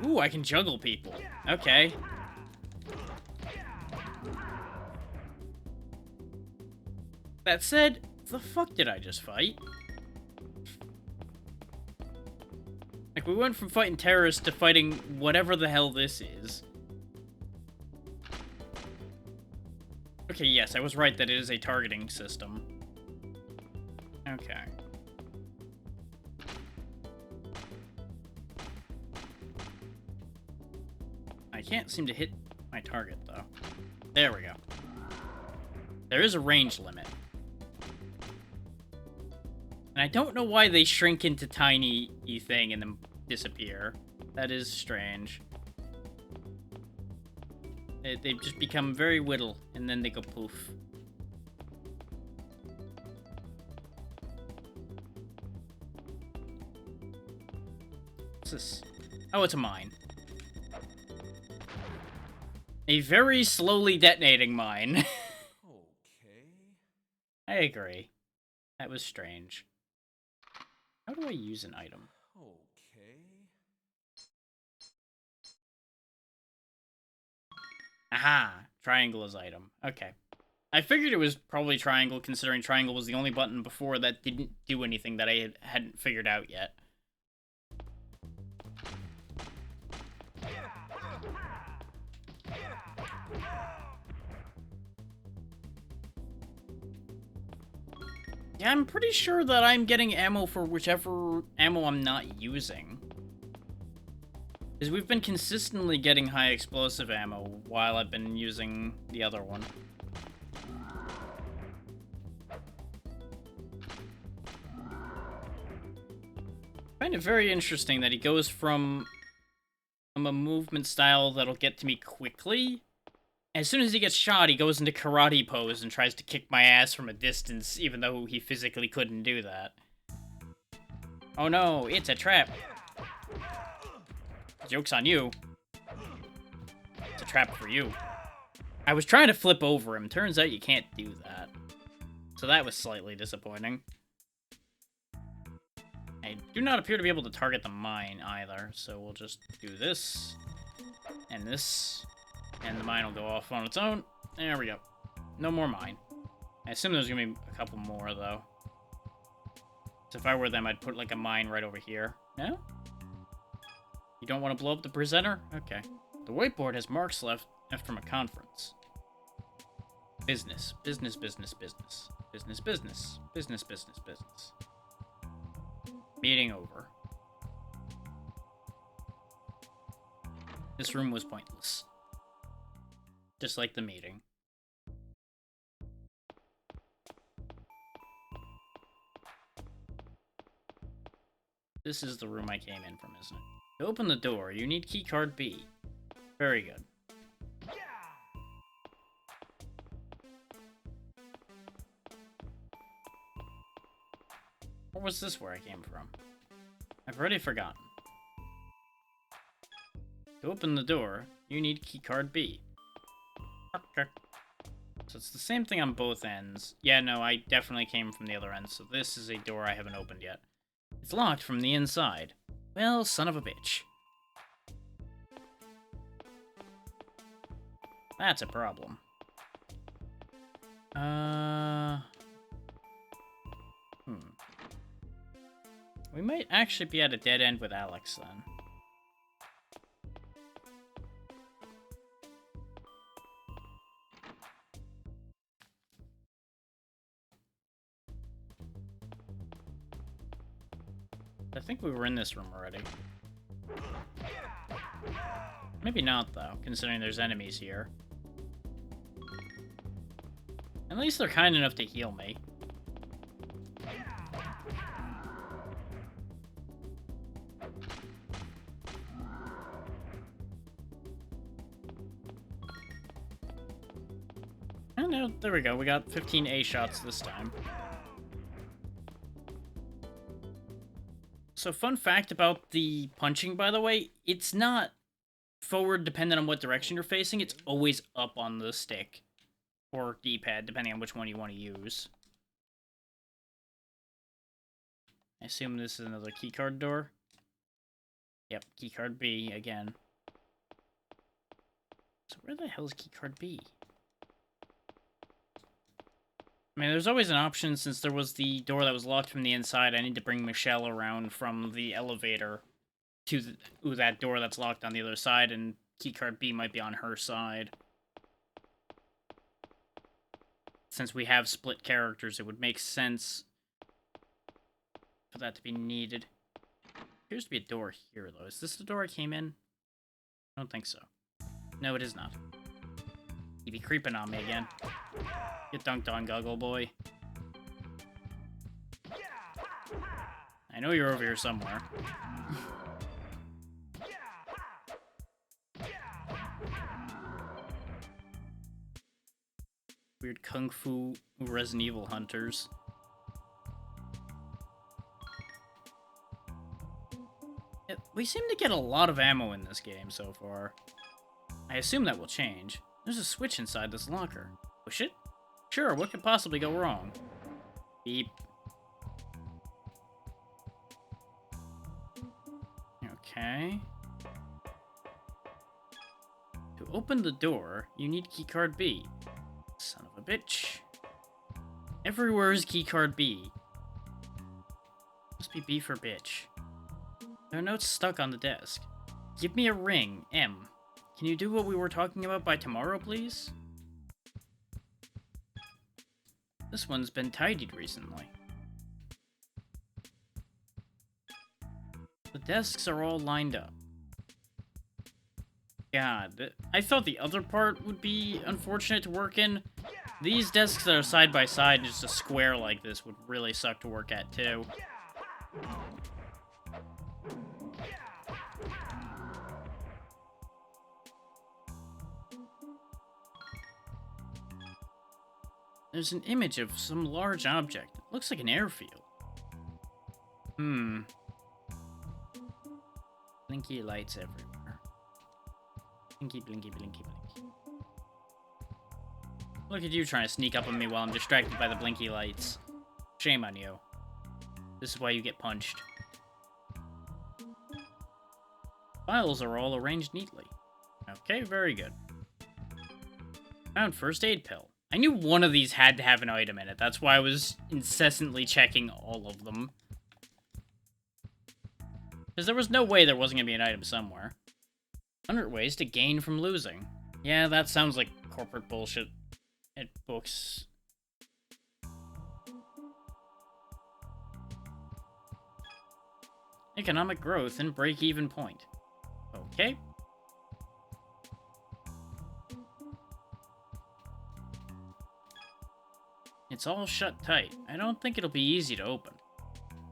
[SPEAKER 1] Ooh, I can juggle people. Okay. That said, the fuck did I just fight? Like, we went from fighting terrorists to fighting whatever the hell this is. Okay, yes, I was right that it is a targeting system. Okay. I can't seem to hit my target, though. There we go. There is a range limit. And I don't know why they shrink into tiny thing and then disappear. That is strange. They just become very whittle, and then they go poof. What's this? Oh, it's a mine. A very slowly detonating mine.
[SPEAKER 8] Okay.
[SPEAKER 1] I agree. That was strange. How do I use an item?
[SPEAKER 8] Okay.
[SPEAKER 1] Aha! Triangle is item. Okay. I figured it was probably triangle, considering triangle was the only button before that didn't do anything that I hadn't figured out yet. Yeah, I'm pretty sure that I'm getting ammo for whichever ammo I'm not using. Because we've been consistently getting high explosive ammo while I've been using the other one. I find it very interesting that he goes from a movement style that'll get to me quickly. As soon as he gets shot, he goes into karate pose and tries to kick my ass from a distance, even though he physically couldn't do that. Oh no, it's a trap. Joke's on you. It's a trap for you. I was trying to flip over him. Turns out you can't do that. So that was slightly disappointing. I do not appear to be able to target the mine either, so we'll just do this and this. And the mine will go off on its own. There we go. No more mine. I assume there's gonna be a couple more, though. So if I were them, I'd put, like, a mine right over here. No? You don't want to blow up the presenter? Okay. The whiteboard has marks left From a conference. Business. Business, business, business. Business, business. Business, business, business. Meeting over. This room was pointless. Just like the meeting. This is the room I came in from, isn't it? To open the door, you need keycard B. Very good. Or was this where I came from? I've already forgotten. To open the door, you need keycard B. Okay. So it's the same thing on both ends. Yeah, no, I definitely came from the other end, so this is a door I haven't opened yet. It's locked from the inside. Well, son of a bitch. That's a problem. We might actually be at a dead end with Alex, then. I think we were in this room already. Maybe not, though, considering there's enemies here. At least they're kind enough to heal me. And no, there we go. We got 15 A shots this time. So fun fact about the punching, by the way, it's not forward dependent on what direction you're facing. It's always up on the stick. Or D-pad, depending on which one you want to use. I assume this is another keycard door. Yep, keycard B again. So where the hell is keycard B? I mean, there's always an option, since there was the door that was locked from the inside. I need to bring Michelle around from the elevator to that door that's locked on the other side, and keycard B might be on her side. Since we have split characters, it would make sense for that to be needed. Appears to be a door here, though. Is this the door I came in? I don't think so. No, it is not. He'd be creeping on me again. Get dunked on, Guggle Boy. I know you're over here somewhere. Weird Kung Fu Resident Evil hunters. Yeah, we seem to get a lot of ammo in this game so far. I assume that will change. There's a switch inside this locker. Push it? Sure, what could possibly go wrong? Beep. Okay. To open the door, you need keycard B. Son of a bitch. Everywhere is keycard B. Must be B for bitch. There are notes stuck on the desk. Give me a ring, M. Can you do what we were talking about by tomorrow, please? This one's been tidied recently. The desks are all lined up. God, I thought the other part would be unfortunate to work in. These desks that are side by side, just a square like this, would really suck to work at, too. There's an image of some large object. It looks like an airfield. Blinky lights everywhere. Blinky, blinky, blinky, blinky. Look at you trying to sneak up on me while I'm distracted by the blinky lights. Shame on you. This is why you get punched. Files are all arranged neatly. Okay, very good. Found first aid pill. I knew one of these had to have an item in it. That's why I was incessantly checking all of them. Because there was no way there wasn't going to be an item somewhere. 100 ways to gain from losing. Yeah, that sounds like corporate bullshit. It books. Economic growth and break-even point. Okay. It's all shut tight. I don't think it'll be easy to open.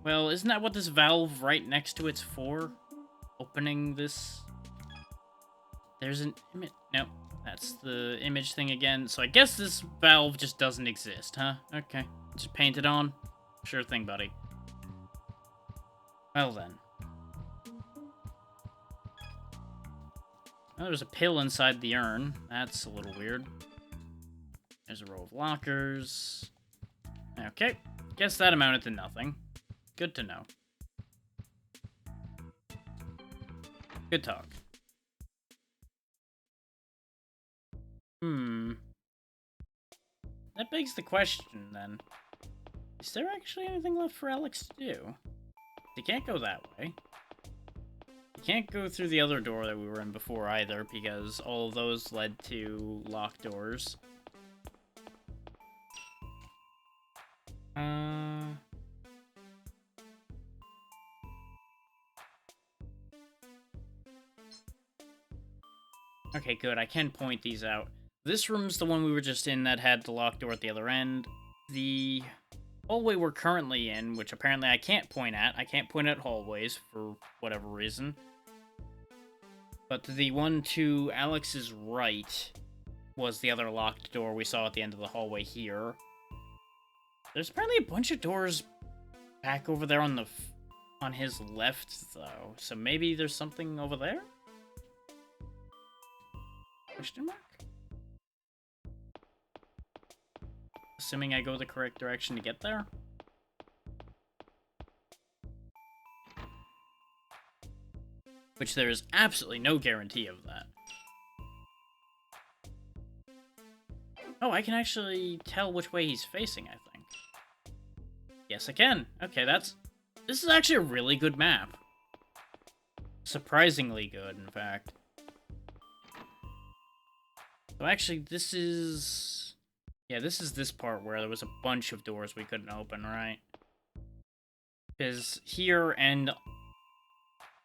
[SPEAKER 1] Well, isn't that what this valve right next to it's for? Opening this... There's an image... Nope. That's the image thing again. So I guess this valve just doesn't exist, huh? Okay. Just paint it on? Sure thing, buddy. Well then. Oh, there's a pill inside the urn. That's a little weird. There's a row of lockers. Okay. Guess that amounted to nothing. Good to know. Good talk. That begs the question, then. Is there actually anything left for Alex to do? He can't go that way. He can't go through the other door that we were in before either, because all of those led to locked doors. Okay, good. I can point these out. This room's the one we were just in that had the locked door at the other end. The hallway we're currently in, which apparently I can't point at. I can't point at hallways for whatever reason. But the one to Alex's right was the other locked door we saw at the end of the hallway here. There's apparently a bunch of doors back over there on his left, though. So maybe there's something over there? Question mark? Assuming I go the correct direction to get there? Which there is absolutely no guarantee of that. Oh, I can actually tell which way he's facing, I think. Yes, I can. Okay, this is actually a really good map. Surprisingly good, in fact. So actually, this is... Yeah, this is this part where there was a bunch of doors we couldn't open, right? Because here and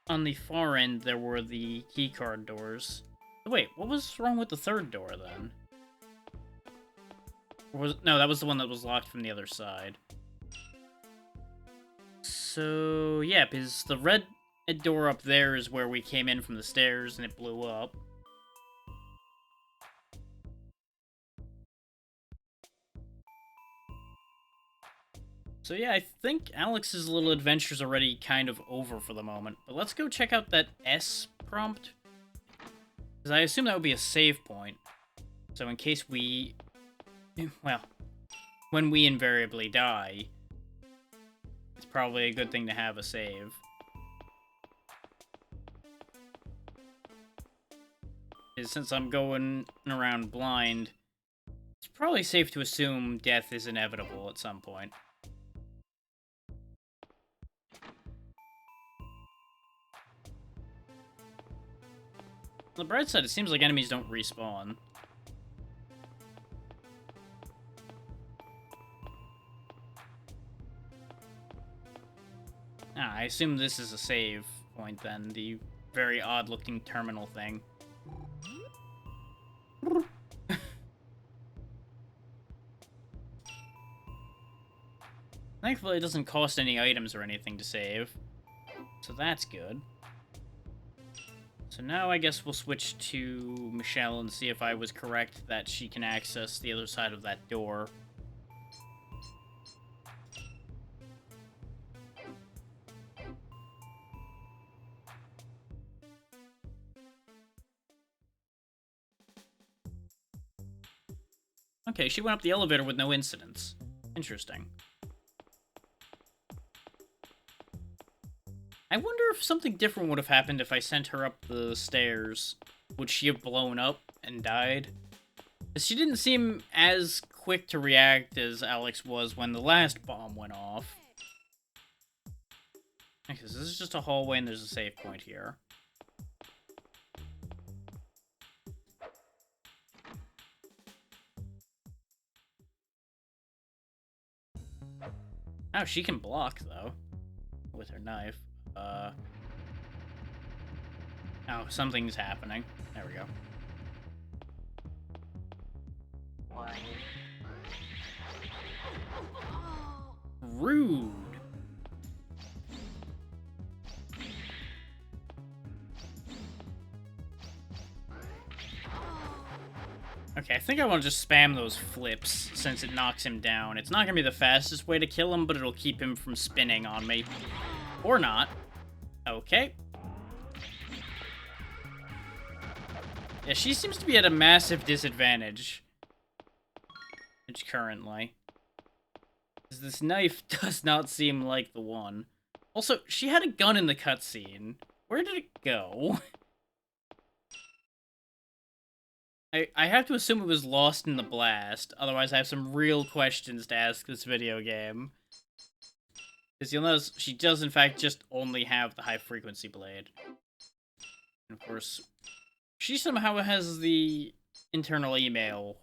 [SPEAKER 1] on the far end, there were the keycard doors. Wait, what was wrong with the third door, then? No, that was the one that was locked from the other side. So, yeah, because the red door up there is where we came in from the stairs and it blew up. So yeah, I think Alex's little adventure's already kind of over for the moment. But let's go check out that S prompt. Because I assume that would be a save point. So in case we... Well, when we invariably die, it's probably a good thing to have a save. Since I'm going around blind, it's probably safe to assume death is inevitable at some point. On the bright side, it seems like enemies don't respawn. I assume this is a save point then, the very odd-looking terminal thing. Thankfully, it doesn't cost any items or anything to save, so that's good. So now I guess we'll switch to Michelle and see if I was correct that she can access the other side of that door. Okay, she went up the elevator with no incidents. Interesting. I wonder if something different would have happened if I sent her up the stairs. Would she have blown up and died? Because she didn't seem as quick to react as Alex was when the last bomb went off. Okay, so this is just a hallway and there's a save point here. Oh, she can block, though. With her knife. Oh, something's happening. There we go. Rude. Okay, I think I want to just spam those flips since it knocks him down. It's not going to be the fastest way to kill him, but it'll keep him from spinning on me. Or not. Okay. Yeah, she seems to be at a massive disadvantage. Currently. This knife does not seem like the one. Also, she had a gun in the cutscene. Where did it go? I have to assume it was lost in the blast, otherwise I have some real questions to ask this video game. Because you'll notice she does in fact just only have the high frequency blade. And of course, she somehow has the internal email,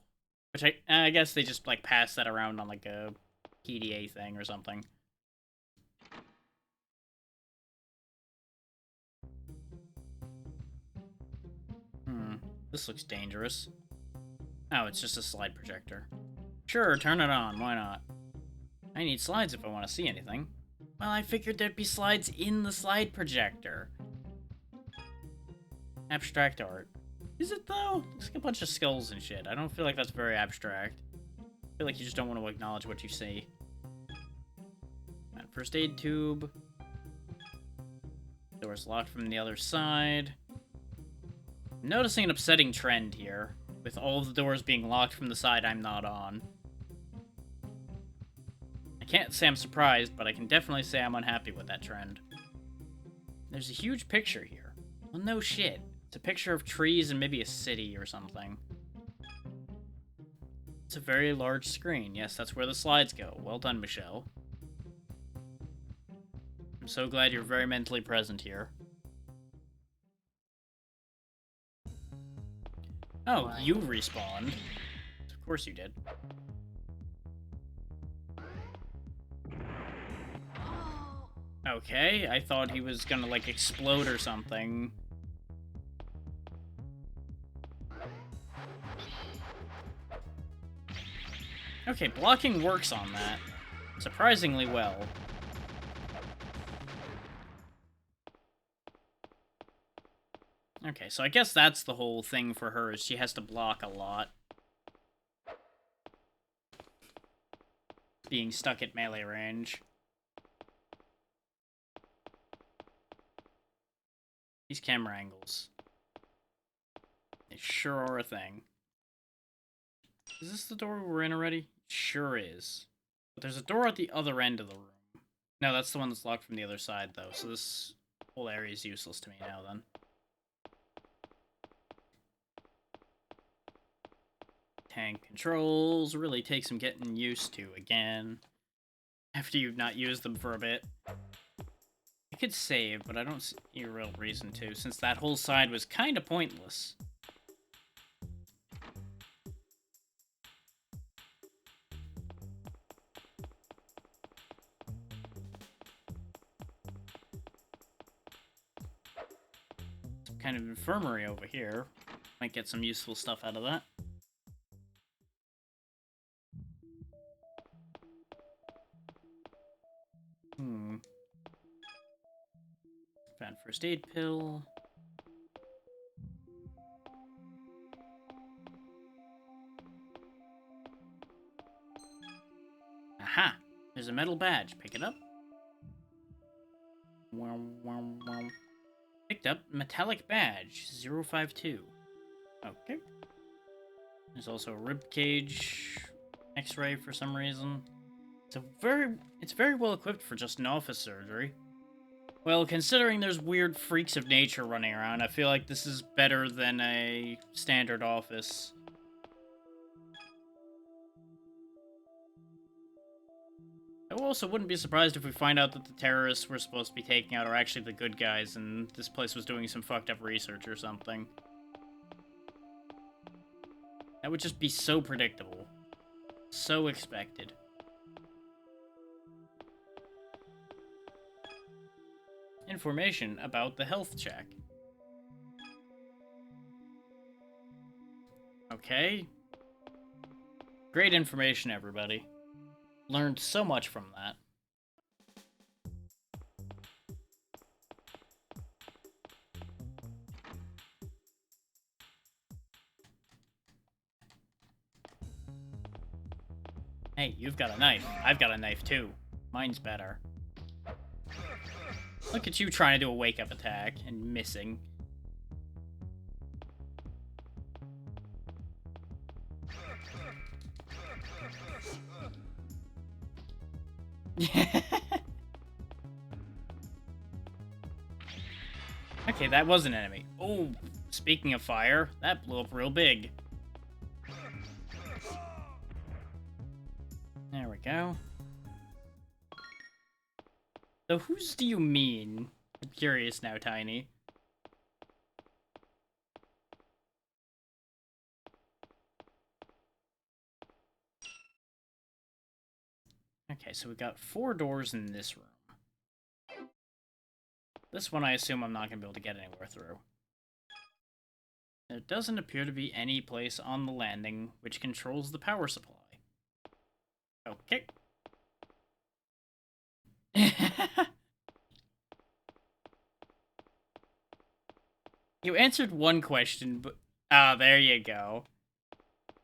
[SPEAKER 1] which I guess they just like pass that around on like a PDA thing or something. This looks dangerous. Oh, it's just a slide projector. Sure, turn it on, why not? I need slides if I want to see anything. Well, I figured there'd be slides in the slide projector. Abstract art. Is it, though? Looks like a bunch of skulls and shit. I don't feel like that's very abstract. I feel like you just don't want to acknowledge what you see. First aid tube. Door's locked from the other side. I'm noticing an upsetting trend here, with all of the doors being locked from the side I'm not on. I can't say I'm surprised, but I can definitely say I'm unhappy with that trend. There's a huge picture here. Well, no shit. It's a picture of trees and maybe a city or something. It's a very large screen. Yes, that's where the slides go. Well done, Michelle. I'm so glad you're very mentally present here. Oh, you respawned. Of course you did. Okay, I thought he was gonna, like, explode or something. Okay, blocking works on that. Surprisingly well. Okay, so I guess that's the whole thing for her, is she has to block a lot. Being stuck at melee range. These camera angles. They sure are a thing. Is this the door we're in already? Sure is. But there's a door at the other end of the room. No, that's the one that's locked from the other side, though, so this whole area is useless to me now, then. Tank controls really take some getting used to again. After you've not used them for a bit. I could save, but I don't see a real reason to, since that whole side was kind of pointless. Some kind of infirmary over here. Might get some useful stuff out of that. Found first aid pill. Aha! There's a metal badge. Pick it up. Wow, wow, wow. Picked up metallic badge 052. Okay. There's also a rib cage X-ray for some reason. It's very well equipped for just an office surgery. Well, considering there's weird freaks of nature running around, I feel like this is better than a standard office. I also wouldn't be surprised if we find out that the terrorists we're supposed to be taking out are actually the good guys, and this place was doing some fucked up research or something. That would just be so predictable. So expected. information about the health check. Okay. Great information, everybody. Learned so much from that. Hey, you've got a knife. I've got a knife too. Mine's better. Look at you trying to do a wake-up attack and missing. Okay, that was an enemy. Oh, speaking of fire, that blew up real big. There we go. So whose do you mean? I'm curious now, Tiny. Okay, so we got 4 doors in this room. This one I assume I'm not going to be able to get anywhere through. There doesn't appear to be any place on the landing which controls the power supply. Okay. You answered one question, but... Ah, there you go.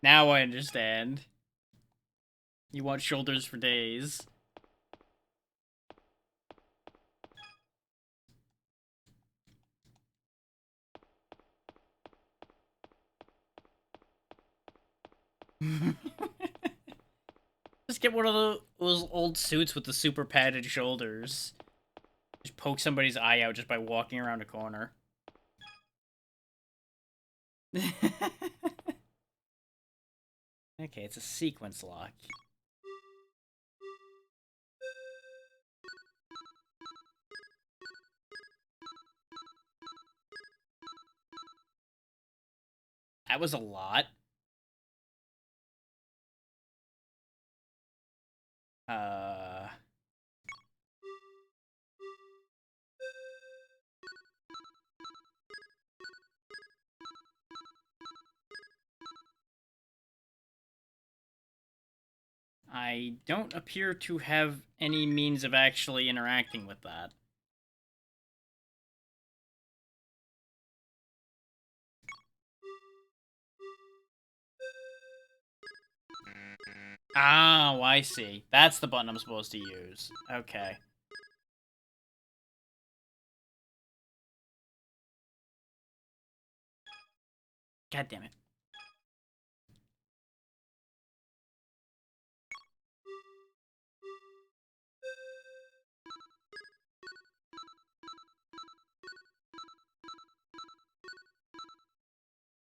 [SPEAKER 1] Now I understand. You want shoulders for days. Just get one of those old suits with the super padded shoulders. Just poke somebody's eye out just by walking around a corner. Okay, it's a sequence lock. That was a lot. I don't appear to have any means of actually interacting with that. Oh, I see. That's the button I'm supposed to use. Okay. God damn it.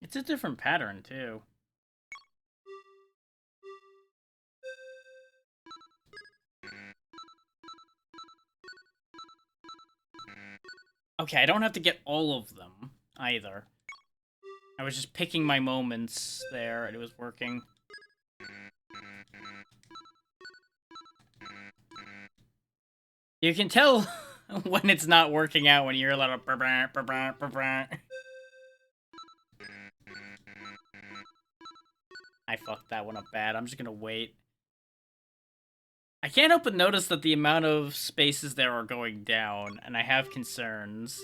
[SPEAKER 1] It's a different pattern, too. Okay, I don't have to get all of them, either. I was just picking my moments there, and it was working. You can tell when it's not working out when you're a little... I fucked that one up bad. I'm just gonna wait. I can't help but notice that the amount of spaces there are going down, and I have concerns.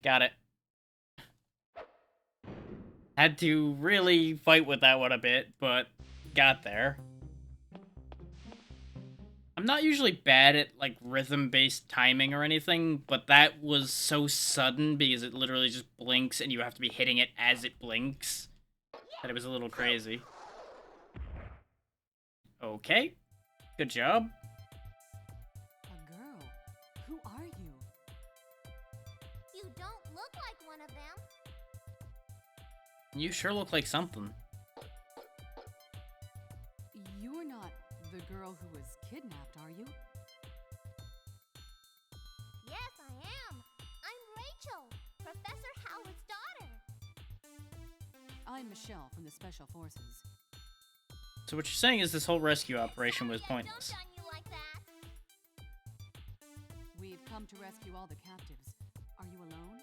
[SPEAKER 1] Got it. Had to really fight with that one a bit, but got there. I'm not usually bad at, like, rhythm-based timing or anything, but that was so sudden because it literally just blinks and you have to be hitting it as it blinks that it was a little crazy. Okay. Good job.
[SPEAKER 9] A girl? Who are you?
[SPEAKER 7] You don't look like one of them.
[SPEAKER 1] You sure look like something.
[SPEAKER 9] You're not the girl who was kidnapped, are you?
[SPEAKER 7] Yes, I
[SPEAKER 9] I'm Michelle from the Special Forces.
[SPEAKER 1] So what you're saying is this whole rescue operation was pointless.
[SPEAKER 7] Don't you like that?
[SPEAKER 9] We've come to rescue all the captives. Are you alone?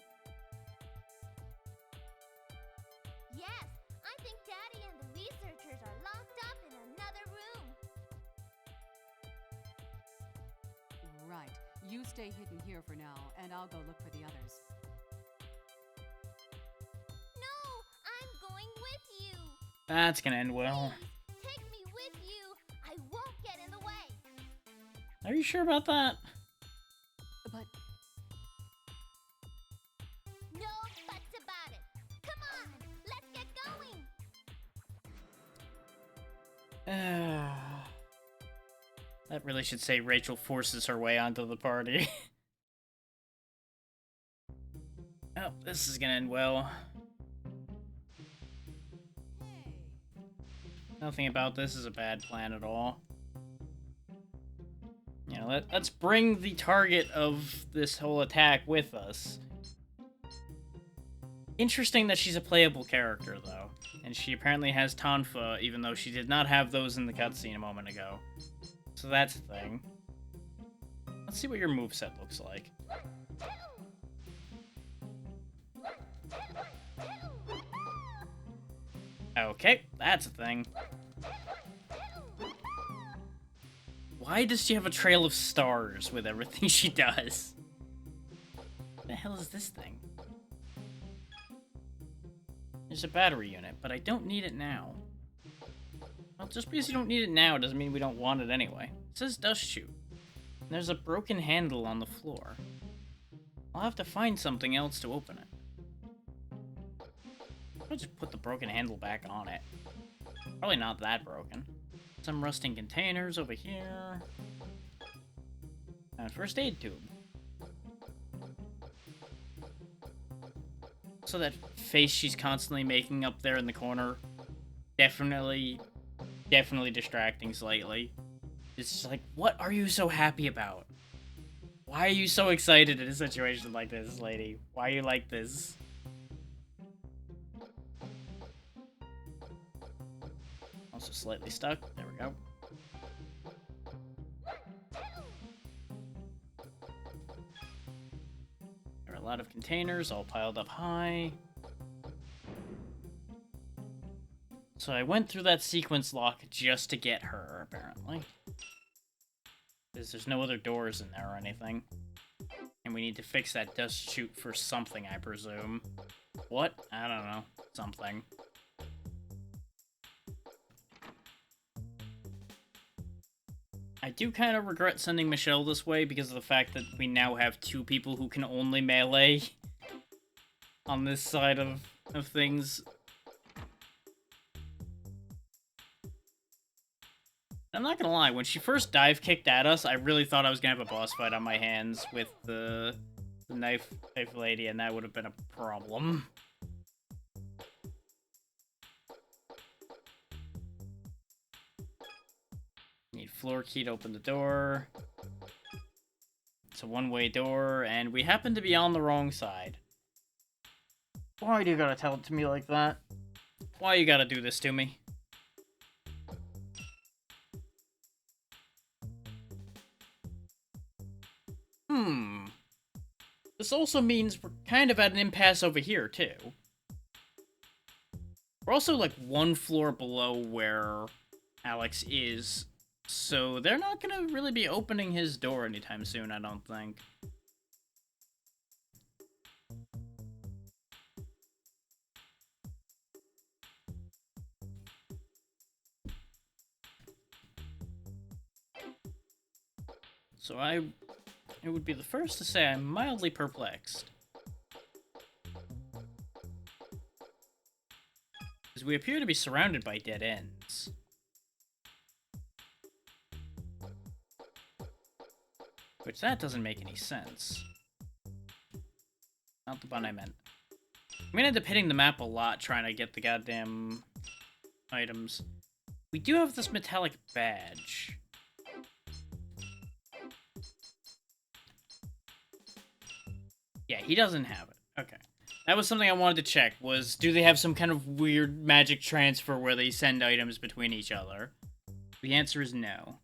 [SPEAKER 7] Yes, I think Daddy and the researchers are locked up in another room.
[SPEAKER 9] Right. You stay hidden here for now, and I'll go look for the others.
[SPEAKER 7] No, I'm going with you.
[SPEAKER 1] That's gonna end well.
[SPEAKER 7] Please, take me with you. I won't get in the way.
[SPEAKER 1] Are you sure about that?
[SPEAKER 9] But
[SPEAKER 7] No buts about it. Come on, let's get going.
[SPEAKER 1] That really should say Rachel forces her way onto the party. Oh, this is gonna end well. Nothing about this is a bad plan at all. You know, let's bring the target of this whole attack with us. Interesting that she's a playable character, though. And she apparently has Tonfa, even though she did not have those in the cutscene a moment ago. So that's a thing. Let's see what your moveset looks like. Okay, that's a thing. Why does she have a trail of stars with everything she does? What the hell is this thing? There's a battery unit, but I don't need it now. Well, just because you don't need it now doesn't mean we don't want it anyway. It says dust chute. And there's a broken handle on the floor. I'll have to find something else to open it. I'll just put the broken handle back on it. Probably not that broken. Some rusting containers over here. And a first aid tube. So that face she's constantly making up there in the corner, definitely distracting slightly. It's just like, what are you so happy about? Why are you so excited in a situation like this, lady? Why are you like this? Also slightly stuck. There we go. There are a lot of containers all piled up high. So I went through that sequence lock just to get her, apparently. Because there's no other doors in there or anything. And we need to fix that dust chute for something, I presume. What? I don't know. Something. I do kind of regret sending Michelle this way because of the fact that we now have two people who can only melee on this side of things. I'm not gonna lie, when she first dive kicked at us, I really thought I was gonna have a boss fight on my hands with the knife lady, and that would have been a problem. Need floor key to open the door. It's a one-way door, and we happen to be on the wrong side. Why do you gotta tell it to me like that? Why you gotta do this to me? This also means we're kind of at an impasse over here, too. We're also, like, one floor below where Alex is, so they're not gonna really be opening his door anytime soon, I don't think. So it would be the first to say I'm mildly perplexed. Because we appear to be surrounded by dead ends. Which that doesn't make any sense. Not the one I meant. I'm gonna end up hitting the map a lot trying to get the goddamn items. We do have this metallic badge. Yeah, he doesn't have it. Okay. That was something I wanted to check, was do they have some kind of weird magic transfer where they send items between each other? The answer is no.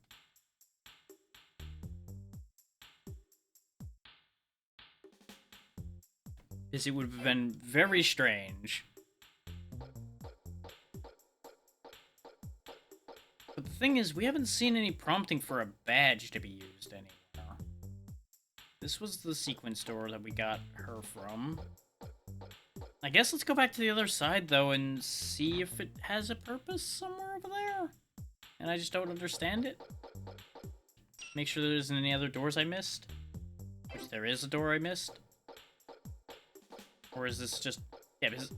[SPEAKER 1] Because it would have been very strange. But the thing is, we haven't seen any prompting for a badge to be used anywhere. This was the sequence door that we got her from. I guess let's go back to the other side, though, and see if it has a purpose somewhere over there. And I just don't understand it. Make sure there isn't any other doors I missed. Which there is a door I missed. Or is this just... Yeah, because...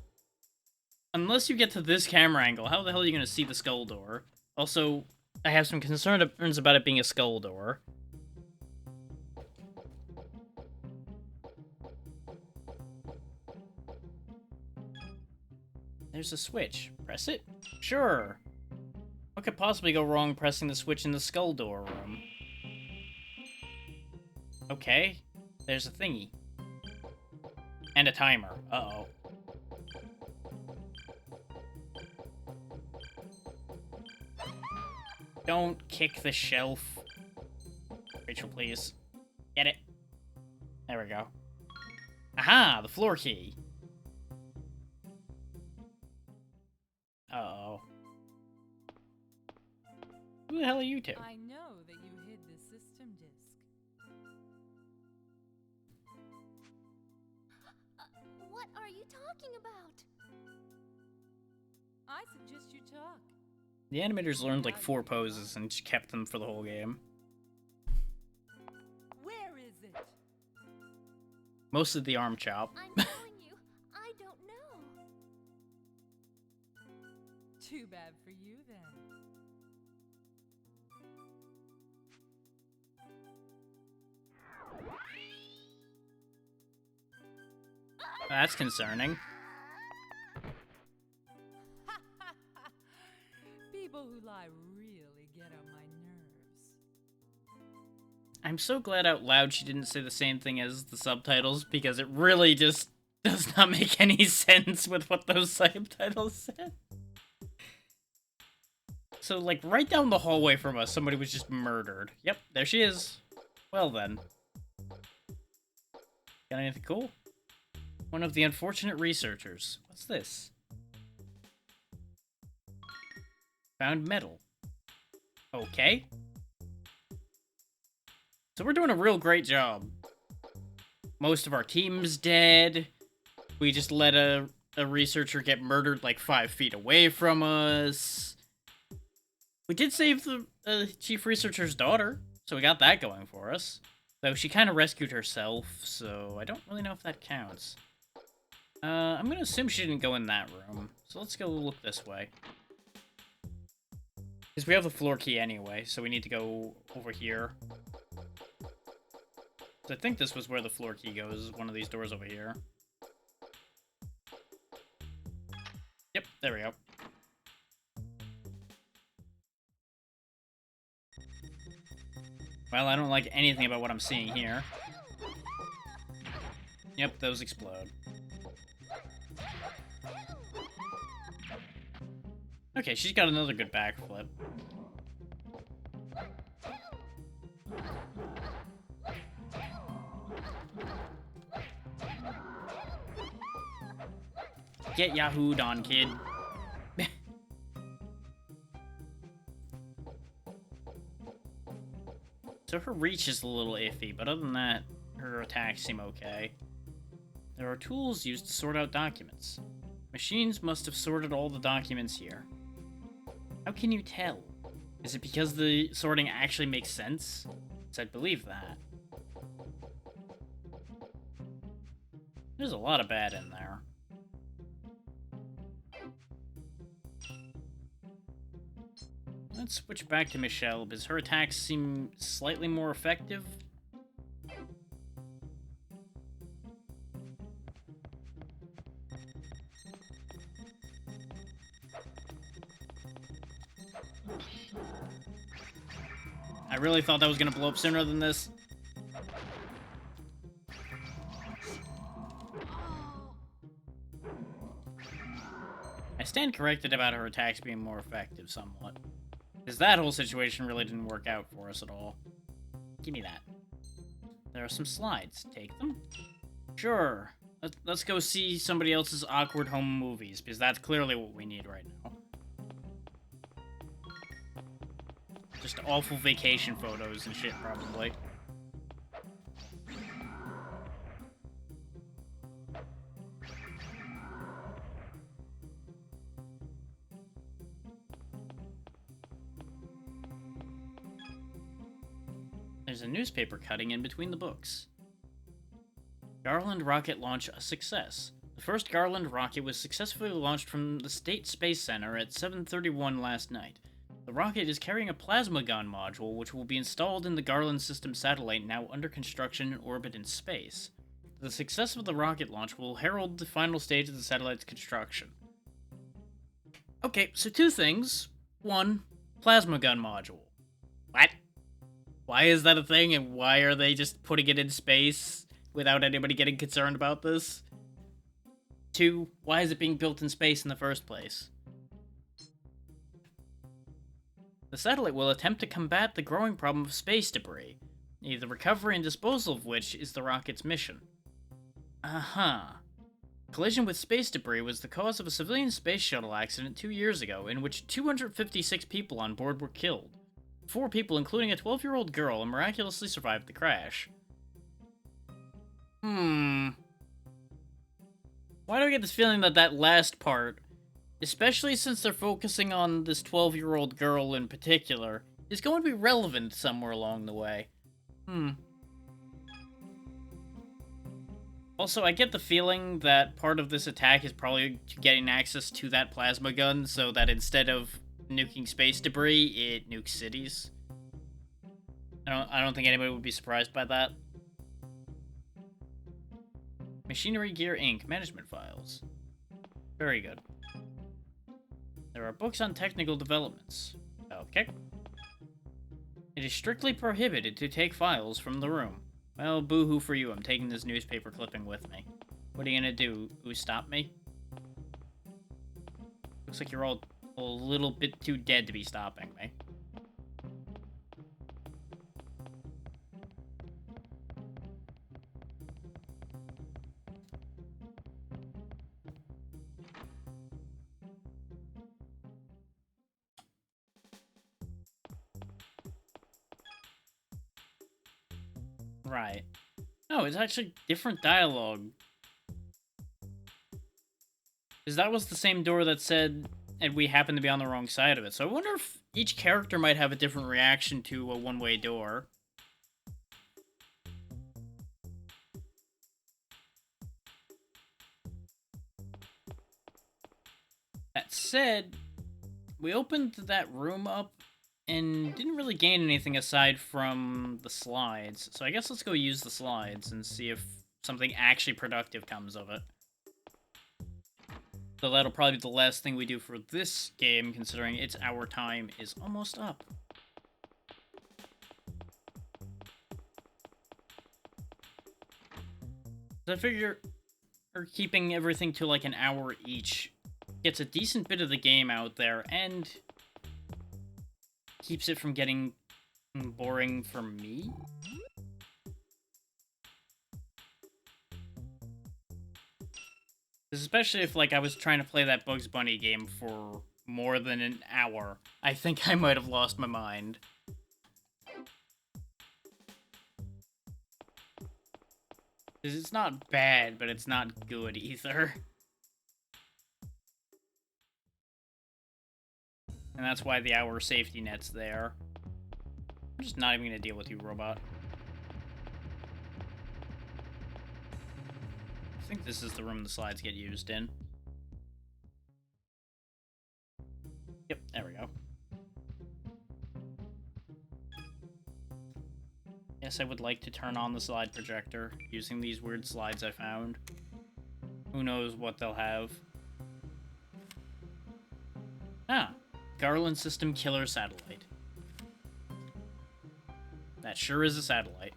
[SPEAKER 1] Unless you get to this camera angle, how the hell are you going to see the skull door? Also, I have some concerns about it being a skull door. There's a switch. Press it? Sure. What could possibly go wrong pressing the switch in the skull door room? Okay. There's a thingy. And a timer. Uh-oh. Don't kick the shelf. Rachel, please. Get it. There we go. Aha! The floor key. Uh-oh. Who the hell are you two?
[SPEAKER 5] I know that you hid the system disk.
[SPEAKER 7] What are you talking about?
[SPEAKER 5] I suggest you talk.
[SPEAKER 1] The animators learned like 4 poses and just kept them for the whole game.
[SPEAKER 5] Where is it?
[SPEAKER 1] Mostly the arm chop.
[SPEAKER 7] I'm telling you, I don't know.
[SPEAKER 5] Too bad for you then.
[SPEAKER 1] That's concerning.
[SPEAKER 5] People who lie really get on my nerves.
[SPEAKER 1] I'm so glad out loud she didn't say the same thing as the subtitles, because it really just does not make any sense with what those subtitles said. So, like, right down the hallway from us, somebody was just murdered. Yep, there she is. Well then. Got anything cool? One of the unfortunate researchers. What's this? Found metal. Okay. So we're doing a real great job. Most of our team's dead. We just let a researcher get murdered like 5 feet away from us. We did save the chief researcher's daughter, so we got that going for us. Though she kind of rescued herself, so I don't really know if that counts. I'm gonna assume she didn't go in that room, so let's go look this way. Because we have the floor key anyway, so we need to go over here. So I think this was where the floor key goes, one of these doors over here. Yep, there we go. Well, I don't like anything about what I'm seeing here. Yep, those explode. Okay, she's got another good backflip. Get Yahoo'd on, kid. So her reach is a little iffy, but other than that, her attacks seem okay. There are tools used to sort out documents. Machines must have sorted all the documents here. How can you tell? Is it because the sorting actually makes sense? Because I'd believe that. There's a lot of bad in there. Let's switch back to Michelle, because her attacks seem slightly more effective. I really thought that was going to blow up sooner than this. I stand corrected about her attacks being more effective, somewhat. Because that whole situation really didn't work out for us at all. Give me that. There are some slides. Take them? Sure. Let's go see somebody else's awkward home movies, because that's clearly what we need right now. Just awful vacation photos and shit, probably. There's a newspaper cutting in between the books. Garland rocket launch a success. The first Garland rocket was successfully launched from the State Space Center at 7:31 last night. The rocket is carrying a plasma gun module, which will be installed in the Garland system satellite now under construction in orbit in space. The success of the rocket launch will herald the final stage of the satellite's construction. Okay, so two things. One, plasma gun module. What? Why is that a thing, and why are they just putting it in space without anybody getting concerned about this? Two, why is it being built in space in the first place? The satellite will attempt to combat the growing problem of space debris, the recovery and disposal of which is the rocket's mission. Collision with space debris was the cause of a civilian space shuttle accident 2 years ago, in which 256 people on board were killed. 4 people, including a 12-year-old girl, miraculously survived the crash. Why do I get this feeling that that last part, especially since they're focusing on this 12-year-old girl in particular, is going to be relevant somewhere along the way? Also, I get the feeling that part of this attack is probably getting access to that plasma gun, so that instead of nuking space debris, it nukes cities. I don't think anybody would be surprised by that. Machinery Gear Inc. Management Files. Very good. There are books on technical developments. Okay. It is strictly prohibited to take files from the room. Well, boo-hoo for you. I'm taking this newspaper clipping with me. What are you gonna do? Who stop me? Looks like you're all a little bit too dead to be stopping me. Right. No, it's actually different dialogue. Because that was the same door that said, and we happen to be on the wrong side of it. So I wonder if each character might have a different reaction to a one-way door. That said, we opened that room up and didn't really gain anything aside from the slides. So I guess let's go use the slides and see if something actually productive comes of it. So that'll probably be the last thing we do for this game, considering its hour time is almost up. So I figure keeping everything to like an hour each gets a decent bit of the game out there, and keeps it from getting boring for me. Especially if, like, I was trying to play that Bugs Bunny game for more than an hour. I think I might have lost my mind. Because it's not bad, but it's not good either. And that's why the hour safety net's there. I'm just not even gonna deal with you, robot. I think this is the room the slides get used in. Yep, there we go. Yes, I would like to turn on the slide projector using these weird slides I found. Who knows what they'll have. Ah, Garland System Killer Satellite. That sure is a satellite.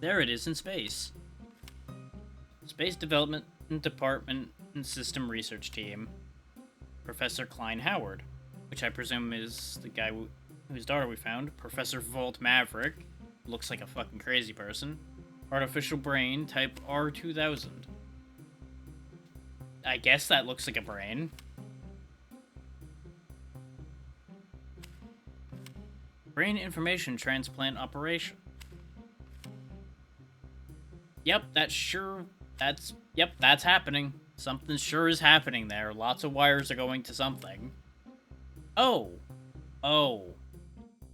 [SPEAKER 1] There it is in space. Space development Department and System Research Team, Professor Klein Howard, which I presume is the guy whose daughter we found, Professor Volt Maverick, looks like a fucking crazy person, Artificial Brain, type R2000. I guess that looks like a brain. Brain Information Transplant Operation. Yep, that's happening. Something sure is happening there. Lots of wires are going to something. Oh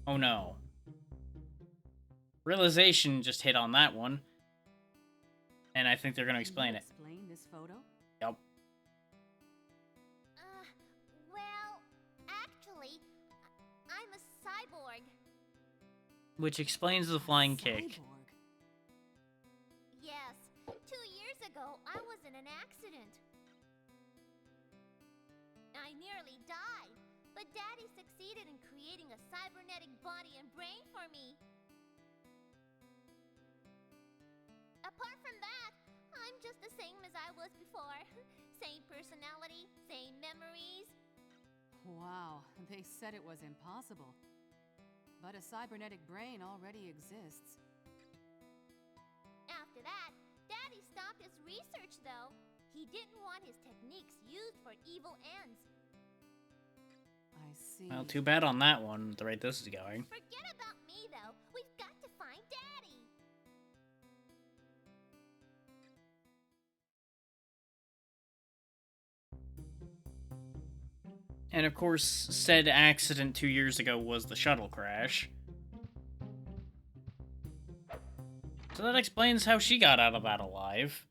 [SPEAKER 1] no. Realization just hit on that one. And I think they're gonna explain it.
[SPEAKER 9] Explain this photo?
[SPEAKER 1] Yep.
[SPEAKER 7] Well, actually, I'm a cyborg.
[SPEAKER 1] Which explains the flying kick.
[SPEAKER 9] Cyborg.
[SPEAKER 7] Yes, 2 years ago, I was in an accident. I nearly died, but Daddy succeeded in creating a cybernetic body and brain for me. Apart from that, I'm just the same as I was before. Same personality, same memories.
[SPEAKER 9] Wow, they said it was impossible. But a cybernetic brain already exists.
[SPEAKER 7] After that, Daddy stopped his research, though. He didn't want his techniques used for evil ends.
[SPEAKER 9] I see.
[SPEAKER 1] Well, too bad on that one, the rate this is going.
[SPEAKER 7] Forget about me, though. We've got to find Daddy.
[SPEAKER 1] And of course, said accident 2 years ago was the shuttle crash. So that explains how she got out of that alive.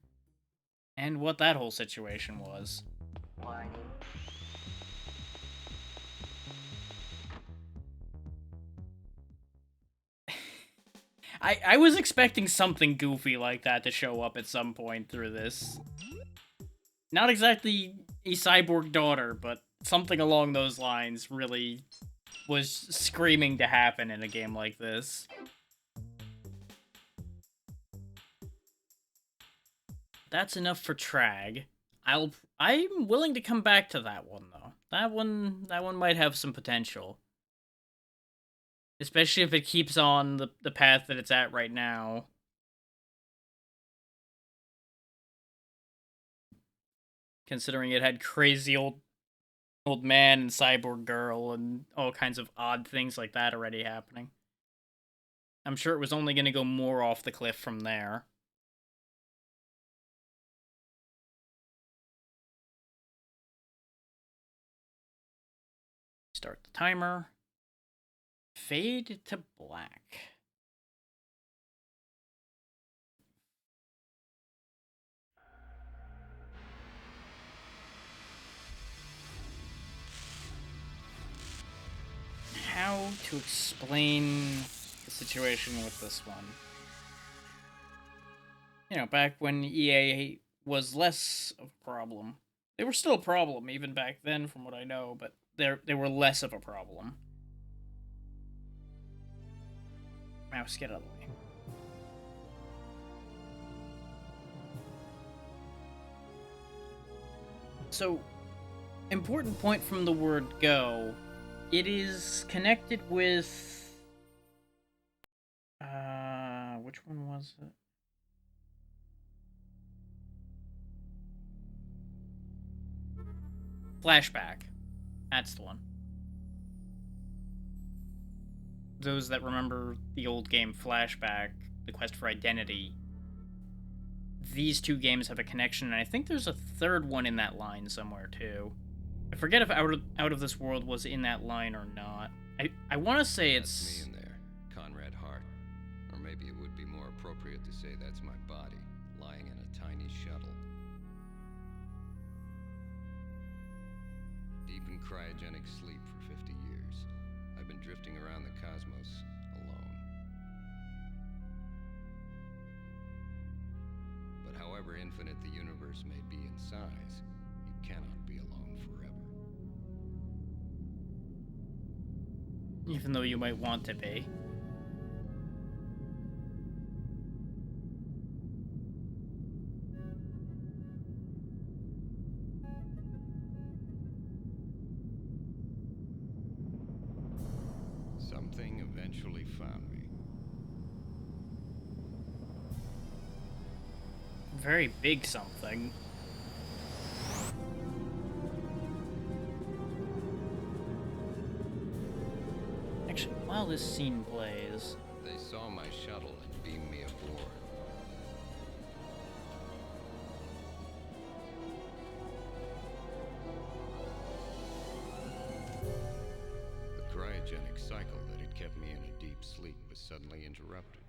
[SPEAKER 1] And what that whole situation was.
[SPEAKER 10] Warning.
[SPEAKER 1] I was expecting something goofy like that to show up at some point through this. Not exactly a cyborg daughter, but something along those lines really was screaming to happen in a game like this. That's enough for Trag. I'm willing to come back to that one though. That one might have some potential. Especially if it keeps on the path that it's at right now. Considering it had crazy old man and cyborg girl and all kinds of odd things like that already happening. I'm sure it was only going to go more off the cliff from there. Start the timer. Fade to black. How to explain the situation with this one? You know, back when EA was less of a problem. They were still a problem even back then from what I know, but they were less of a problem. Mouse, get out of the way. So, important point from the word go. It is connected with... which one was it? Flashback. That's the one. Those that remember the old game Flashback, The Quest for Identity, these two games have a connection, and I think there's a third one in that line somewhere, too. I forget if Out of This World was in that line or not. I want to say it's...
[SPEAKER 11] That's me in there, Conrad Hart. Or maybe it would be more appropriate to say that's my body, lying in a tiny shuttle. Deep in cryogenic sleep for 50 years. I've been drifting around the cosmos alone. But however infinite the universe may be in size, you cannot be alone forever.
[SPEAKER 1] Even though you might want to be.
[SPEAKER 11] eventually found me.
[SPEAKER 1] Very big something. Actually, while this scene plays...
[SPEAKER 11] They saw my shuttle and beamed me aboard. The cryogenic cycle that had kept me in a deep sleep was suddenly interrupted.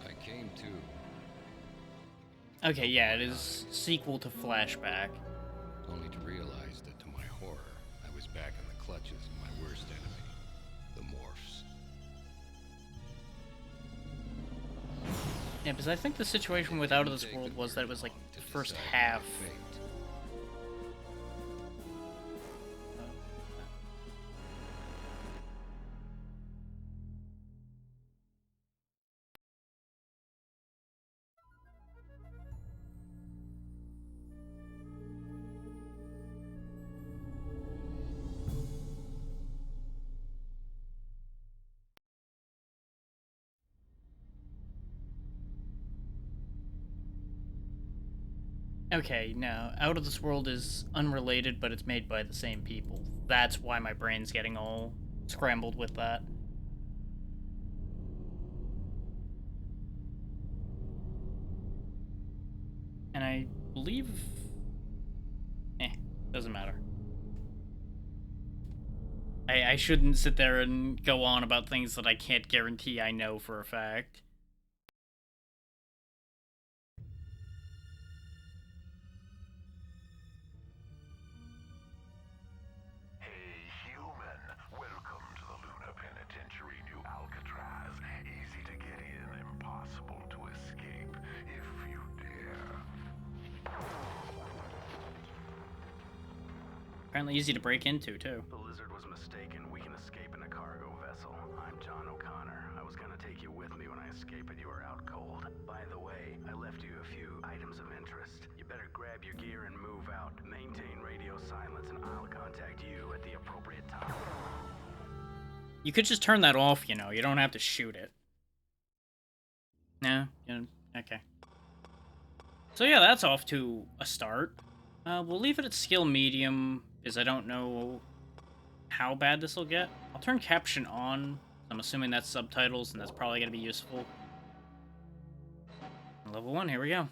[SPEAKER 11] I came to...
[SPEAKER 1] Okay, yeah, it is sequel to Flashback.
[SPEAKER 11] only to realize that to my horror, I was back in the clutches of my worst enemy, the Morphs.
[SPEAKER 1] Yeah, because I think the situation with Out of This World was that it was like the first half. Okay, no. Out of This World is unrelated, but it's made by the same people. That's why my brain's getting all scrambled with that. And I believe... doesn't matter. I shouldn't sit there and go on about things that I can't guarantee I know for a fact. Apparently easy to break into, too.
[SPEAKER 10] The lizard was mistaken. We can escape in a cargo vessel. I'm John O'Connor. I was gonna take you with me when I escape, but you were out cold. By the way, I left you a few items of interest. You better grab your gear and move out. Maintain radio silence, and I'll contact you at the appropriate time.
[SPEAKER 1] You could just turn that off, you know. You don't have to shoot it. No? Okay. So yeah, that's off to a start. We'll leave it at skill medium, because I don't know how bad this will get. I'll turn caption on. I'm assuming that's subtitles, and that's probably going to be useful. Level 1, here we go.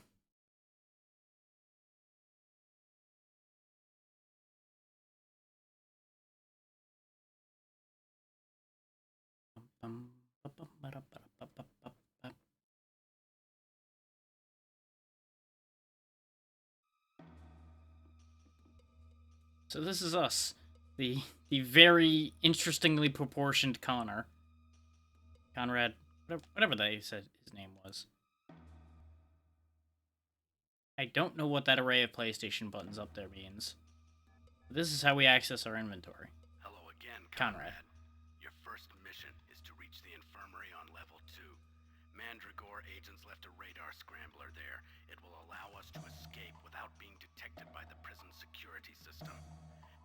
[SPEAKER 1] So this is us, the very interestingly proportioned Conrad, whatever they said his name was. I don't know what that array of PlayStation buttons up there means. This is how we access our inventory.
[SPEAKER 10] Hello again,
[SPEAKER 1] Conrad.
[SPEAKER 10] Your first mission is to reach the infirmary on level 2. Mandragore agents left a radar scrambler there. It will allow us to escape without being detected by the prison security system.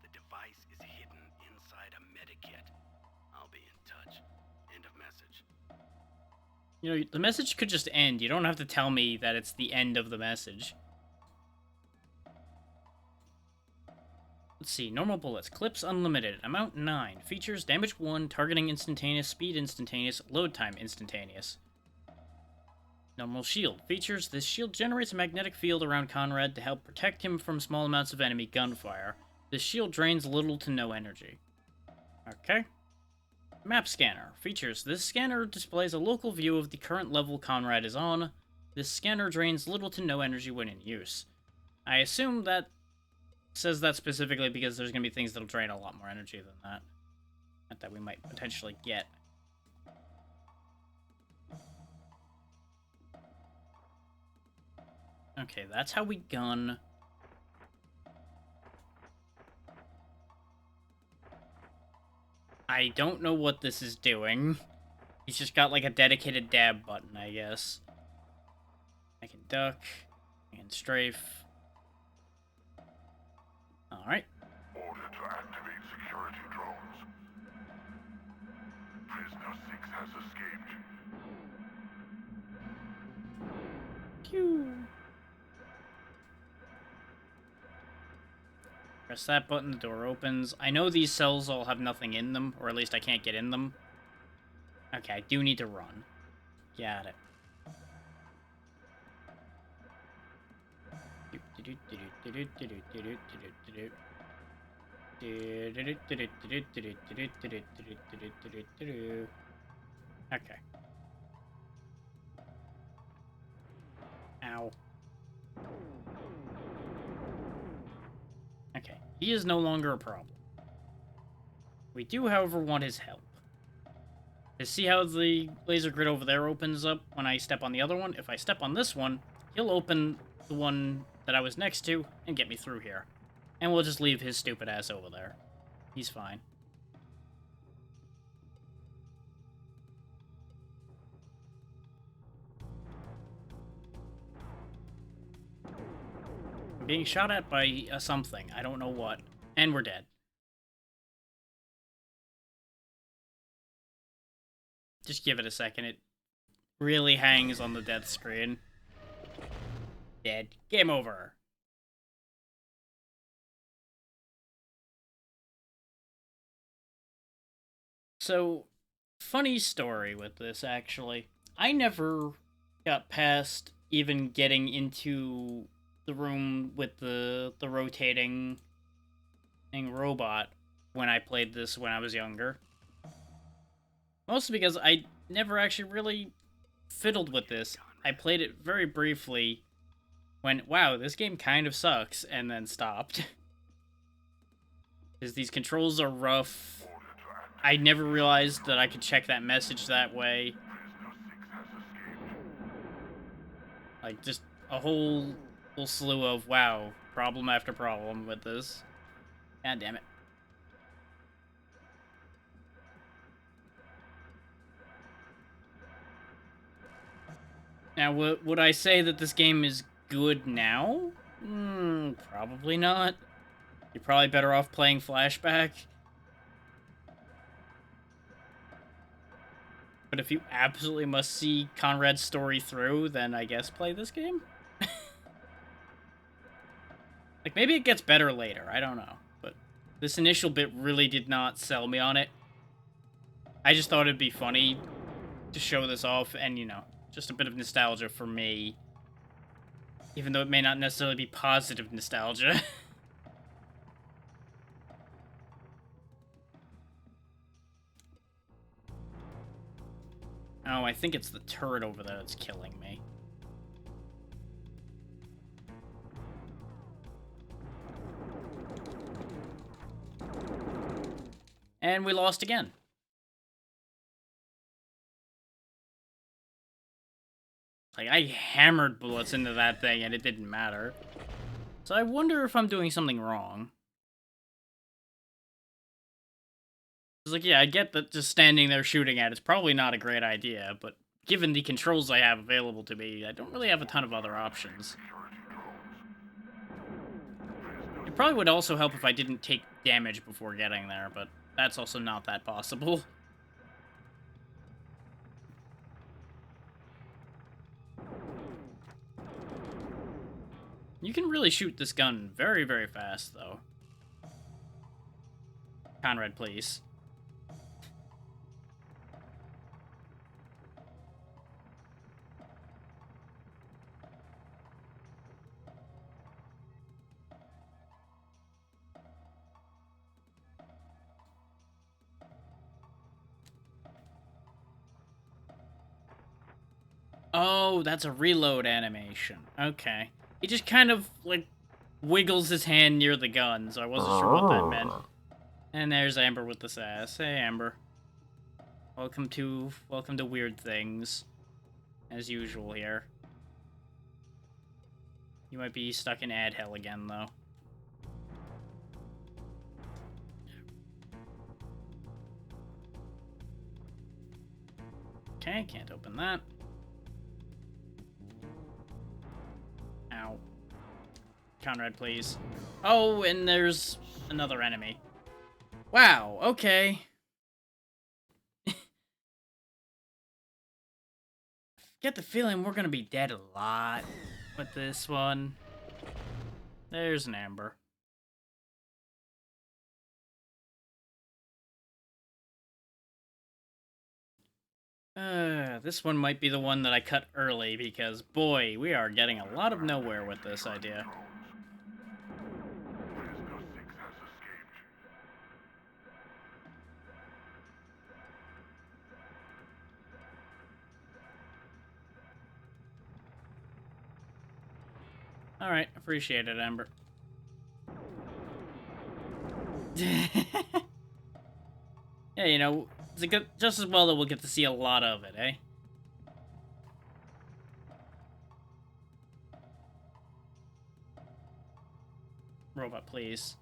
[SPEAKER 10] The device is hidden inside a medikit. I'll be in touch. End of message.
[SPEAKER 1] You know, the message could just end. You don't have to tell me that it's the end of the message. Let's see. Normal bullets. Clips unlimited. Amount 9. Features damage 1, targeting instantaneous, speed instantaneous, load time instantaneous. Normal shield. Features: this shield generates a magnetic field around Conrad to help protect him from small amounts of enemy gunfire. This shield drains little to no energy. Okay. Map scanner. Features: this scanner displays a local view of the current level Conrad is on. This scanner drains little to no energy when in use. I assume that says that specifically because there's going to be things that'll drain a lot more energy than that. That we might potentially get. Okay, that's how we gun. I don't know what this is doing. He's just got like a dedicated dab button, I guess. I can duck. I can strafe. Alright.
[SPEAKER 8] Order to activate security drones.
[SPEAKER 1] Pew. Press that button, the door opens. I know these cells all have nothing in them, or at least I can't get in them. Okay, I do need to run. Got it. Okay. Ow. Okay, he is no longer a problem. We do, however, want his help. To see how the laser grid over there opens up when I step on the other one, if I step on this one, he'll open the one that I was next to and get me through here. And we'll just leave his stupid ass over there. He's fine. I'm being shot at by something. I don't know what. And we're dead. Just give it a second. It really hangs on the death screen. Dead. Game over. So, funny story with this, actually. I never got past even getting into the room with the rotating robot when I played this when I was younger. Mostly because I never actually really fiddled with this. I played it very briefly when, wow, this game kind of sucks, and then stopped. Because these controls are rough. I never realized that I could check that message that way. Like, just a whole slew of, wow, problem after problem with this. God damn it. Now, would I say that this game is good now? Probably not. You're probably better off playing Flashback. But if you absolutely must see Conrad's story through, then I guess play this game? Like, maybe it gets better later, I don't know. But this initial bit really did not sell me on it. I just thought it'd be funny to show this off, and, you know, just a bit of nostalgia for me. Even though it may not necessarily be positive nostalgia. Oh, I think it's the turret over there that's killing me. And we lost again. Like, I hammered bullets into that thing and it didn't matter. So I wonder if I'm doing something wrong. It's like, yeah, I get that just standing there shooting at it's probably not a great idea, but given the controls I have available to me, I don't really have a ton of other options. It probably would also help if I didn't take damage before getting there, but that's also not that possible. You can really shoot this gun very, very fast, though. Conrad, please. Oh, that's a reload animation. Okay. He just kind of, like, wiggles his hand near the gun, so I wasn't sure what that meant. And there's Amber with the sass. Hey, Amber. Welcome to Weird Things. As usual here. You might be stuck in ad hell again, though. Okay, can't open that. Ow. Conrad, please. Oh, and there's another enemy. Wow, okay. get the feeling we're gonna be dead a lot with this one. There's an amber. This one might be the one that I cut early because, boy, we are getting a lot of nowhere with this idea. Alright, appreciate it, Amber. Yeah, you know, it's just as well that we'll get to see a lot of it, eh? Robot, please.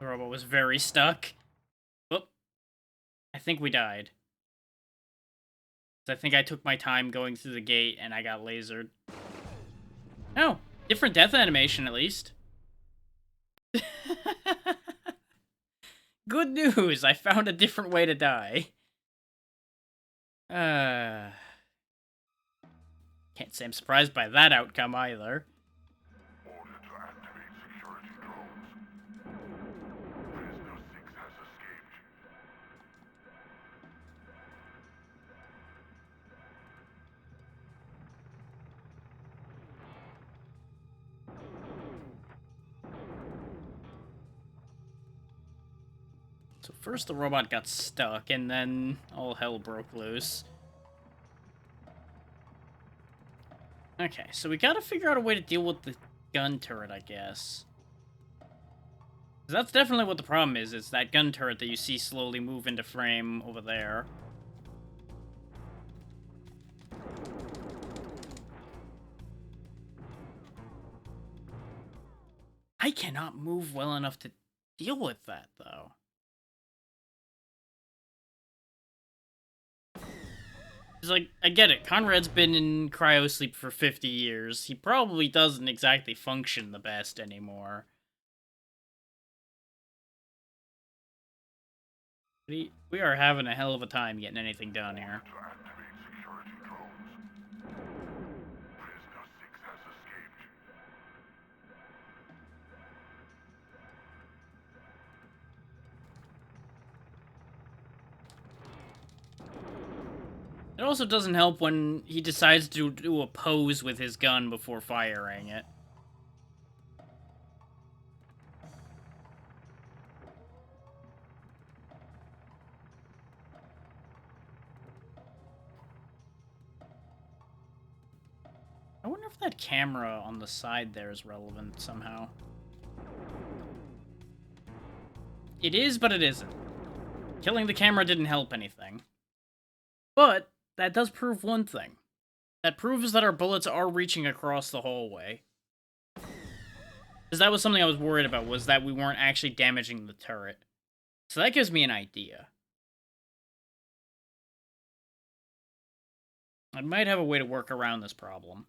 [SPEAKER 1] The robot was very stuck. Oh, I think we died. I think I took my time going through the gate and I got lasered. Oh, different death animation at least. Good news, I found a different way to die. Can't say I'm surprised by that outcome either. So first the robot got stuck, and then all hell broke loose. Okay, so we gotta figure out a way to deal with the gun turret, I guess. That's definitely what the problem is. It's that gun turret that you see slowly move into frame over there. I cannot move well enough to deal with that, though. It's like, I get it. Conrad's been in cryosleep for 50 years. He probably doesn't exactly function the best anymore. We are having a hell of a time getting anything done here. It also doesn't help when he decides to do a pose with his gun before firing it. I wonder if that camera on the side there is relevant somehow. It is, but it isn't. Killing the camera didn't help anything. But that does prove one thing. That proves that our bullets are reaching across the hallway. Because that was something I was worried about, was that we weren't actually damaging the turret. So that gives me an idea. I might have a way to work around this problem.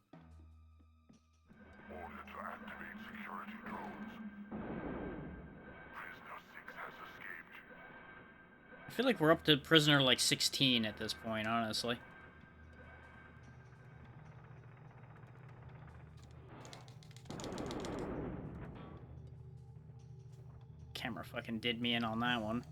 [SPEAKER 1] I feel like we're up to prisoner, like, 16 at this point, honestly. Camera fucking did me in on that one.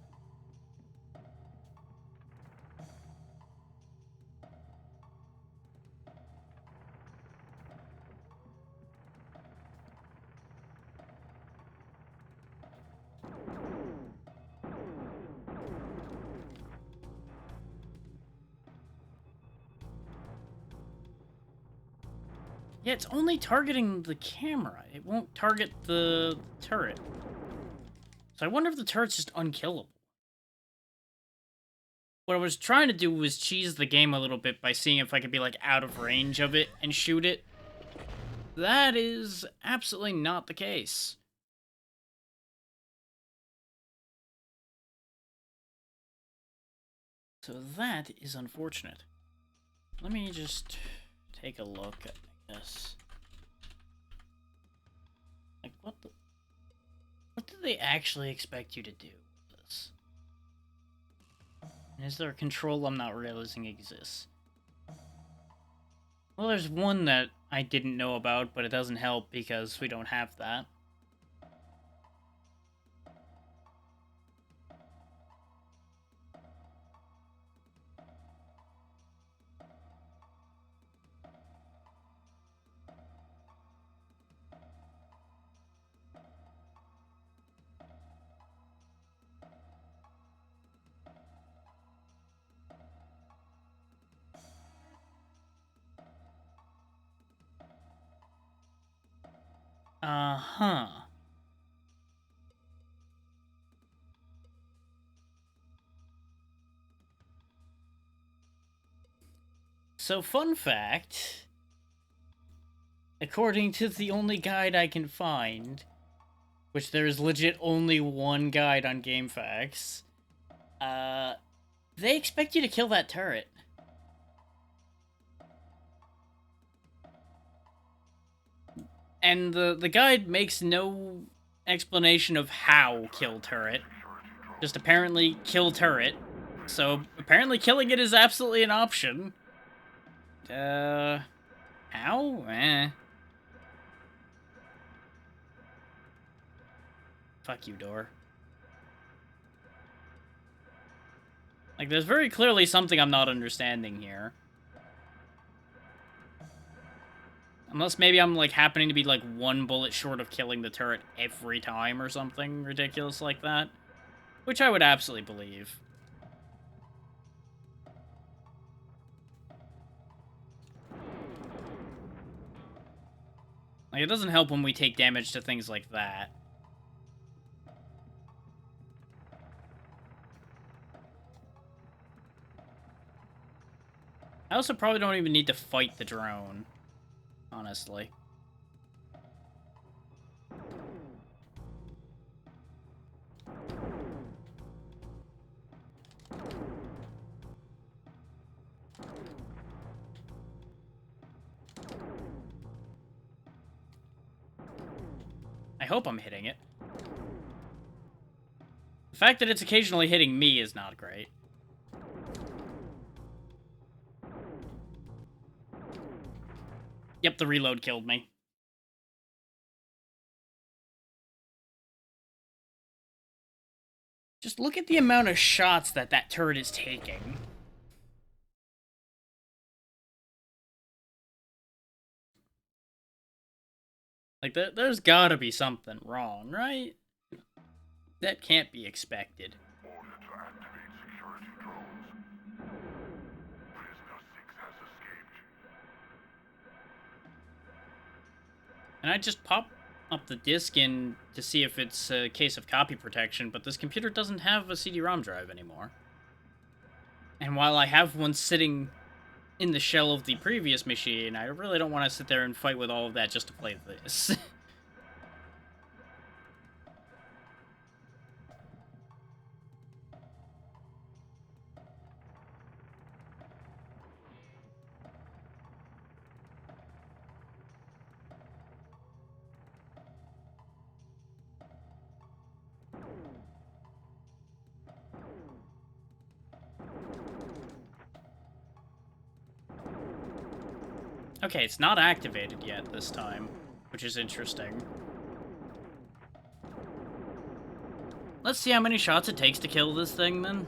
[SPEAKER 1] Yeah, it's only targeting the camera. It won't target the turret. So I wonder if the turret's just unkillable. What I was trying to do was cheese the game a little bit by seeing if I could be, like, out of range of it and shoot it. That is absolutely not the case. So that is unfortunate. Let me just take a look at this. Like, what do they actually expect you to do with this? And is there a control I'm not realizing exists? Well, there's one that I didn't know about, but it doesn't help because we don't have that. Uh-huh. So, fun fact, according to the only guide I can find, which there is legit only one guide on GameFAQs, they expect you to kill that turret. And the guide makes no explanation of how kill turret. Just apparently kill turret. So apparently killing it is absolutely an option. How? Eh. Fuck you, door. Like, there's very clearly something I'm not understanding here. Unless maybe I'm, like, happening to be, like, one bullet short of killing the turret every time or something ridiculous like that. Which I would absolutely believe. Like, it doesn't help when we take damage to things like that. I also probably don't even need to fight the drone, honestly. I hope I'm hitting it. The fact that it's occasionally hitting me is not great. Yep, the reload killed me. Just look at the amount of shots that turret is taking. Like, there's gotta be something wrong, right? That can't be expected.
[SPEAKER 8] Order to activate security drones. Prisoner 6 has escaped.
[SPEAKER 1] And I just pop up the disc in to see if it's a case of copy protection, but this computer doesn't have a CD-ROM drive anymore. And while I have one sitting in the shell of the previous machine, I really don't want to sit there and fight with all of that just to play this. Okay, it's not activated yet this time, which is interesting. Let's see how many shots it takes to kill this thing, then.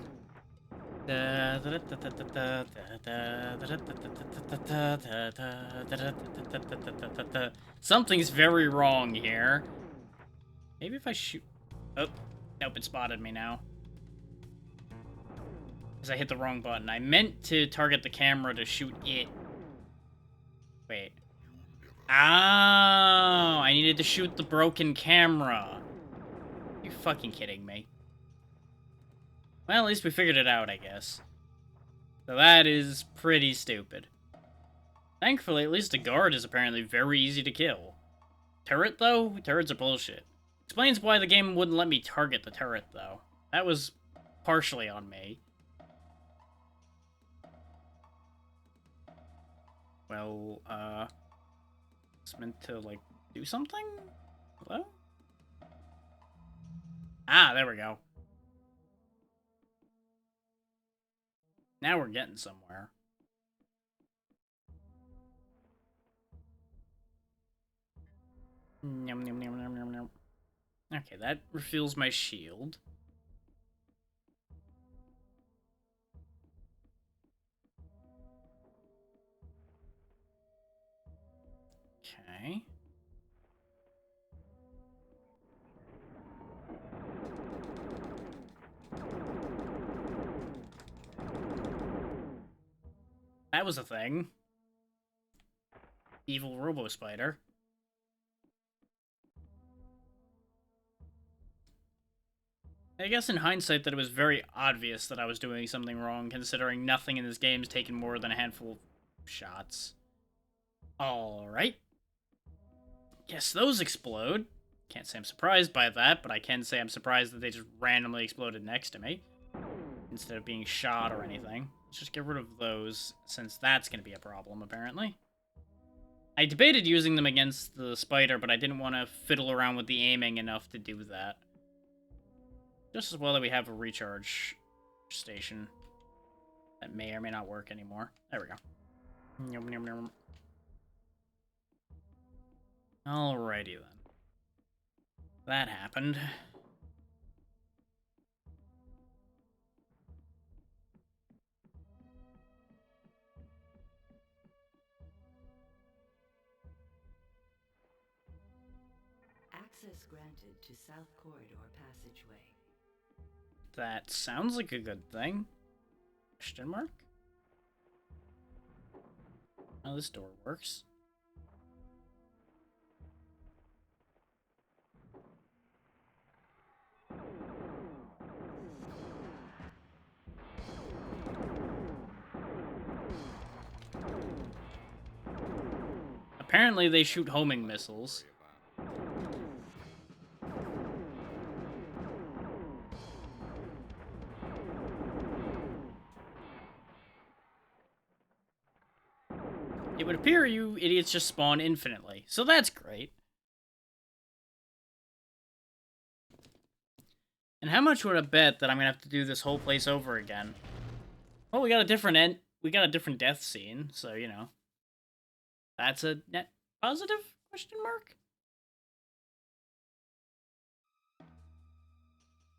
[SPEAKER 1] Something's very wrong here. Maybe if I shoot... Oh, nope, it spotted me now. Because I hit the wrong button. I meant to target the camera to shoot it. Wait. Oh, I needed to shoot the broken camera. You fucking kidding me? Well, at least we figured it out, I guess. So that is pretty stupid. Thankfully, at least the guard is apparently very easy to kill. Turret, though? Turrets are bullshit. Explains why the game wouldn't let me target the turret, though. That was partially on me. Well, it's meant to, like, do something? Hello? Ah, there we go. Now we're getting somewhere. Yum, yum, yum, yum, yum, yum. Okay, that refills my shield. Okay. That was a thing. Evil robo-spider. I guess in hindsight that it was very obvious that I was doing something wrong, considering nothing in this game's taken more than a handful of shots. Alright. Guess those explode. Can't say I'm surprised by that, but I can say I'm surprised that they just randomly exploded next to me, instead of being shot or anything. Let's just get rid of those, since that's going to be a problem, apparently. I debated using them against the spider, but I didn't want to fiddle around with the aiming enough to do that. Just as well that we have a recharge station that may or may not work anymore. There we go. Yum, yum, yum. Alrighty then. That happened.
[SPEAKER 12] Access granted to South Corridor passageway.
[SPEAKER 1] That sounds like a good thing. Question mark? Oh, this door works. Apparently they shoot homing missiles. It would appear you idiots just spawn infinitely, so that's great. And how much would I bet that I'm gonna have to do this whole place over again? Well, we got a different death scene, so you know. That's a net positive? Question mark?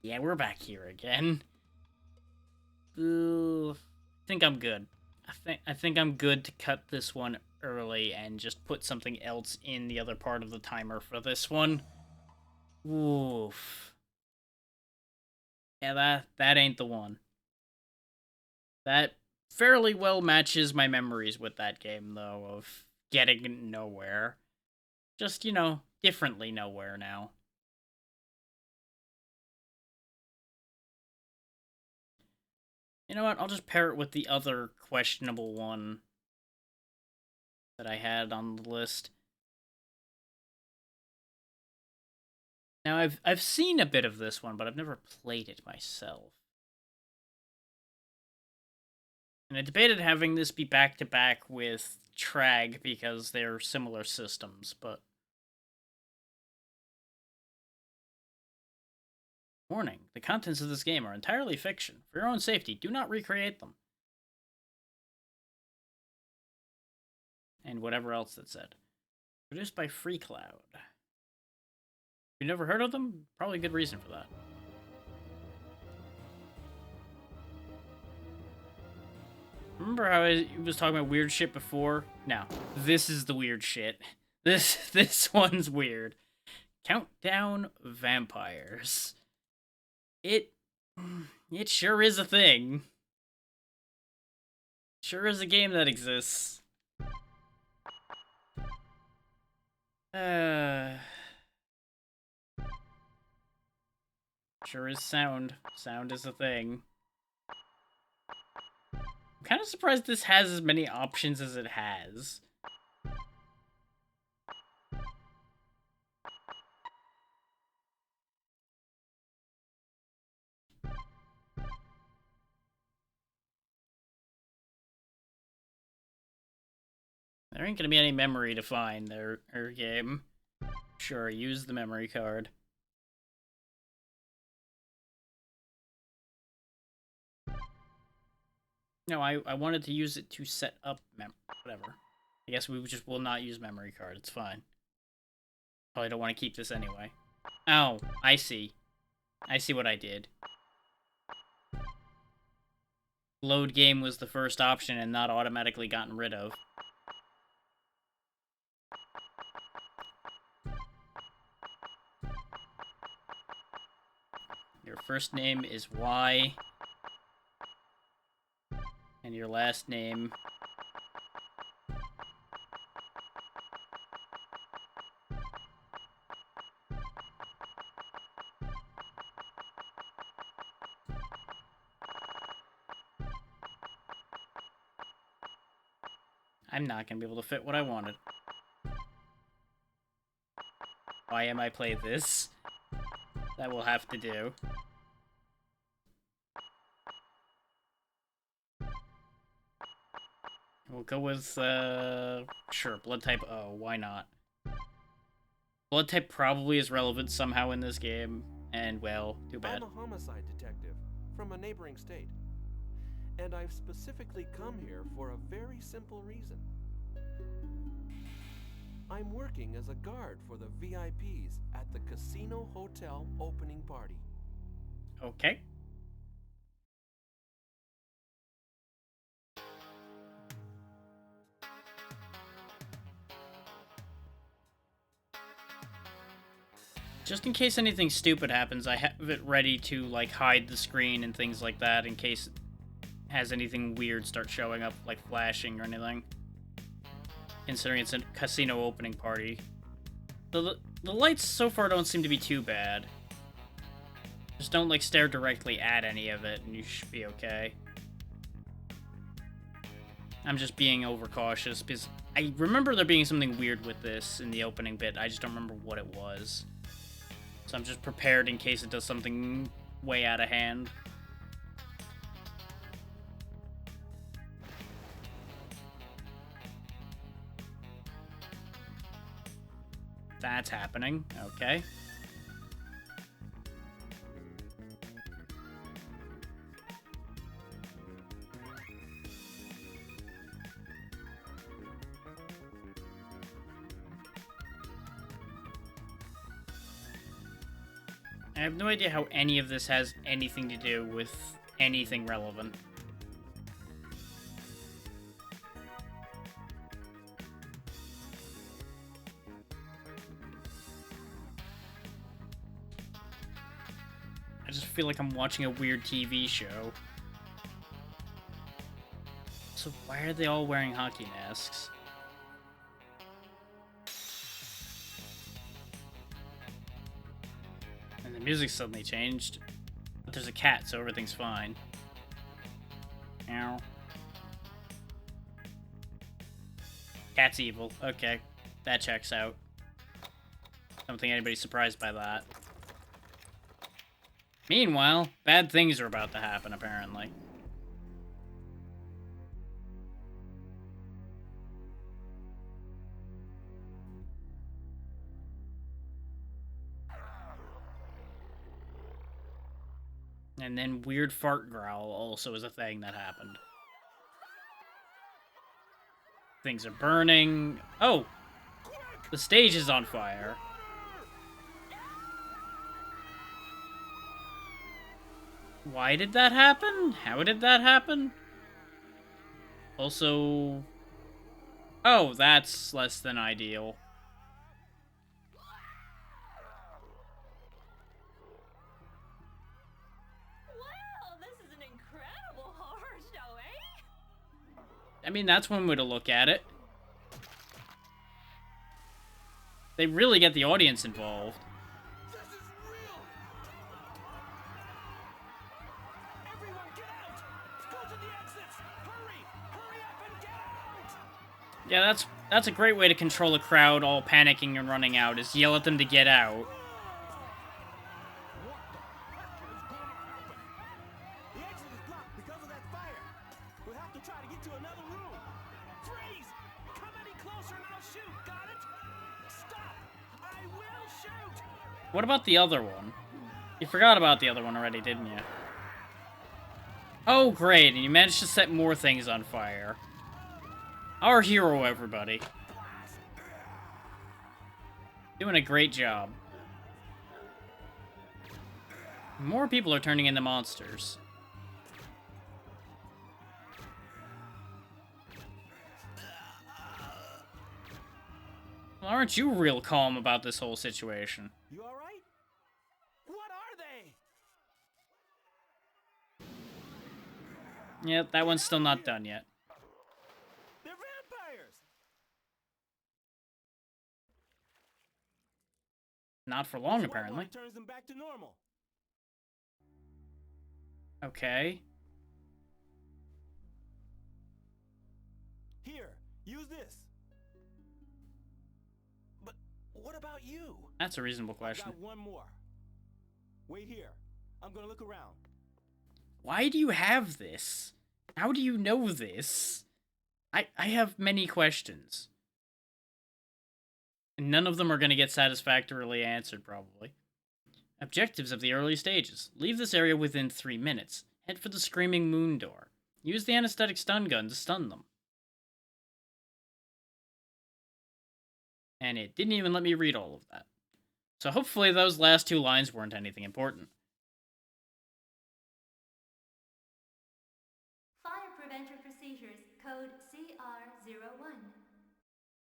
[SPEAKER 1] Yeah, we're back here again. Ooh, I think I'm good. I think I'm good to cut this one early and just put something else in the other part of the timer for this one. Oof. Yeah, that ain't the one. That fairly well matches my memories with that game, though, of getting nowhere. Just, you know, differently nowhere now. You know what? I'll just pair it with the other questionable one that I had on the list. Now, I've seen a bit of this one, but I've never played it myself. And I debated having this be back-to-back with Trag because they're similar systems, but... Warning, the contents of this game are entirely fiction. For your own safety, do not recreate them. And whatever else that said. Produced by FreeCloud. You never heard of them? Probably a good reason for that. Remember how I was talking about weird shit before? Now, this is the weird shit. This one's weird. Countdown Vampires. It sure is a thing. Sure is a game that exists. Sure is sound. Sound is a thing. I'm kind of surprised this has as many options as it has. There ain't gonna be any memory to find there, game. Sure, use the memory card. No, I wanted to use it to set up whatever. I guess we just will not use memory card. It's fine. Probably don't want to keep this anyway. Oh, I see. I see what I did. Load game was the first option and not automatically gotten rid of. Your first name is Y. And your last name... I'm not gonna be able to fit what I wanted. Why am I playing this? That will have to do. We'll go with, sure, blood type O, why not? Blood type probably is relevant somehow in this game, and, well, too bad.
[SPEAKER 13] I'm a homicide detective from a neighboring state. And I've specifically come here for a very simple reason. I'm working as a guard for the VIPs at the Casino Hotel opening party.
[SPEAKER 1] Okay. Just in case anything stupid happens, I have it ready to, like, hide the screen and things like that in case it has anything weird start showing up, like flashing or anything. Considering it's a casino opening party. The lights so far don't seem to be too bad. Just don't, like, stare directly at any of it, and you should be okay. I'm just being overcautious, because I remember there being something weird with this in the opening bit. I just don't remember what it was. So I'm just prepared in case it does something way out of hand. That's happening. Okay. I have no idea how any of this has anything to do with anything relevant. I just feel like I'm watching a weird TV show. So why are they all wearing hockey masks? And the music suddenly changed. But there's a cat, so everything's fine. Ow. Cat's evil. Okay. That checks out. Don't think anybody's surprised by that. Meanwhile, bad things are about to happen, apparently. And then weird fart growl also is a thing that happened. Things are burning. Oh! The stage is on fire. Why did that happen? How did that happen? Also... Oh, that's less than ideal.
[SPEAKER 14] Well, this is an incredible horror show, eh?
[SPEAKER 1] I mean, that's one way to look at it. They really get the audience involved. Yeah, that's a great way to control a crowd all panicking and running out, is yell at them to get out.
[SPEAKER 4] The exit is blocked because of that fire. We'll have to try to get to another room. Freeze! Come any closer and I'll shoot, got it? Stop! I will shoot!
[SPEAKER 1] What about the other one? You forgot about the other one already, didn't you? Oh, great, and you managed to set more things on fire. Our hero, everybody. Doing a great job. More people are turning into monsters. Well, aren't you real calm about this whole situation?
[SPEAKER 4] You all right? What are they?
[SPEAKER 1] Yep, that one's still not done yet.
[SPEAKER 4] They're vampires.
[SPEAKER 1] Not for long,
[SPEAKER 4] This white
[SPEAKER 1] apparently.
[SPEAKER 4] water turns them back to normal.
[SPEAKER 1] Okay.
[SPEAKER 4] Here, use this. But what about you?
[SPEAKER 1] That's a reasonable question.
[SPEAKER 4] I've got one more. Wait here. I'm gonna look around.
[SPEAKER 1] Why do you have this? How do you know this? I have many questions. And none of them are going to get satisfactorily answered, probably. Objectives of the early stages. Leave this area within 3 minutes. Head for the Screaming Moon door. Use the anesthetic stun gun to stun them. And it didn't even let me read all of that. So hopefully those last 2 lines weren't anything important.
[SPEAKER 15] Fire prevention procedures, code CR01.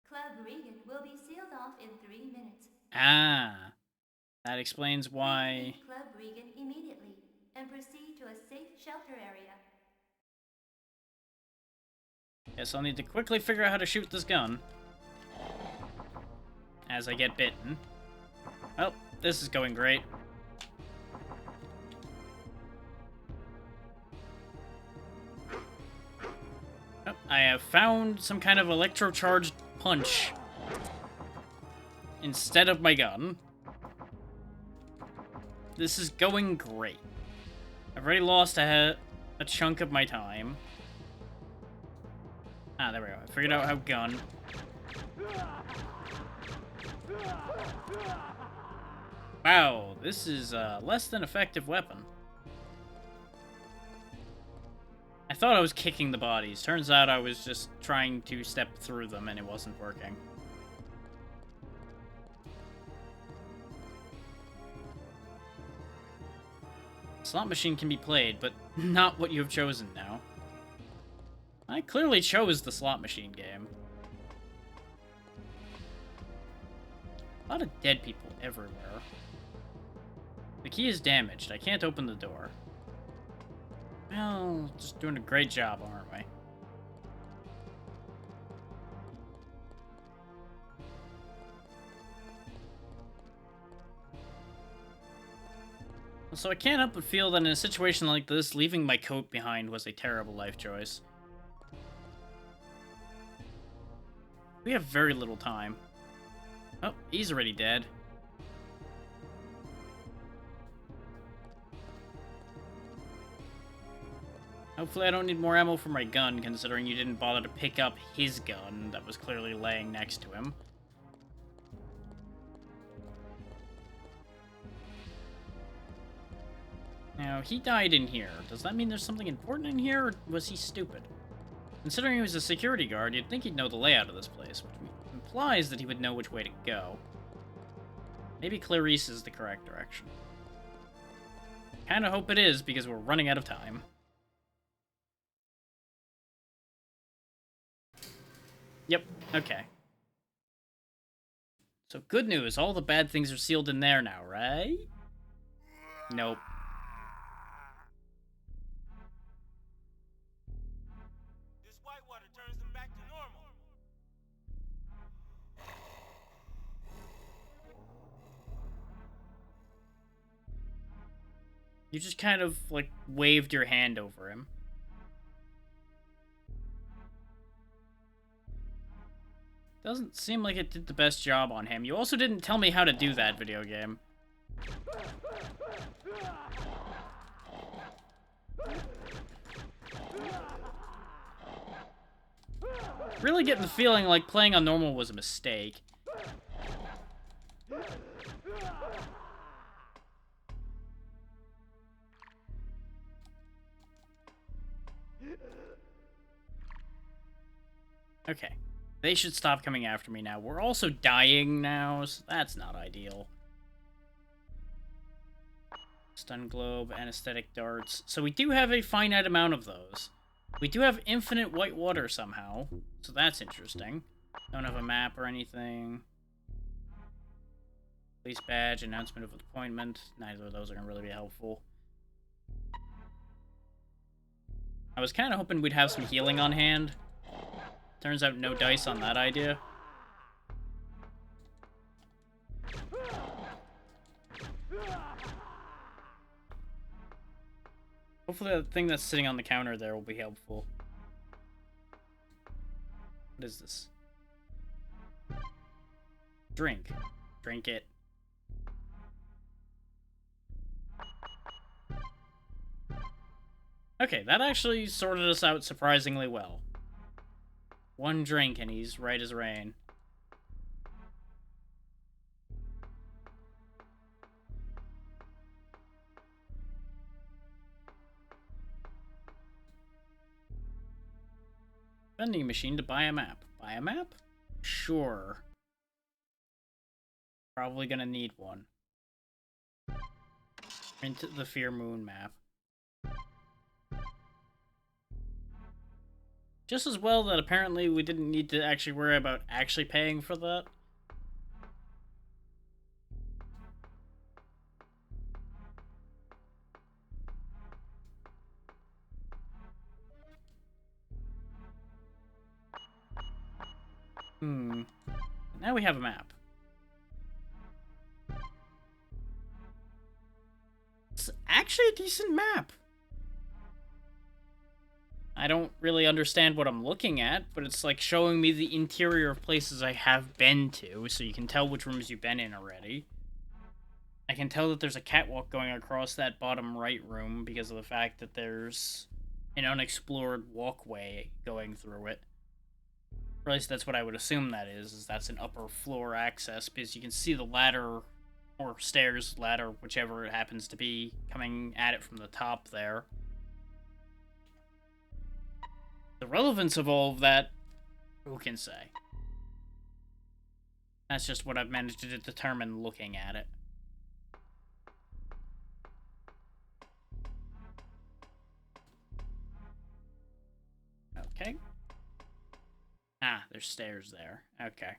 [SPEAKER 15] Club Regan will be sealed off in 3 minutes.
[SPEAKER 1] Ah, that explains why.
[SPEAKER 15] Leave Club Regan immediately and proceed to a safe shelter area.
[SPEAKER 1] Guess I'll need to quickly figure out how to shoot this gun. As I get bitten. Well, this is going great. Oh, I have found some kind of electrocharged punch instead of my gun. This is going great. I've already lost a chunk of my time. Ah, there we go. I figured out how gun. Wow, this is a less than effective weapon. I thought I was kicking the bodies. Turns out I was just trying to step through them and it wasn't working. Slot machine can be played, but not what you have chosen now. I clearly chose the slot machine game. A lot of dead people everywhere. The key is damaged. I can't open the door. Well, just doing a great job, aren't we? So I can't help but feel that in a situation like this, leaving my coat behind was a terrible life choice. We have very little time. Oh, he's already dead. Hopefully I don't need more ammo for my gun, considering you didn't bother to pick up his gun that was clearly laying next to him. Now, he died in here. Does that mean there's something important in here, or was he stupid? Considering he was a security guard, you'd think he'd know the layout of this place, which implies that he would know which way to go. Maybe Clarice is the correct direction. Kinda hope it is, because we're running out of time. Yep, okay. So good news, all the bad things are sealed in there now, right? Nope.
[SPEAKER 4] This white water turns them back to normal.
[SPEAKER 1] You just kind of, like, waved your hand over him. Doesn't seem like it did the best job on him. You also didn't tell me how to do that video game. Really getting the feeling like playing on normal was a mistake. Okay. They should stop coming after me now. We're also dying now, so that's not ideal. Stun globe, anesthetic darts. So we do have a finite amount of those. We do have infinite white water somehow, so that's interesting. Don't have a map or anything. Police badge, announcement of appointment. Neither of those are going to really be helpful. I was kind of hoping we'd have some healing on hand. Turns out no dice on that idea. Hopefully that thing that's sitting on the counter there will be helpful. What is this? Drink. Drink it. Okay, that actually sorted us out surprisingly well. One drink and he's right as rain. Vending machine to buy a map. Buy a map? Sure. Probably gonna need one. Into the Fear Moon map. Just as well that apparently we didn't need to actually worry about actually paying for that. Now we have a map. It's actually a decent map. I don't really understand what I'm looking at, but it's like showing me the interior of places I have been to, so you can tell which rooms you've been in already. I can tell that there's a catwalk going across that bottom right room because of the fact that there's an unexplored walkway going through it. Or at least that's what I would assume that is that's an upper floor access, because you can see the ladder, or stairs, ladder, whichever it happens to be, coming at it from the top there. The relevance of all of that, who can say? That's just what I've managed to determine looking at it. Okay. Ah, there's stairs there. Okay.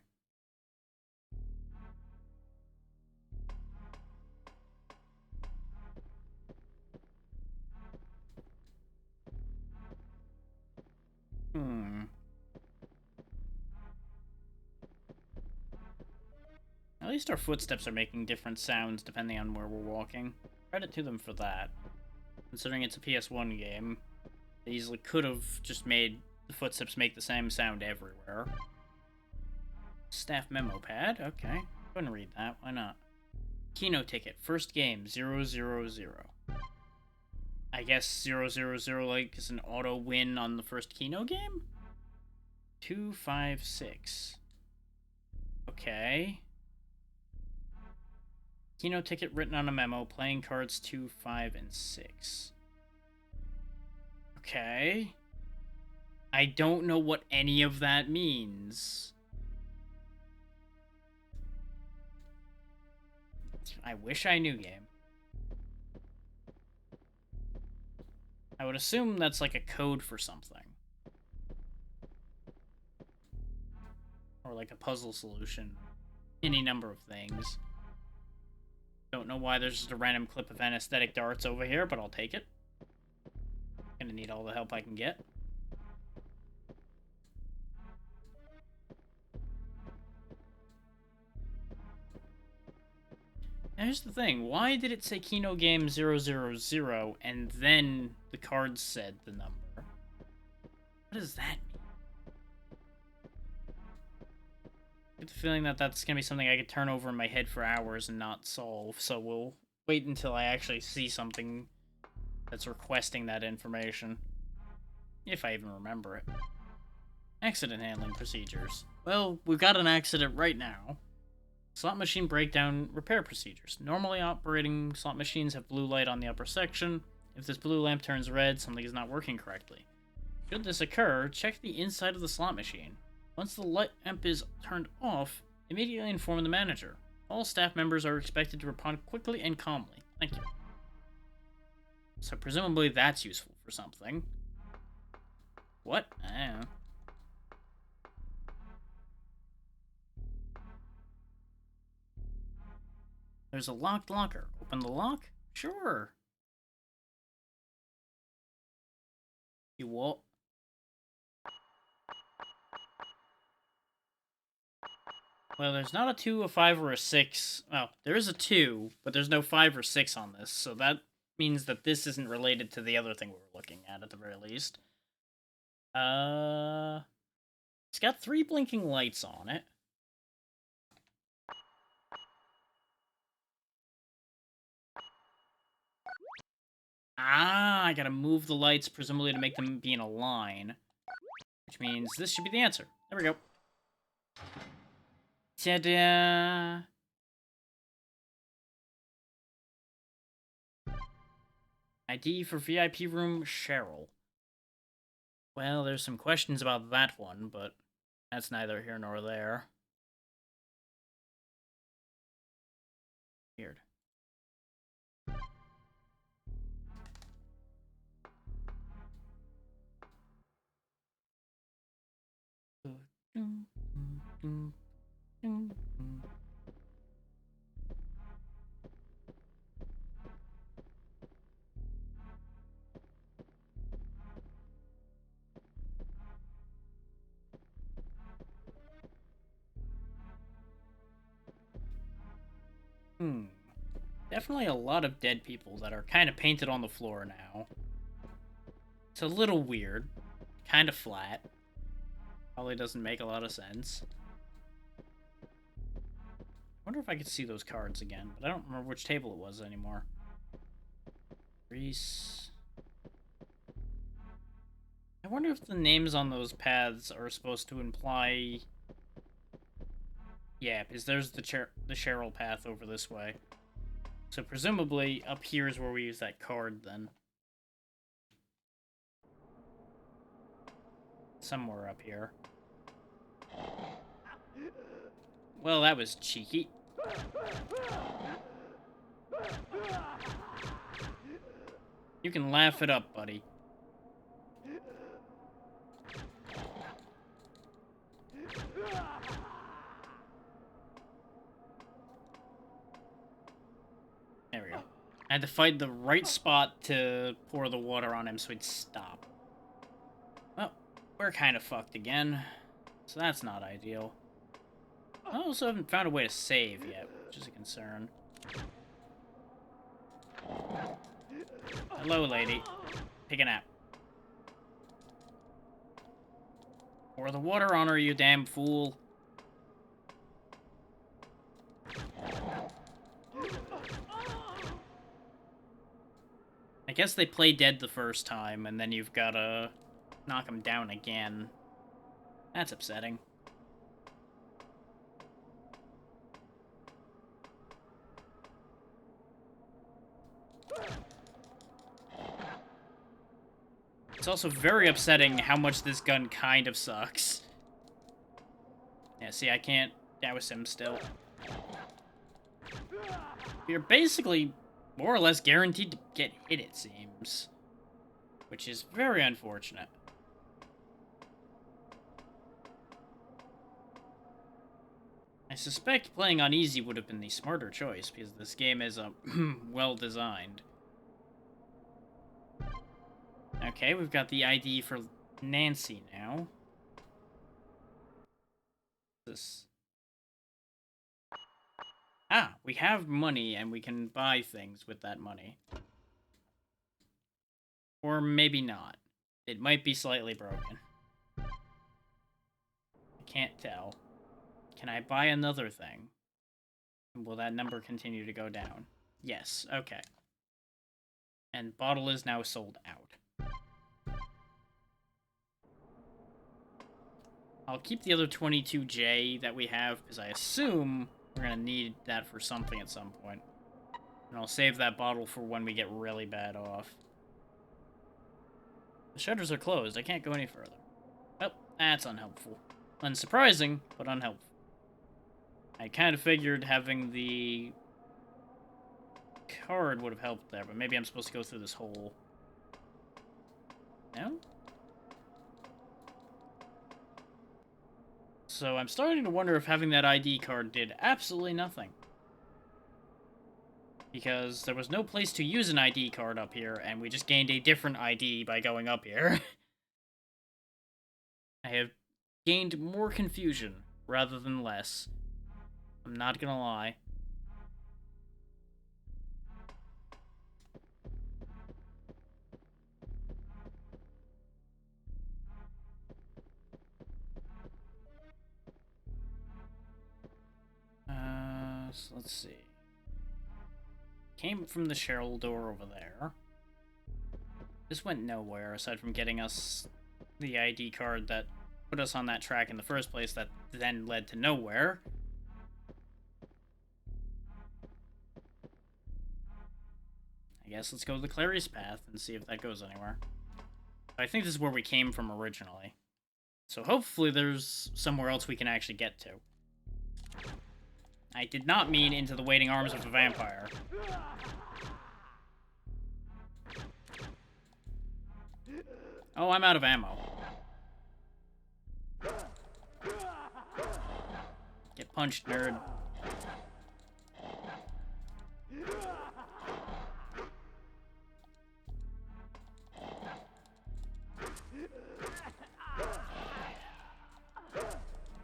[SPEAKER 1] At least our footsteps are making different sounds depending on where we're walking. Credit to them for that. Considering it's a PS1 game, they easily could have just made the footsteps make the same sound everywhere. Staff memo pad, okay. Go ahead and read that, why not? Kino ticket, first game, 000. I guess 000 like is an auto win on the first Kino game? 256. Okay. Kino ticket written on a memo, playing cards 2, 5, and 6. Okay. I don't know what any of that means. I wish I knew, game. I would assume that's like a code for something. Or like a puzzle solution. Any number of things. Don't know why there's just a random clip of anesthetic darts over here, but I'll take it. Gonna need all the help I can get. Now here's the thing, why did it say Kino Game 000 and then the cards said the number? What does that mean? I get the feeling that that's gonna be something I could turn over in my head for hours and not solve, so we'll wait until I actually see something that's requesting that information. If I even remember it. Accident handling procedures. Well, we've got an accident right now. Slot machine breakdown repair procedures. Normally operating slot machines have blue light on the upper section. If this blue lamp turns red, something is not working correctly. Should this occur, check the inside of the slot machine. Once the lamp is turned off, immediately inform the manager. All staff members are expected to respond quickly and calmly. Thank you. So presumably that's useful for something. What? I don't know. There's a locked locker. Open the lock? Sure. You what? Well, there's not a 2, a 5, or a 6. Well, there is a 2, but there's no 5 or 6 on this, so that means that this isn't related to the other thing we were looking at the very least. It's got 3 blinking lights on it. Ah, I gotta move the lights, presumably to make them be in a line. Which means this should be the answer. There we go. Ta-da! ID for VIP room, Cheryl. Well, there's some questions about that one, but that's neither here nor there. Weird. Definitely a lot of dead people that are kind of painted on the floor now. It's a little weird. Kind of flat. Probably doesn't make a lot of sense. I wonder if I could see those cards again, but I don't remember which table it was anymore. Reese. I wonder if the names on those paths are supposed to imply... Yeah, because there's the Cheryl path over this way. So presumably, up here is where we use that card, then. Somewhere up here. Well, that was cheeky. You can laugh it up, buddy. There we go. I had to find the right spot to pour the water on him so he'd stop. Well, we're kind of fucked again. So that's not ideal. I also haven't found a way to save yet, which is a concern. Hello, lady. Take a nap. Pour the water on her, you damn fool. I guess they play dead the first time, and then you've gotta knock them down again. That's upsetting. It's also very upsetting how much this gun kind of sucks. Yeah, see, I can't douse him still. You're basically more or less guaranteed to get hit, it seems. Which is very unfortunate. I suspect playing on easy would have been the smarter choice, because this game is well designed. Okay, we've got the ID for Nancy now. This. Ah, we have money and we can buy things with that money. Or maybe not. It might be slightly broken. I can't tell. Can I buy another thing? Will that number continue to go down? Yes, okay. And bottle is now sold out. I'll keep the other 22J that we have, because I assume we're going to need that for something at some point. And I'll save that bottle for when we get really bad off. The shutters are closed. I can't go any further. Oh, that's unhelpful. Unsurprising, but unhelpful. I kind of figured having the card would have helped there, but maybe I'm supposed to go through this hole. No? So I'm starting to wonder if having that ID card did absolutely nothing. Because there was no place to use an ID card up here, and we just gained a different ID by going up here. I have gained more confusion rather than less. I'm not gonna lie. So let's see. Came from the Cheryl door over there. This went nowhere, aside from getting us the ID card that put us on that track in the first place that then led to nowhere. I guess let's go to the Clary's path and see if that goes anywhere. I think this is where we came from originally. So hopefully there's somewhere else we can actually get to. I did not mean into the waiting arms of a vampire. Oh, I'm out of ammo. Get punched, nerd.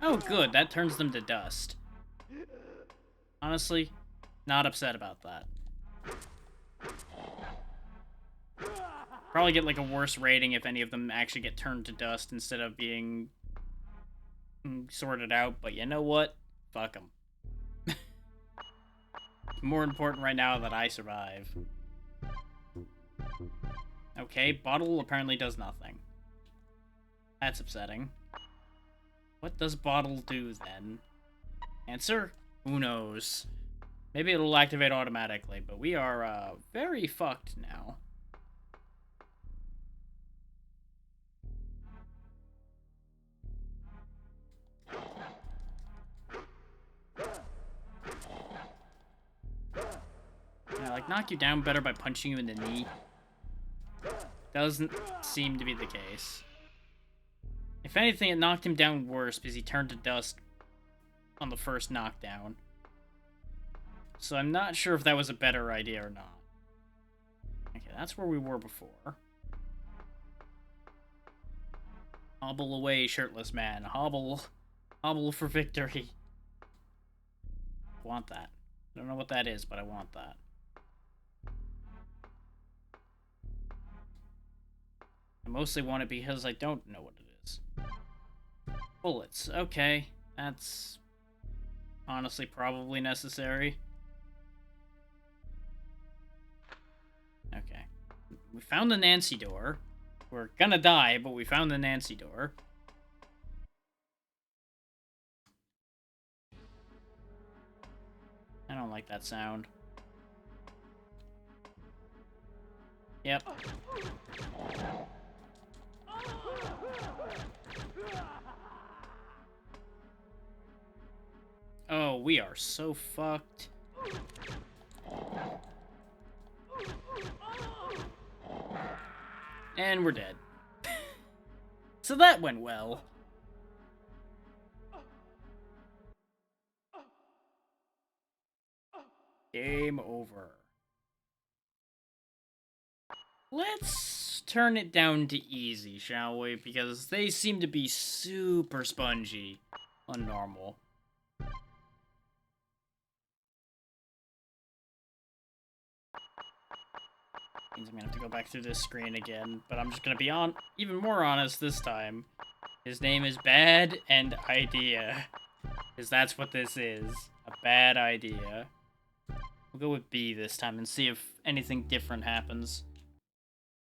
[SPEAKER 1] Oh, good. That turns them to dust. Honestly, not upset about that. Probably get like a worse rating if any of them actually get turned to dust instead of being sorted out, but you know what? Fuck them. More important right now that I survive. Okay, bottle apparently does nothing. That's upsetting. What does bottle do then? Answer? Who knows? Maybe it'll activate automatically, but we are very fucked now. Yeah, like knock you down better by punching you in the knee. Doesn't seem to be the case. If anything, it knocked him down worse because he turned to dust on the first knockdown. So I'm not sure if that was a better idea or not. Okay, that's where we were before. Hobble away, shirtless man. Hobble. Hobble for victory. I want that. I don't know what that is, but I want that. I mostly want it because I don't know what it is. Bullets. Okay. That's honestly probably necessary. Okay. We found the Nancy door. We're gonna die, but we found the Nancy door. I don't like that sound. Yep. Oh, we are so fucked. And we're dead. So that went well. Game over. Let's turn it down to easy, shall we? Because they seem to be super spongy on normal. Means I'm gonna have to go back through this screen again, but I'm just gonna be even more honest this time. His name is Bad and Idea. Because that's what this is. A bad idea. We'll go with B this time and see if anything different happens.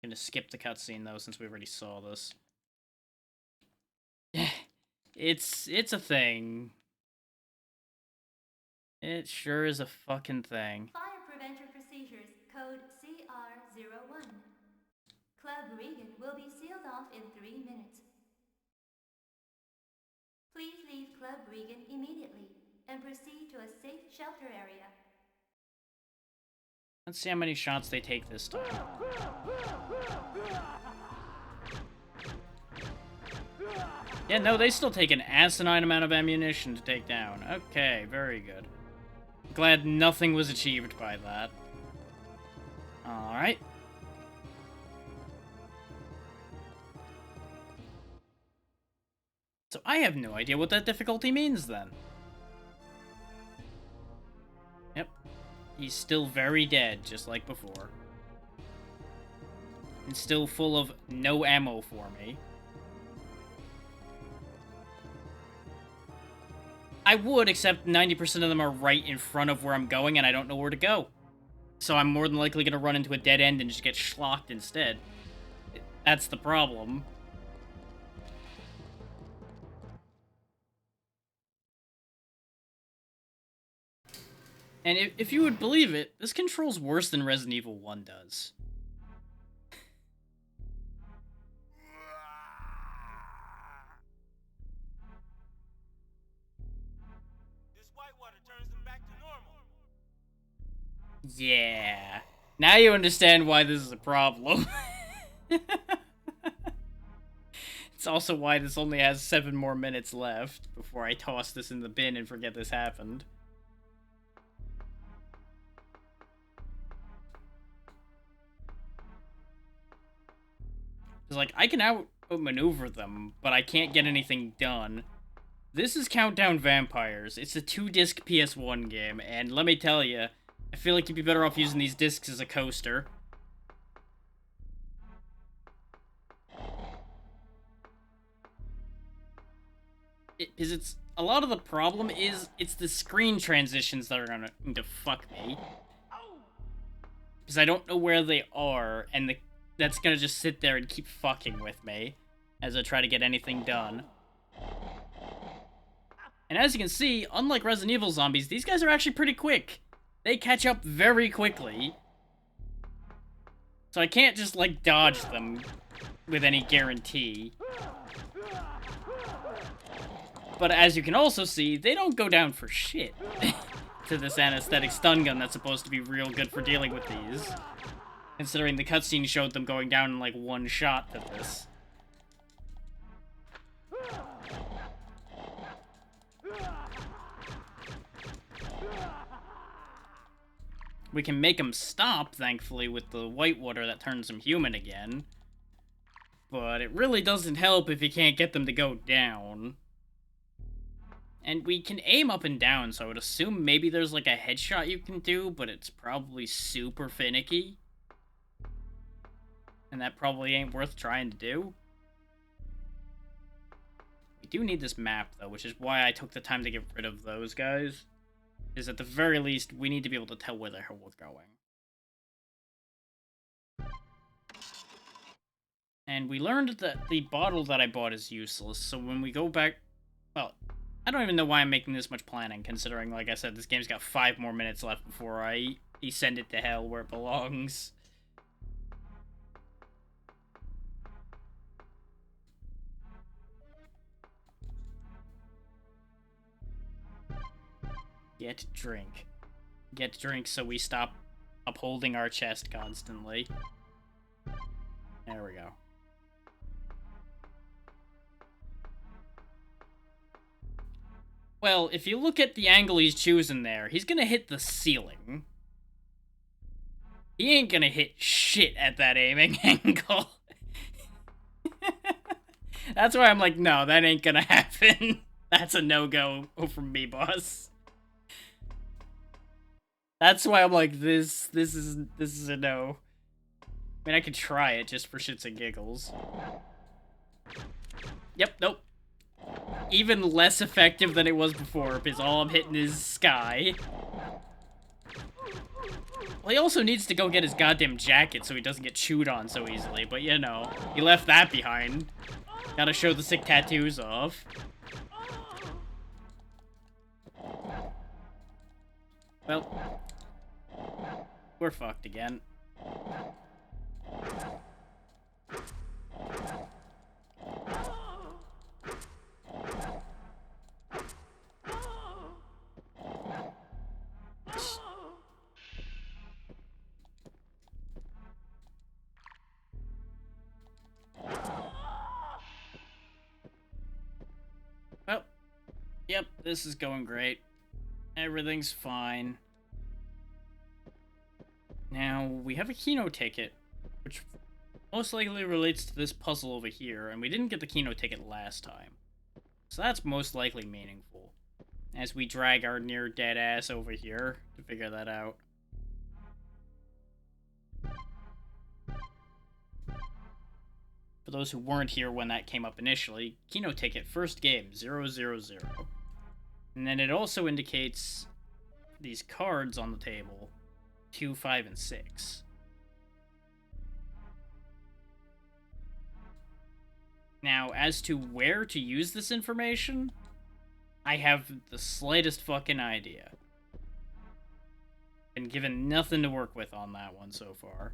[SPEAKER 1] I'm gonna skip the cutscene though, since we already saw this. It's a thing. It sure is a fucking thing.
[SPEAKER 15] Fire preventer procedures, code CR01. Club Regan will be sealed off in 3 minutes. Please Club Regan immediately and proceed to a safe shelter area.
[SPEAKER 1] Let's see how many shots they take this time. Yeah, no, they still take an asinine amount of ammunition to take down. Okay, very good. Glad nothing was achieved by that. Alright. So I have no idea what that difficulty means then. Yep. He's still very dead, just like before. And still full of no ammo for me. I would, except 90% of them are right in front of where I'm going and I don't know where to go. So I'm more than likely going to run into a dead end and just get schlocked instead. That's the problem. And if you would believe it, this controls worse than Resident Evil 1 does. Yeah. Now you understand why this is a problem. It's also why this only has 7 more minutes left before I toss this in the bin and forget this happened. It's like, I can outmaneuver them, but I can't get anything done. This is Countdown Vampires. It's a 2-disc PS1 game, and let me tell you, I feel like you'd be better off using these discs as a coaster. Because it's a lot of the problem is it's the screen transitions that are going to fuck me. Because I don't know where they are, and that's going to just sit there and keep fucking with me as I try to get anything done. And as you can see, unlike Resident Evil zombies, these guys are actually pretty quick. They catch up very quickly. So I can't just, like, dodge them with any guarantee. But as you can also see, they don't go down for shit to this anesthetic stun gun that's supposed to be real good for dealing with these. Considering the cutscene showed them going down in, like, 1 shot to this. We can make them stop, thankfully, with the white water that turns them human again. But it really doesn't help if you can't get them to go down. And we can aim up and down, so I would assume maybe there's like a headshot you can do, but it's probably super finicky. And that probably ain't worth trying to do. We do need this map, though, which is why I took the time to get rid of those guys. Is at the very least, we need to be able to tell where the hell we're going. And we learned that the bottle that I bought is useless, so when we go back... Well, I don't even know why I'm making this much planning, considering, like I said, this game's got 5 more minutes left before I send it to hell where it belongs. Get drink. Get drink so we stop upholding our chest constantly. There we go. Well, if you look at the angle he's choosing there, he's gonna hit the ceiling. He ain't gonna hit shit at that aiming angle. That's why I'm like, no, that ain't gonna happen. That's a no-go from me, boss. That's why I'm like, this is a no. I mean, I could try it just for shits and giggles. Yep, nope. Even less effective than it was before, because all I'm hitting is sky. Well, he also needs to go get his goddamn jacket so he doesn't get chewed on so easily, but you know, he left that behind. Gotta show the sick tattoos off. Well, we're fucked again. Yep, this is going great. Everything's fine. Now, we have a Kino ticket, which most likely relates to this puzzle over here, and we didn't get the Kino ticket last time. So that's most likely meaningful, as we drag our near-dead ass over here to figure that out. For those who weren't here when that came up initially, Kino ticket, first game, 000. And then it also indicates these cards on the table, 2, 5, and 6. Now, as to where to use this information, I have the slightest fucking idea. Been given nothing to work with on that one so far.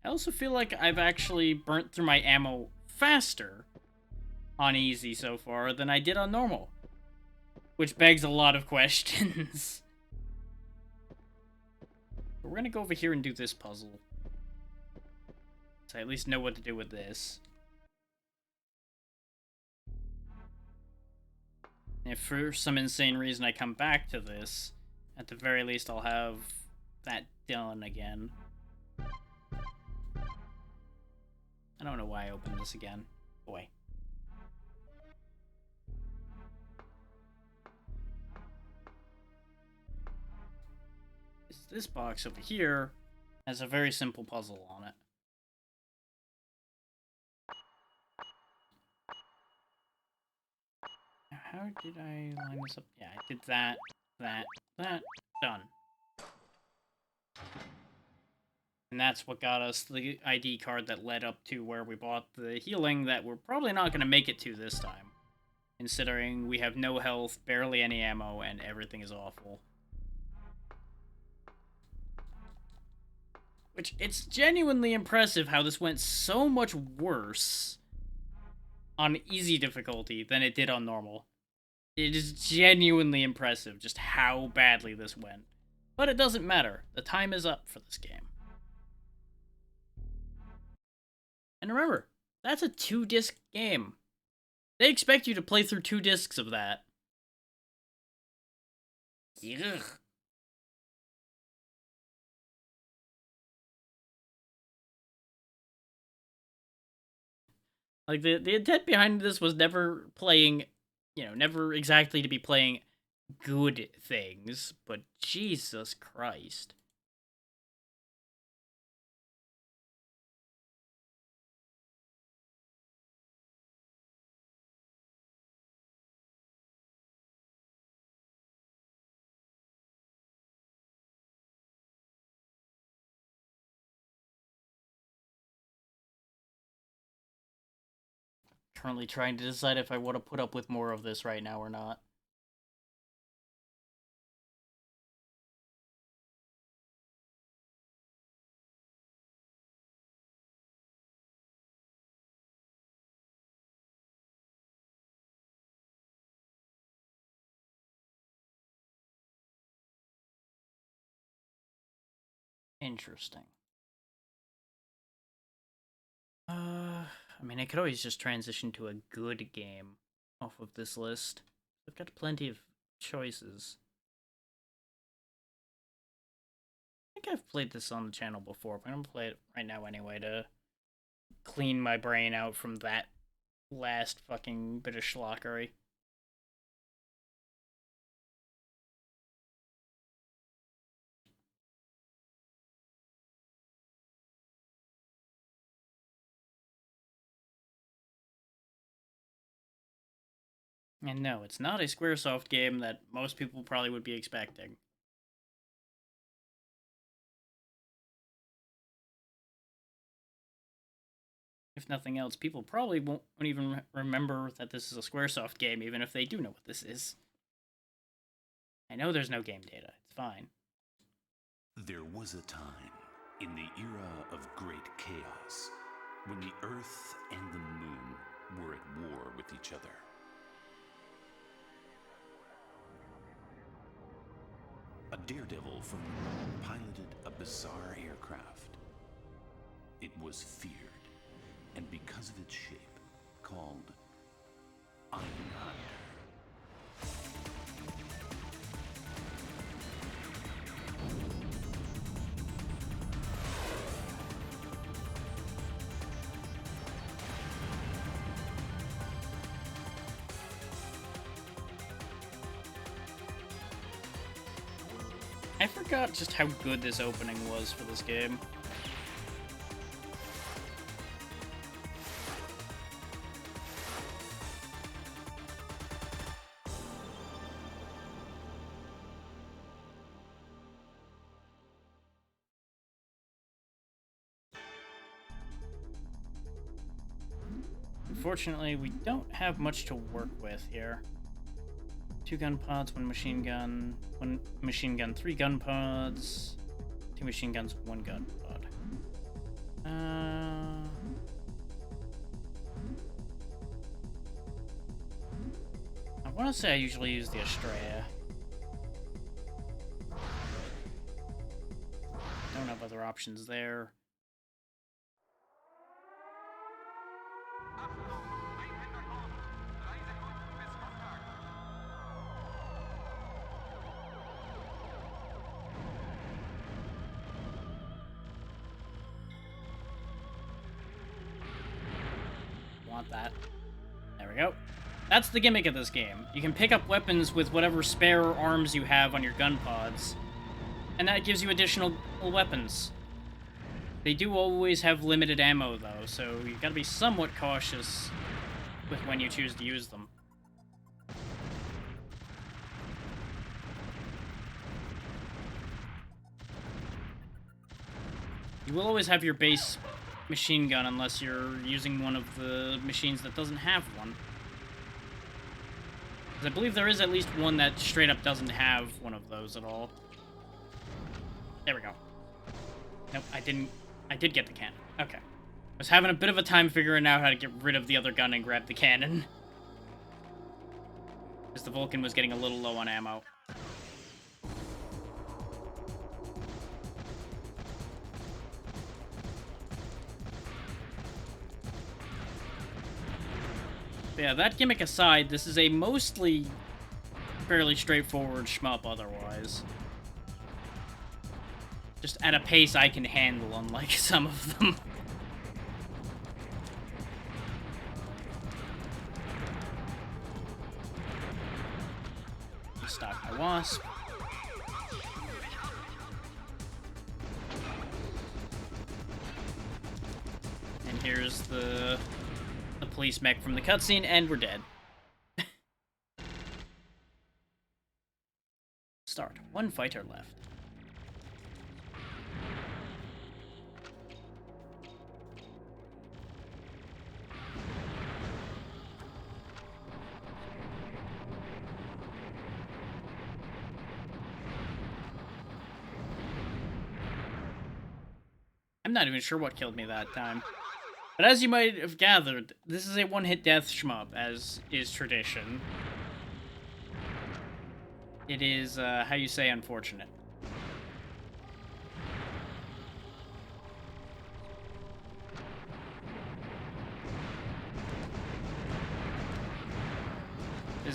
[SPEAKER 1] I also feel like I've actually burnt through my ammo faster on easy so far than I did on normal. Which begs a lot of questions. But we're gonna go over here and do this puzzle. So I at least know what to do with this. And if for some insane reason I come back to this, at the very least I'll have that done again. I don't know why I opened this again. Boy. This box over here has a very simple puzzle on it. Now, how did I line this up? Yeah, I did that, done. And that's what got us the ID card that led up to where we bought the healing that we're probably not going to make it to this time. Considering we have no health, barely any ammo, and everything is awful. Which, it's genuinely impressive how this went so much worse on easy difficulty than it did on normal. It is genuinely impressive just how badly this went. But it doesn't matter. The time is up for this game. And remember, that's a 2-disc game. They expect you to play through 2 discs of that. Ugh. Like, the intent behind this was never playing, never exactly to be playing good things, but Jesus Christ. Currently trying to decide if I want to put up with more of this right now or not. Interesting. I mean, I could always just transition to a good game off of this list. I've got plenty of choices. I think I've played this on the channel before, but I'm gonna play it right now anyway to clean my brain out from that last fucking bit of schlockery. And no, it's not a Squaresoft game that most people probably would be expecting. If nothing else, people probably won't even remember that this is a Squaresoft game, even if they do know what this is. I know there's no game data. It's fine.
[SPEAKER 16] There was a time, in the era of great chaos, when the Earth and the Moon were at war with each other. A daredevil from the moon piloted a bizarre aircraft. It was feared, and because of its shape, called Ironhide.
[SPEAKER 1] I forgot just how good this opening was for this game. Unfortunately, we don't have much to work with here. 2 gun pods, 1 machine gun, 3 gun pods, 2 machine guns, 1 gun pod. I want to say I usually use the Estrella. Don't have other options there. Want that. There we go. That's the gimmick of this game. You can pick up weapons with whatever spare arms you have on your gun pods, and that gives you additional weapons. They do always have limited ammo, though, so you've got to be somewhat cautious with when you choose to use them. You will always have your base machine gun unless you're using one of the machines that doesn't have one. Because I believe there is at least one that straight up doesn't have one of those at all. There we go. Nope, I did get the cannon. Okay. I was having a bit of a time figuring out how to get rid of the other gun and grab the cannon. Because the Vulcan was getting a little low on ammo. Yeah, that gimmick aside, this is a mostly fairly straightforward shmup otherwise. Just at a pace I can handle, unlike some of them. Stop my wasp. And here's the police mech from the cutscene, and we're dead. Start. 1 fighter left. I'm not even sure what killed me that time. But as you might have gathered, this is a one-hit death shmup, as is tradition. It is, how you say, unfortunate.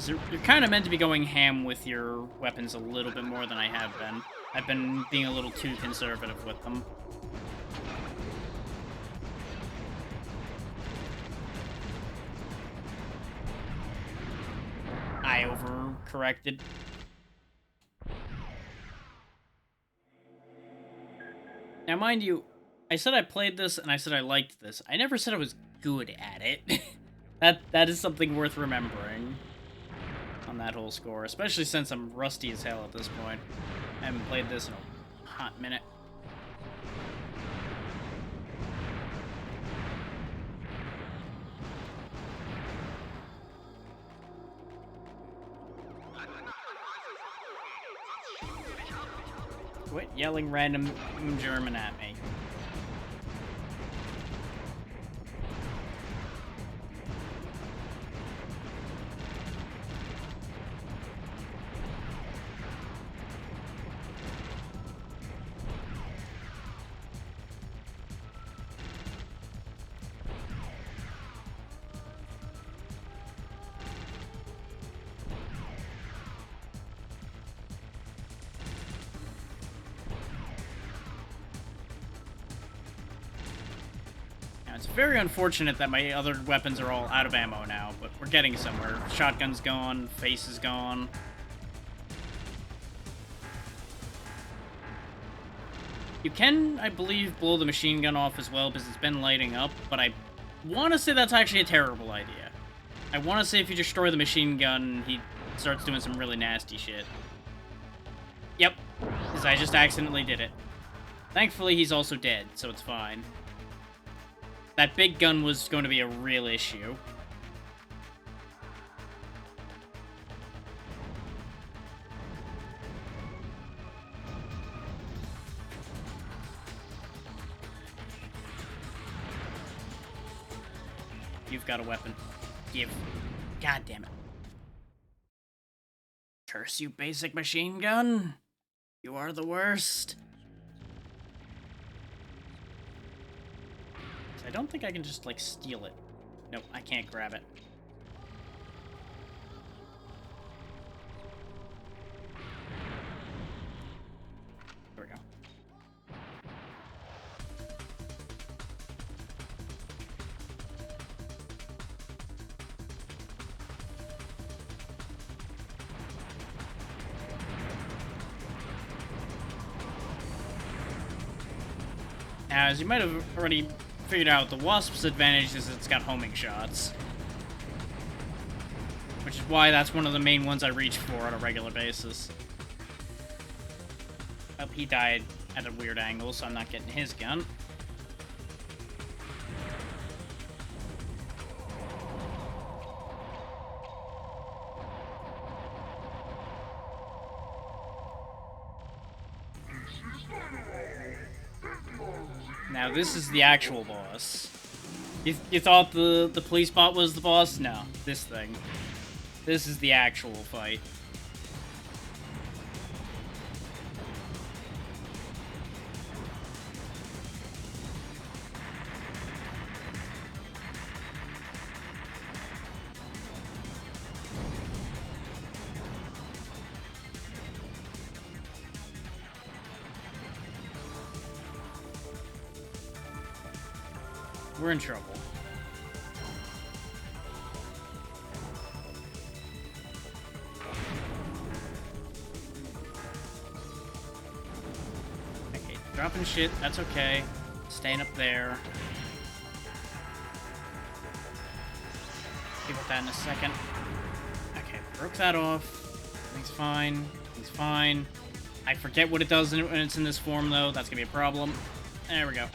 [SPEAKER 1] You're kind of meant to be going ham with your weapons a little bit more than I have been. I've been being a little too conservative with them. I overcorrected. Now, mind you, I said I played this and I said I liked this. I never said I was good at it. That is something worth remembering on that whole score, especially since I'm rusty as hell at this point. I haven't played this in a hot minute. Quit yelling random German at me. It's very unfortunate that my other weapons are all out of ammo now, but we're getting somewhere. Shotgun's gone, face is gone. You can, I believe, blow the machine gun off as well because it's been lighting up, but I want to say that's actually a terrible idea. I want to say if you destroy the machine gun, he starts doing some really nasty shit. Yep, because I just accidentally did it. Thankfully, he's also dead, so it's fine. That big gun was going to be a real issue. You've got a weapon. Give. God damn it. Curse you, basic machine gun. You are the worst. I don't think I can just, like, steal it. Nope, I can't grab it. There we go. Now, as you might have already figured out, the Wasp's advantage is it's got homing shots. Which is why that's one of the main ones I reach for on a regular basis. Oh, he died at a weird angle, so I'm not getting his gun. Now, this is the actual boss. You thought the police bot was the boss? No, this thing. This is the actual fight. We're in trouble. Okay, dropping shit, that's okay. Staying up there. Deal with that in a second. Okay, broke that off. Everything's fine. Everything's fine. I forget what it does when it's in this form, though. That's gonna be a problem. There we go.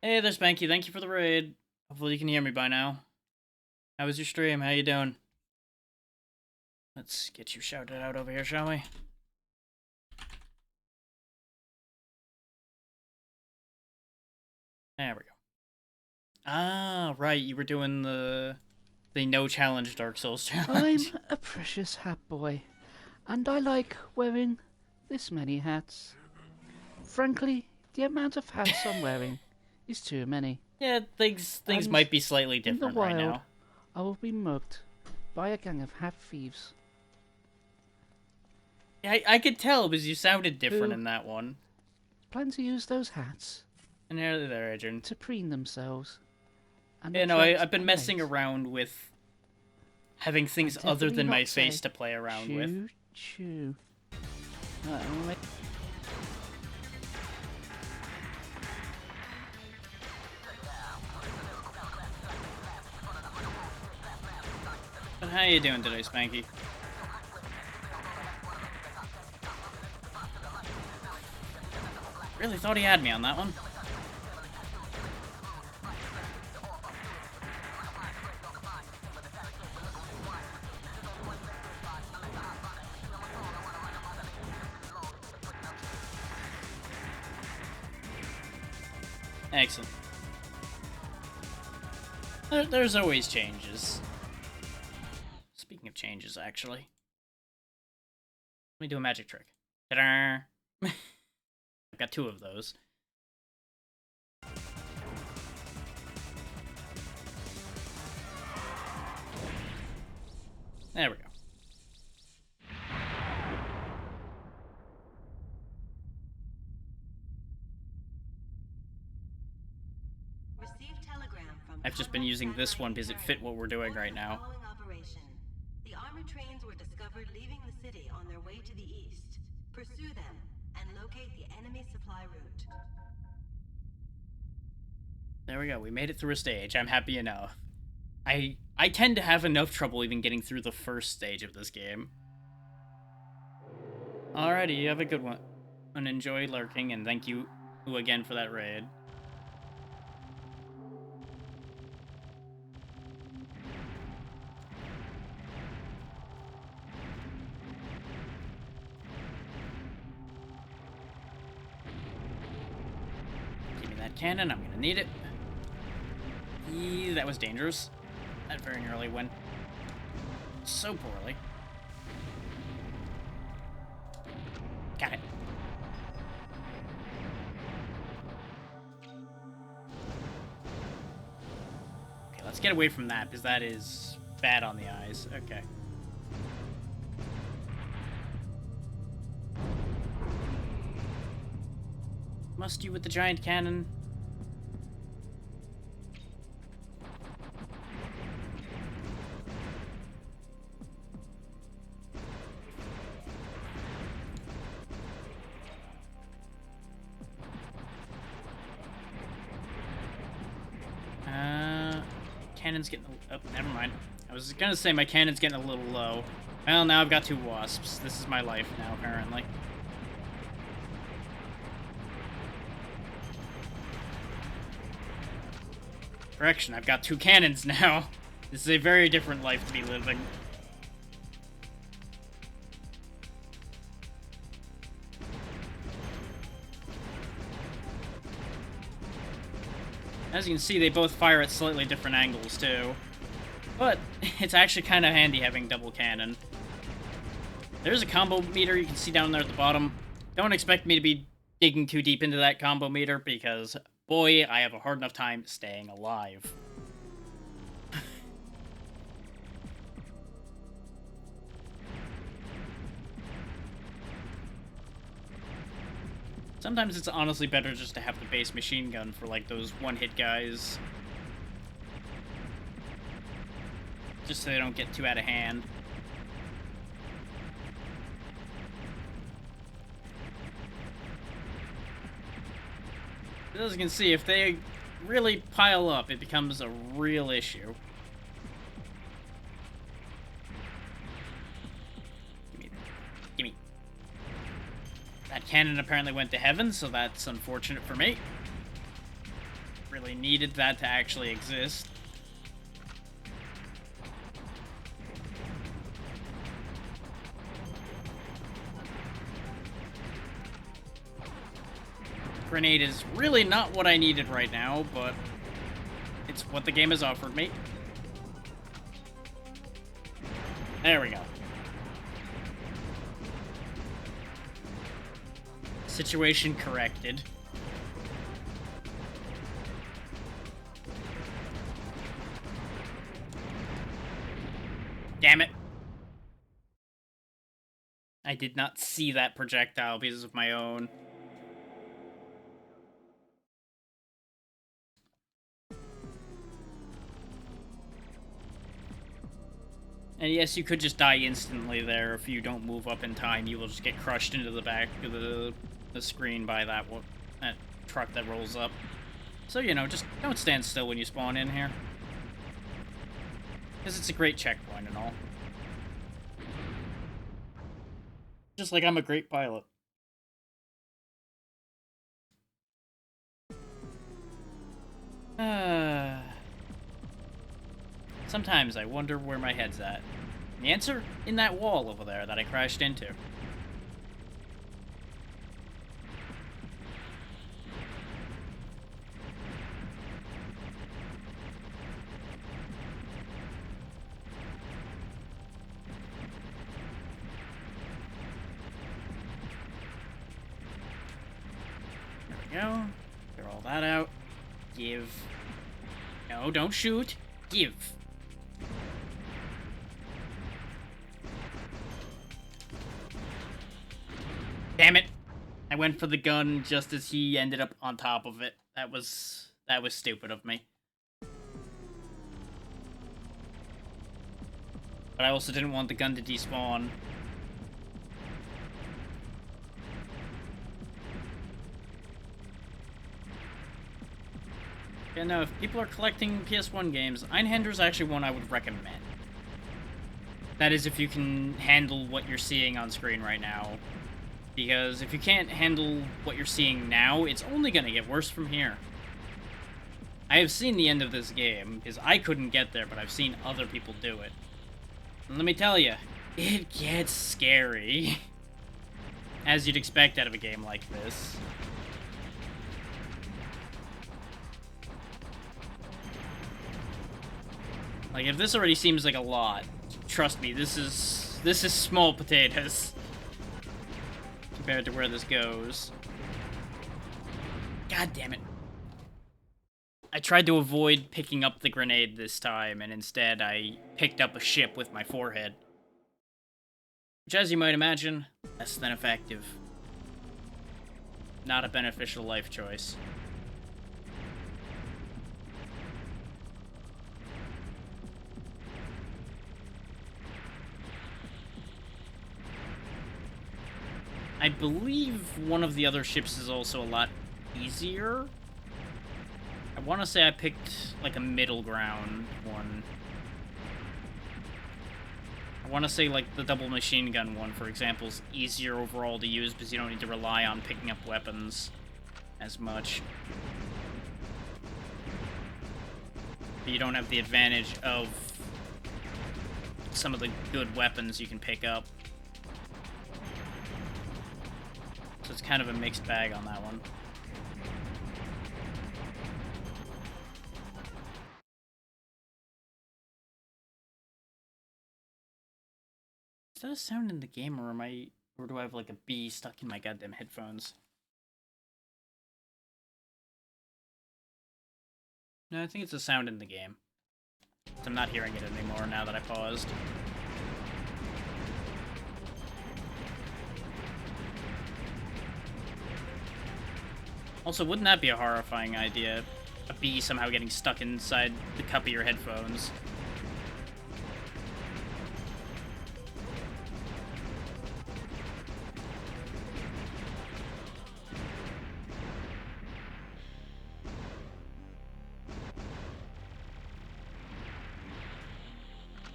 [SPEAKER 1] Hey there, Spanky. Thank you for the raid. Hopefully you can hear me by now. How was your stream? How you doing? Let's get you shouted out over here, shall we? There we go. Ah, right. You were doing the no challenge Dark Souls challenge.
[SPEAKER 17] I'm a precious hat boy, and I like wearing this many hats. Frankly, the amount of hats I'm wearing is too many.
[SPEAKER 1] Yeah, things
[SPEAKER 17] And
[SPEAKER 1] might be slightly different
[SPEAKER 17] in the
[SPEAKER 1] right
[SPEAKER 17] wild,
[SPEAKER 1] now.
[SPEAKER 17] I will be mugged by a gang of hat thieves.
[SPEAKER 1] I could tell because you sounded different
[SPEAKER 17] Who
[SPEAKER 1] in that one.
[SPEAKER 17] plan to use those hats
[SPEAKER 1] And there, Adrian.
[SPEAKER 17] to preen themselves. And
[SPEAKER 1] Yeah, no,
[SPEAKER 17] attract
[SPEAKER 1] I've been
[SPEAKER 17] a
[SPEAKER 1] messing
[SPEAKER 17] mate.
[SPEAKER 1] around with having things
[SPEAKER 17] And
[SPEAKER 1] other
[SPEAKER 17] definitely
[SPEAKER 1] than my
[SPEAKER 17] not say,
[SPEAKER 1] face to play around with.
[SPEAKER 17] Choo. Right.
[SPEAKER 1] But how you doing today, Spanky? Really thought he had me on that one. Excellent. There's always changes. Speaking of changes, actually. Let me do a magic trick. Ta-da! I've got 2 of those. There we go.
[SPEAKER 12] Received telegram
[SPEAKER 1] I've just been using this one because it fit what we're doing right now.
[SPEAKER 12] Operation. The armored trains were discovered leaving the city on their way to the east. Pursue them and locate the enemy supply route.
[SPEAKER 1] There we go. We made it through a stage. I'm happy enough. I tend to have enough trouble even getting through the first stage of this game. Alrighty, you have a good one. And enjoy lurking, and thank you again for that raid. Give me that cannon, I'm gonna need it. That was dangerous. That very nearly went so poorly. Got it. Okay, let's get away from that, because that is bad on the eyes. Okay. Must you with the giant cannon? Cannon's getting oh, never mind. I was gonna say my cannon's getting a little low. Well, now I've got 2 wasps. This is my life now, apparently. Correction, I've got 2 cannons now. This is a very different life to be living. As you can see, they both fire at slightly different angles, too. But it's actually kind of handy having double cannon. There's a combo meter you can see down there at the bottom. Don't expect me to be digging too deep into that combo meter, because, boy, I have a hard enough time staying alive. Sometimes it's honestly better just to have the base machine gun for, like, those one-hit guys. Just so they don't get too out of hand. As you can see, if they really pile up, it becomes a real issue. Gimme. That cannon apparently went to heaven, so that's unfortunate for me. Really needed that to actually exist. Grenade is really not what I needed right now, but it's what the game has offered me. There we go. Situation corrected. Damn it. I did not see that projectile because of my own. And yes, you could just die instantly there. If you don't move up in time, you will just get crushed into the back of the screen by that truck that rolls up. So, you know, just don't stand still when you spawn in here. Because it's a great checkpoint and all. Just like I'm a great pilot. Sometimes I wonder where my head's at. And the answer? In that wall over there that I crashed into. There we go. Clear all that out. Give. No, don't shoot. Give. Damn it! I went for the gun just as he ended up on top of it. That was stupid of me. But I also didn't want the gun to despawn. Yeah, no, if people are collecting PS1 games, Einhander's actually one I would recommend. That is if you can handle what you're seeing on screen right now. Because if you can't handle what you're seeing now, it's only gonna get worse from here. I have seen the end of this game, because I couldn't get there, but I've seen other people do it. And let me tell you, it gets scary. As you'd expect out of a game like this. Like, if this already seems like a lot, trust me, this is small potatoes. Compared to where this goes. God damn it. I tried to avoid picking up the grenade this time, and instead I picked up a ship with my forehead. Which, as you might imagine, less than effective. Not a beneficial life choice. I believe one of the other ships is also a lot easier. I want to say I picked, like, a middle ground one. I want to say, like, the double machine gun one, for example, is easier overall to use because you don't need to rely on picking up weapons as much. But you don't have the advantage of some of the good weapons you can pick up. So it's kind of a mixed bag on that one. Is that a sound in the game, or do I have like a bee stuck in my goddamn headphones? No, I think it's a sound in the game. I'm not hearing it anymore now that I paused. Also, wouldn't that be a horrifying idea? A bee somehow getting stuck inside the cup of your headphones.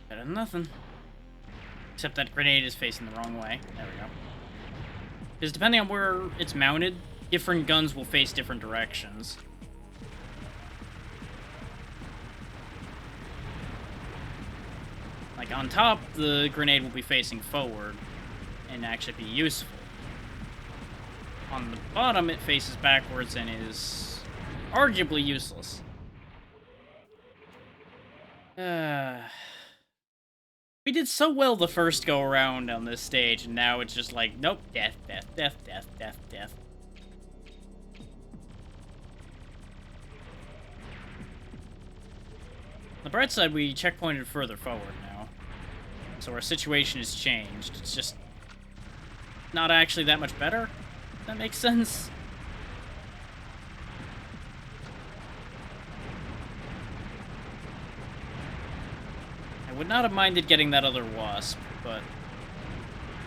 [SPEAKER 1] Better than nothing. Except that grenade is facing the wrong way. There we go. Because depending on where it's mounted, different guns will face different directions. Like, on top, the grenade will be facing forward and actually be useful. On the bottom, it faces backwards and is arguably useless. We did so well the first go around on this stage, and now it's just like, nope, death, death, death, death, death, death. On the bright side, we checkpointed further forward now. So our situation has changed. It's just not actually that much better. If that makes sense. I would not have minded getting that other wasp, but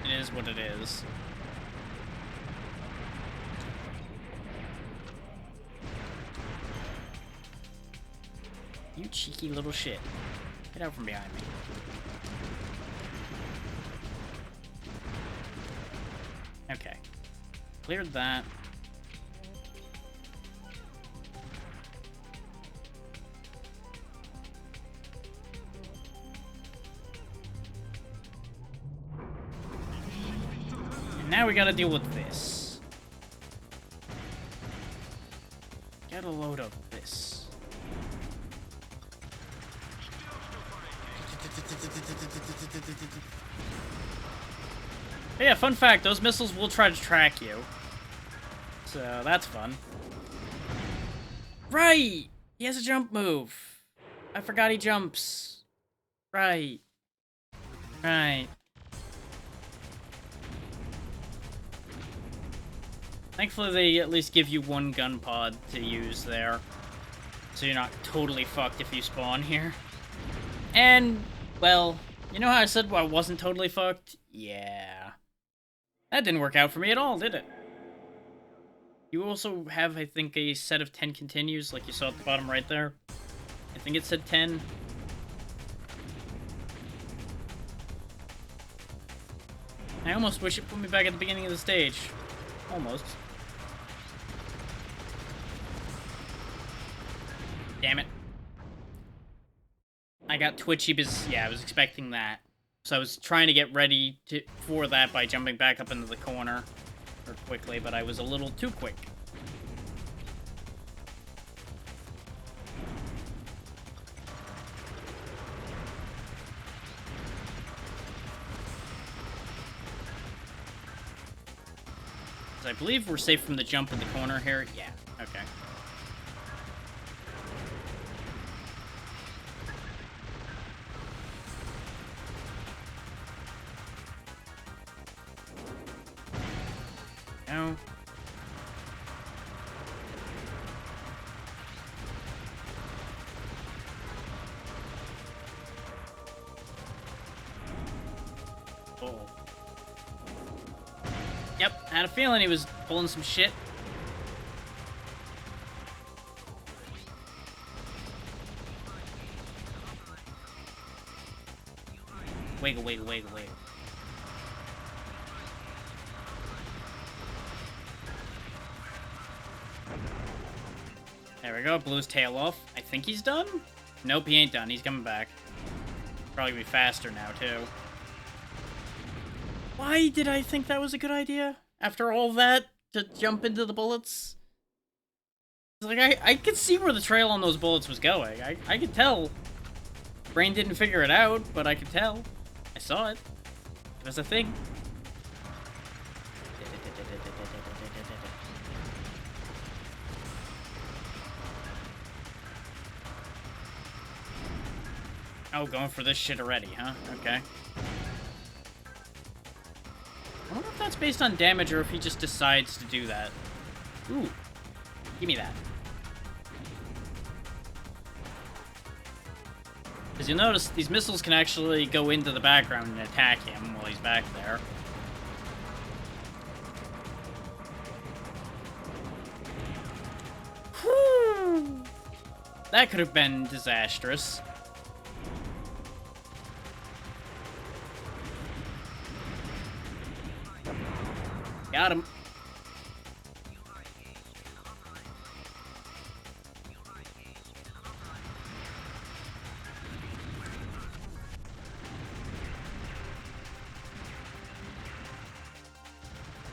[SPEAKER 1] it is what it is. You cheeky little shit. Get out from behind me. Okay. Cleared that. And now we gotta deal with this. Get a load of this. Yeah, fun fact, those missiles will try to track you. So, that's fun. Right! He has a jump move. I forgot he jumps. Right. Right. Thankfully, they at least give you one gun pod to use there. So you're not totally fucked if you spawn here. And, well, You know how I said I wasn't totally fucked? Yeah. That didn't work out for me at all, did it? You also have, I think, a set of 10 continues, like you saw at the bottom right there. I think it said 10. I almost wish it put me back at the beginning of the stage. Almost. Damn it. I got twitchy because, yeah, I was expecting that. So I was trying to get ready for that by jumping back up into the corner quickly, but I was a little too quick. I believe we're safe from the jump in the corner here. Yeah, okay. No. Oh. Yep, had a feeling he was pulling some shit. Wiggle, wiggle, wiggle, wiggle. There we go, blew his tail off. I think he's done? Nope, he ain't done. He's coming back. Probably gonna be faster now, too. Why did I think that was a good idea? After all that, to jump into the bullets? Like, I could see where the trail on those bullets was going. I could tell. Brain didn't figure it out, but I could tell. I saw it. It was a thing. Oh, going for this shit already, huh? Okay. I wonder if that's based on damage or if he just decides to do that. Ooh. Give me that. As you'll notice, these missiles can actually go into the background and attack him while he's back there. Whew. That could have been disastrous. Got him.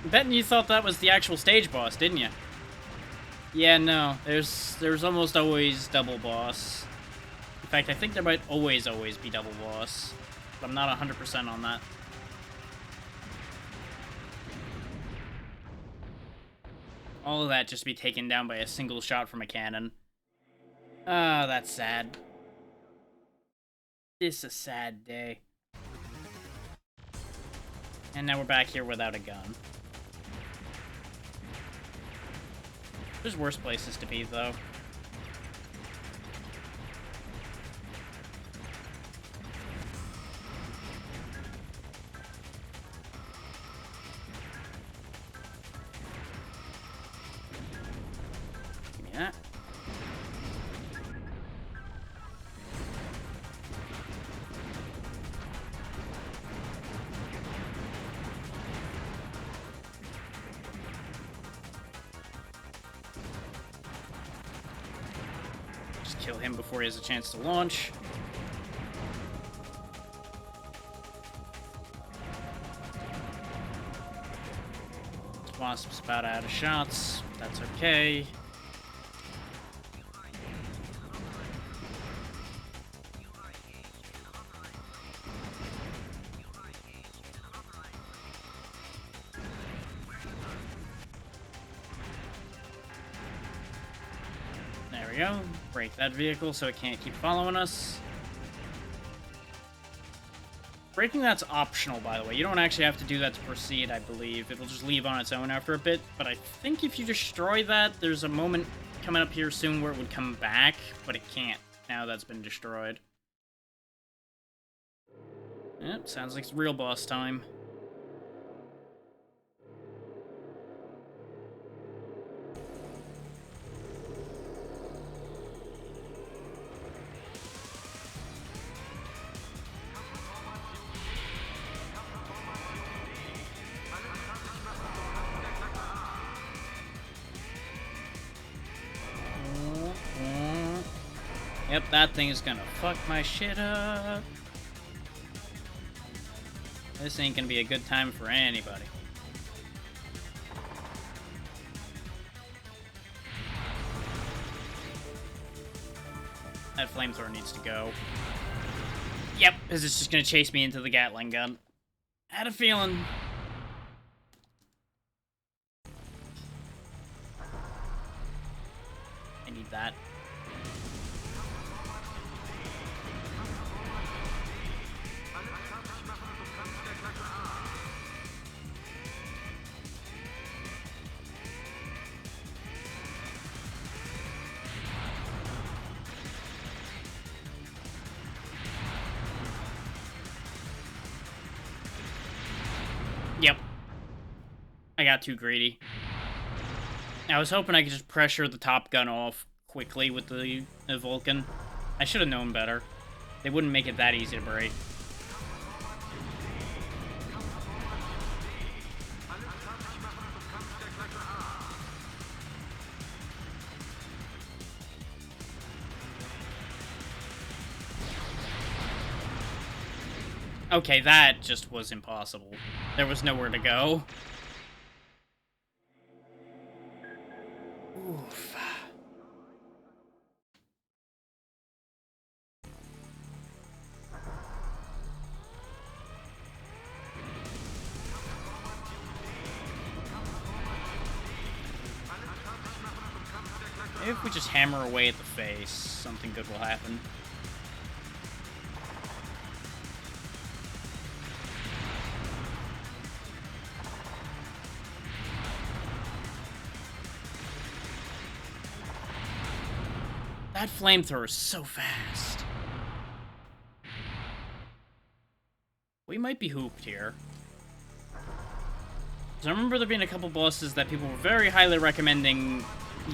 [SPEAKER 1] I'm betting you thought that was the actual stage boss, didn't you? Yeah, no. There's almost always double boss. In fact, I think there might always be double boss. But I'm not 100% on that. All of that just to be taken down by a single shot from a cannon. Ah, that's sad. This is a sad day. And now we're back here without a gun. There's worse places to be, though. Give me that. Kill him before he has a chance to launch. Wasp's about out of shots. That's okay. There we go. Break that vehicle so it can't keep following us. Breaking that's optional, by the way. You don't actually have to do that to proceed, I believe. It'll just leave on its own after a bit. But I think if you destroy that, there's a moment coming up here soon where it would come back, but it can't now that's been destroyed. Yep, sounds like it's real boss time. Yep, that thing is gonna fuck my shit up. This ain't gonna be a good time for anybody. That flamethrower needs to go. Yep, because it's just gonna chase me into the Gatling gun. Had a feeling. I need that. Yep. I got too greedy. I was hoping I could just pressure the top gun off quickly with the Vulcan. I should have known better. They wouldn't make it that easy to break. Okay, that just was impossible. There was nowhere to go. Oof. Maybe if we just hammer away at the face, something good will happen. That flamethrower is so fast. We might be hooped here. So I remember there being a couple bosses that people were very highly recommending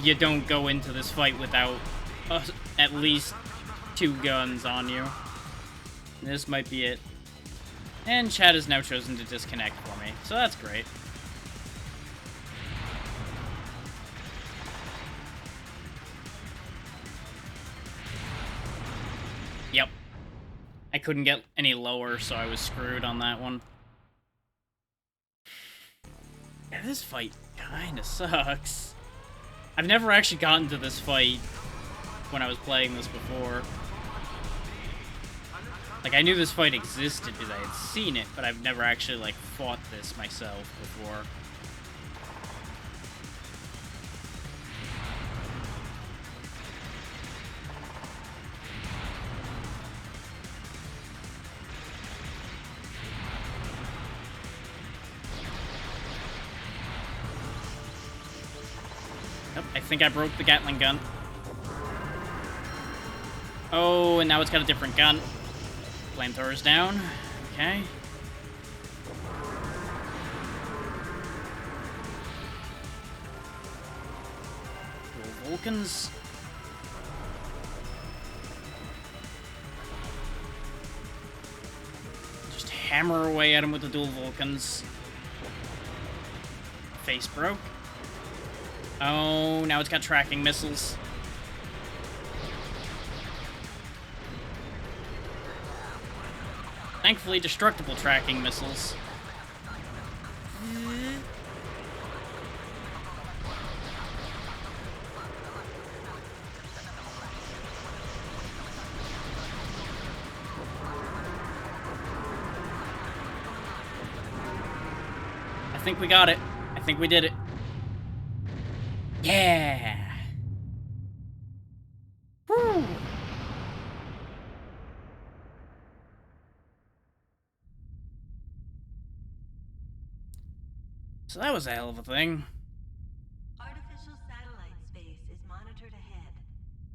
[SPEAKER 1] you don't go into this fight without at least 2 guns on you. This might be it. And Chad has now chosen to disconnect for me, so that's great. Yep. I couldn't get any lower, so I was screwed on that one. Yeah, this fight kinda sucks. I've never actually gotten to this fight when I was playing this before. Like, I knew this fight existed because I had seen it, but I've never actually, like, fought this myself before. Yep, I think I broke the Gatling gun. Oh, and now it's got a different gun. Flamethrower's down. Okay. Dual Vulcans. Just hammer away at him with the dual Vulcans. Face broke. Oh, now it's got tracking missiles. Thankfully, destructible tracking missiles. I think we got it. I think we did it. Yeah! Woo! So that was a hell of a thing.
[SPEAKER 12] Artificial satellite space is monitored ahead.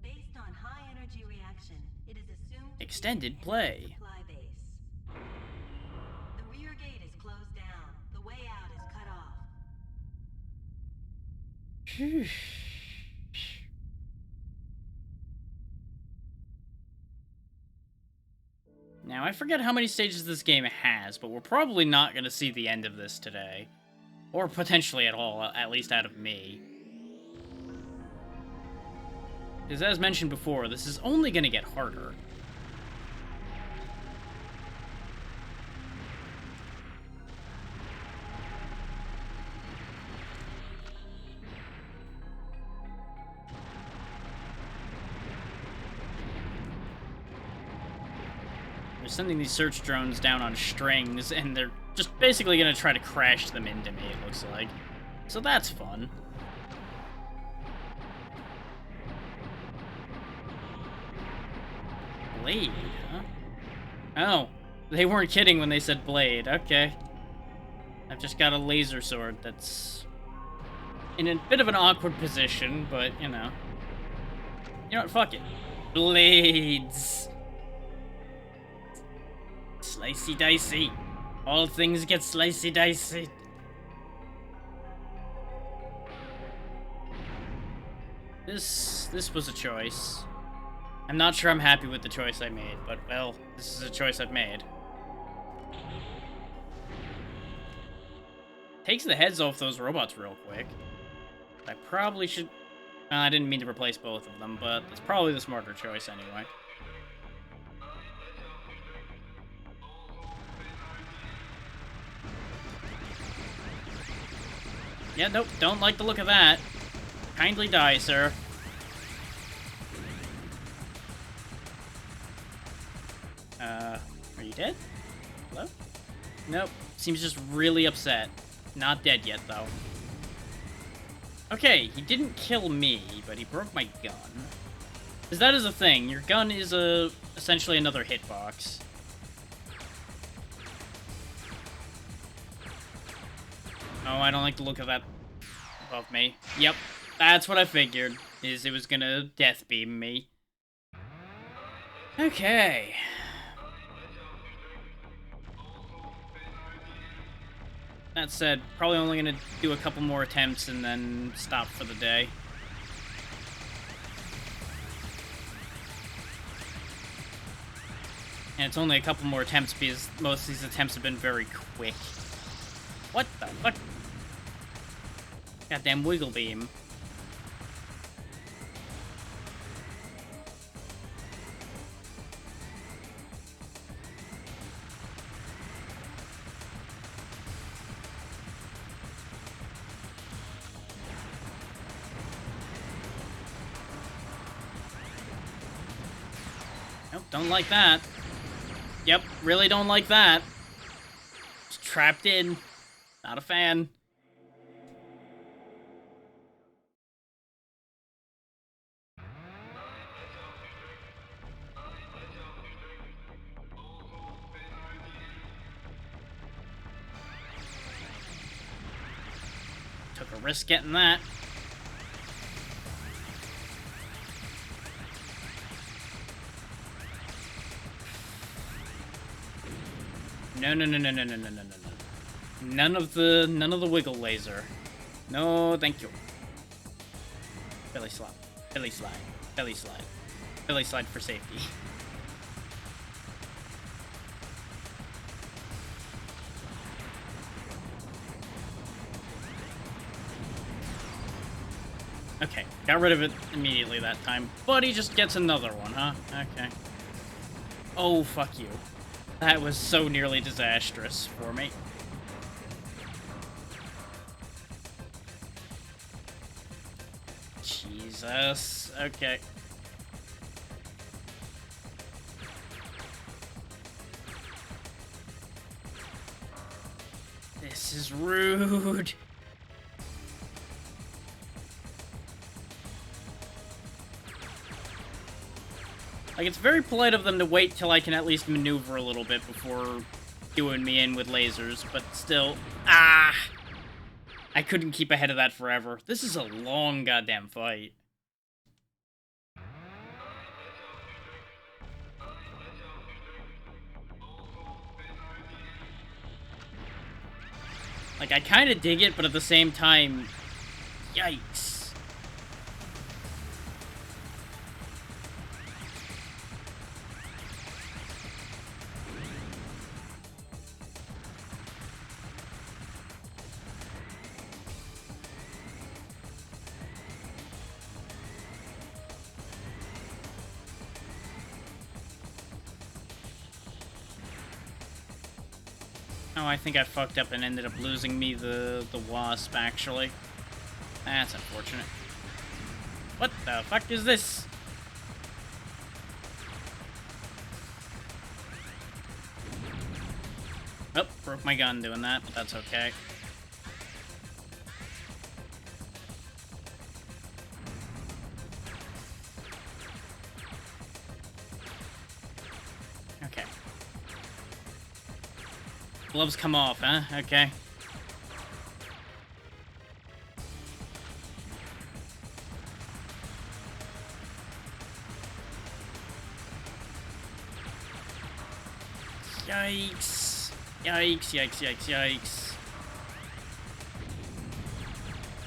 [SPEAKER 12] Based on high energy reaction, it is assumed
[SPEAKER 1] Extended play.
[SPEAKER 12] supply base.
[SPEAKER 1] Now, I forget how many stages this game has, but we're probably not going to see the end of this today. Or potentially at all, at least out of me. Because as mentioned before, this is only going to get harder. They're sending these search drones down on strings, and they're just basically going to try to crash them into me, it looks like. So that's fun. Blade, huh? Oh, they weren't kidding when they said blade. Okay. I've just got a laser sword that's in a bit of an awkward position, but, you know. You know what? Fuck it. Blades. Slicey dicey. All things get slicey dicey. This was a choice. I'm not sure I'm happy with the choice I made, but, well, this is a choice I've made. Takes the heads off those robots real quick. I probably should... I didn't mean to replace both of them, but it's probably the smarter choice anyway. Yeah, nope, don't like the look of that. Kindly die, sir. Are you dead? Hello? Nope, seems just really upset. Not dead yet, though. Okay, he didn't kill me, but he broke my gun. Because that is a thing. Your gun is essentially another hitbox. Oh, I don't like the look of that above me. Yep, that's what I figured, is it was gonna death beam me. Okay. That said, probably only gonna do a couple more attempts and then stop for the day. And it's only a couple more attempts because most of these attempts have been very quick. What the fuck? Goddamn wiggle beam. Nope, don't like that. Yep, really don't like that. Just trapped in. Not a fan. Took a risk getting that. No. None of the wiggle laser. No, thank you. Belly slide. Belly slide. Belly slide. Belly slide for safety. Okay, got rid of it immediately that time. But he just gets another one, huh? Okay. Oh, fuck you. That was so nearly disastrous for me. Jesus. Okay. This is rude. Like, it's very polite of them to wait till I can at least maneuver a little bit before doing me in with lasers, but still... Ah! I couldn't keep ahead of that forever. This is a long goddamn fight. Like, I kind of dig it, but at the same time... Yikes. Oh, I think I fucked up and ended up losing me the wasp, actually. That's unfortunate. What the fuck is this? Oh, broke my gun doing that, but that's okay. Okay. Gloves come off, huh? Okay. Yikes. Yikes, yikes, yikes, yikes.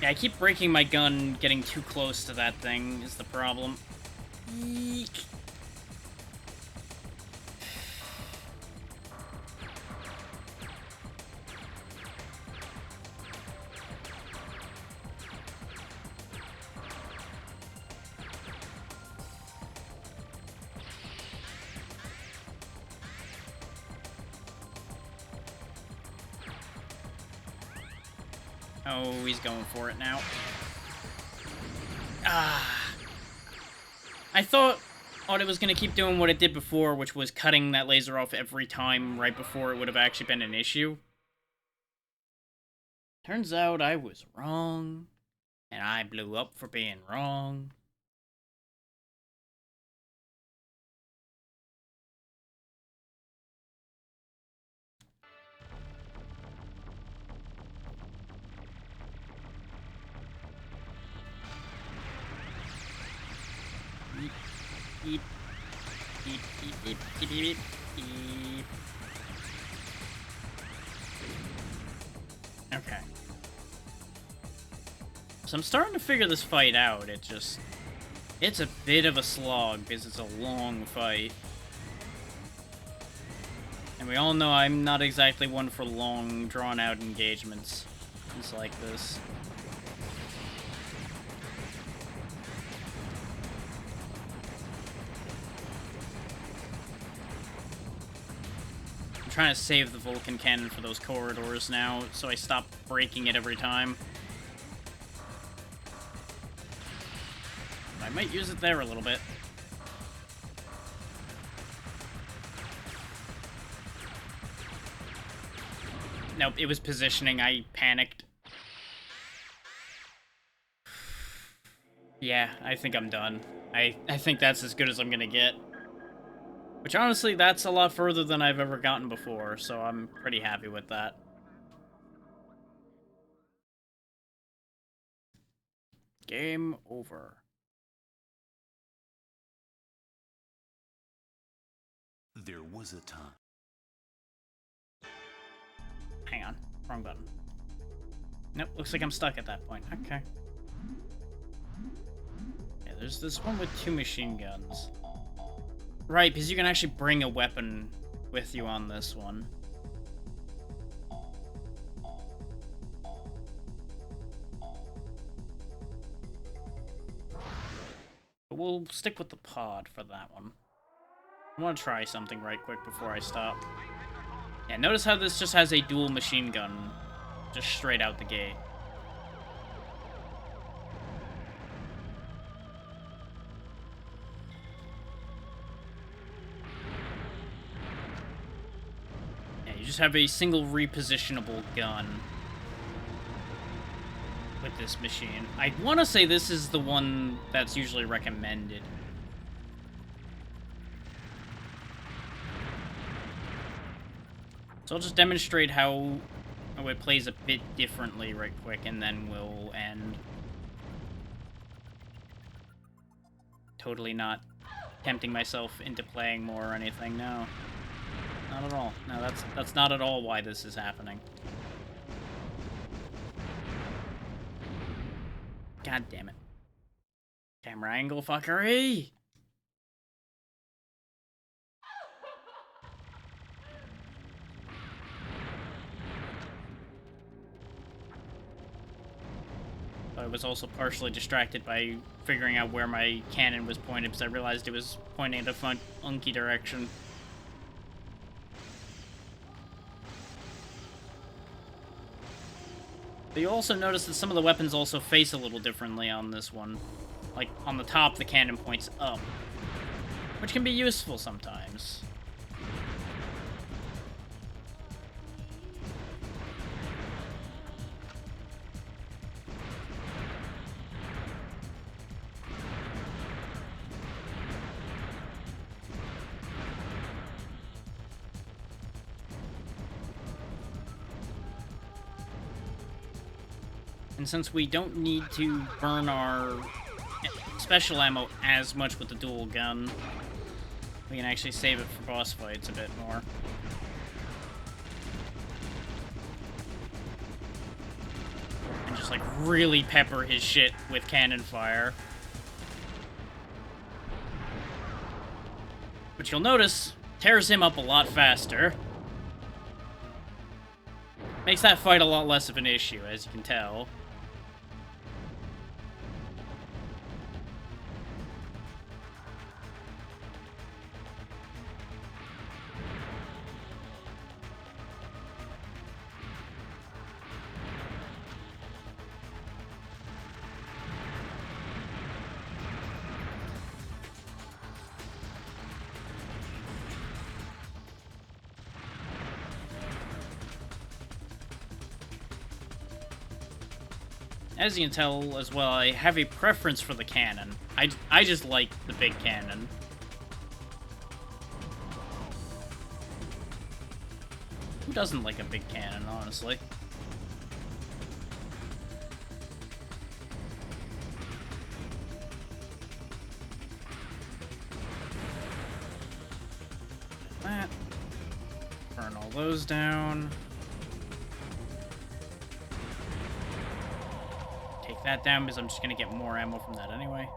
[SPEAKER 1] Yeah, I keep breaking my gun getting too close to that thing is the problem. Eek. Oh, he's going for it now. Ah. I thought it was going to keep doing what it did before, which was cutting that laser off every time right before it would have actually been an issue. Turns out I was wrong, and I blew up for being wrong. Beep, beep, beep, beep, beep, beep, beep, beep. Okay. So I'm starting to figure this fight out. It's a bit of a slog because it's a long fight. And we all know I'm not exactly one for long, drawn-out engagements. Just like this. I'm trying to save the Vulcan cannon for those corridors now, so I stop breaking it every time. I might use it there a little bit. Nope, it was positioning. I panicked. Yeah, I think I'm done. I think that's as good as I'm gonna get. Which, honestly, that's a lot further than I've ever gotten before, so I'm pretty happy with that. Game over.
[SPEAKER 16] There was a time.
[SPEAKER 1] Hang on. Wrong button. Nope, looks like I'm stuck at that point. Okay. Yeah, there's this one with 2 machine guns. Right, because you can actually bring a weapon with you on this one. But we'll stick with the pod for that one. I want to try something right quick before I stop. Yeah, notice how this just has a dual machine gun just straight out the gate. Yeah, you just have a single repositionable gun with this machine. I want to say this is the one that's usually recommended. So I'll just demonstrate how it plays a bit differently right quick, and then we'll end. Totally not tempting myself into playing more or anything, no. Not at all. No, that's not at all why this is happening. God damn it. Camera angle fuckery! I was also partially distracted by figuring out where my cannon was pointed because I realized it was pointing in a funky direction. But you'll also notice that some of the weapons also face a little differently on this one. Like, on the top, the cannon points up, which can be useful sometimes. And since we don't need to burn our special ammo as much with the dual gun, we can actually save it for boss fights a bit more. And just, like, really pepper his shit with cannon fire. Which you'll notice tears him up a lot faster. Makes that fight a lot less of an issue, as you can tell. As you can tell as well, I have a preference for the cannon. I just like the big cannon. Who doesn't like a big cannon, honestly? That. Burn all those down. Take that down because I'm just gonna get more ammo from that anyway.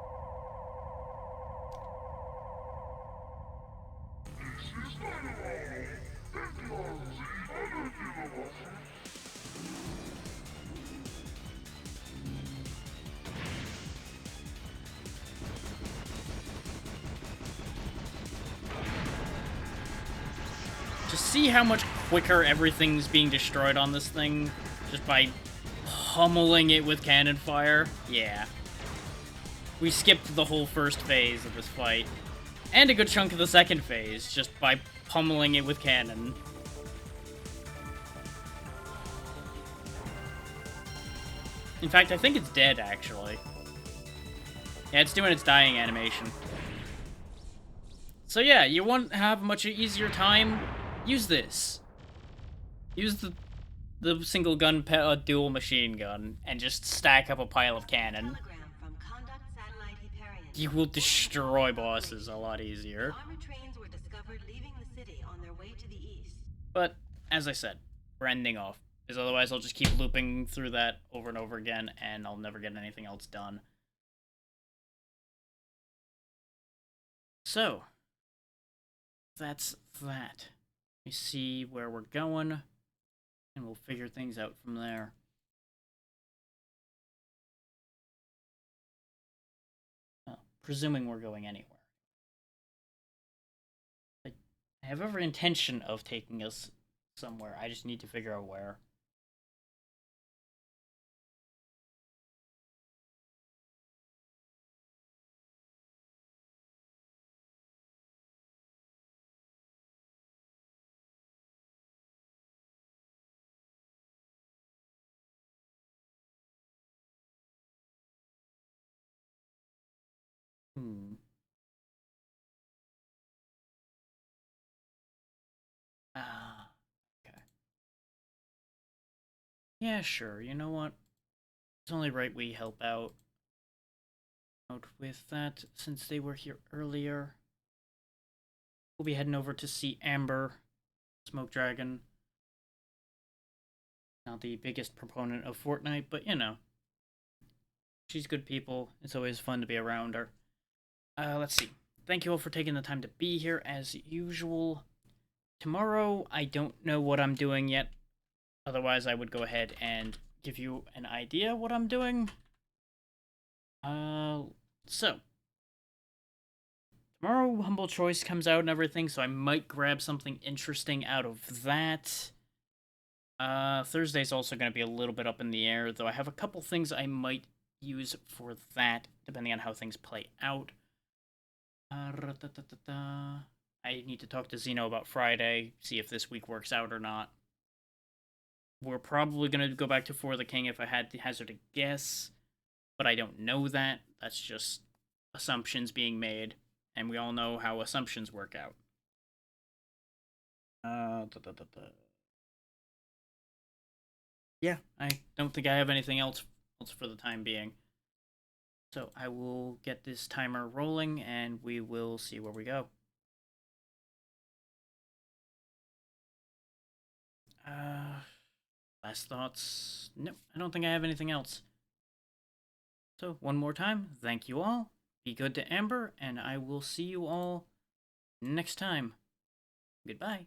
[SPEAKER 1] Just see how much quicker everything's being destroyed on this thing just by pummeling it with cannon fire. Yeah. We skipped the whole first phase of this fight. And a good chunk of the second phase, just by pummeling it with cannon. In fact, I think it's dead, actually. Yeah, it's doing its dying animation. So yeah, you want to have a much easier time? Use this. Use the single gun dual machine gun and just stack up a pile of cannon. You will destroy bosses a lot easier. But as I said, we're ending off, because otherwise I'll just keep looping through that over and over again and I'll never get anything else done. So that's that. Let me see where we're going, and we'll figure things out from there. Well, presuming we're going anywhere. I have every intention of taking us somewhere. I just need to figure out where. Ah, okay. Yeah, sure. You know what? It's only right we help out with that since they were here earlier. We'll be heading over to see Amber, Smoke Dragon. Not the biggest proponent of Fortnite, but you know. She's good people. It's always fun to be around her. Let's see. Thank you all for taking the time to be here as usual. Tomorrow, I don't know what I'm doing yet. Otherwise, I would go ahead and give you an idea what I'm doing. So. Tomorrow, Humble Choice comes out and everything, so I might grab something interesting out of that. Thursday's also going to be a little bit up in the air, though I have a couple things I might use for that, depending on how things play out. I need to talk to Zeno about Friday, see if this week works out or not. We're probably going to go back to For the King if I had to hazard a guess, but I don't know that. That's just assumptions being made, and we all know how assumptions work out. Yeah, I don't think I have anything else for the time being. So I will get this timer rolling, and we will see where we go. Last thoughts? Nope, I don't think I have anything else. So, one more time, thank you all. Be good to Amber, and I will see you all next time. Goodbye.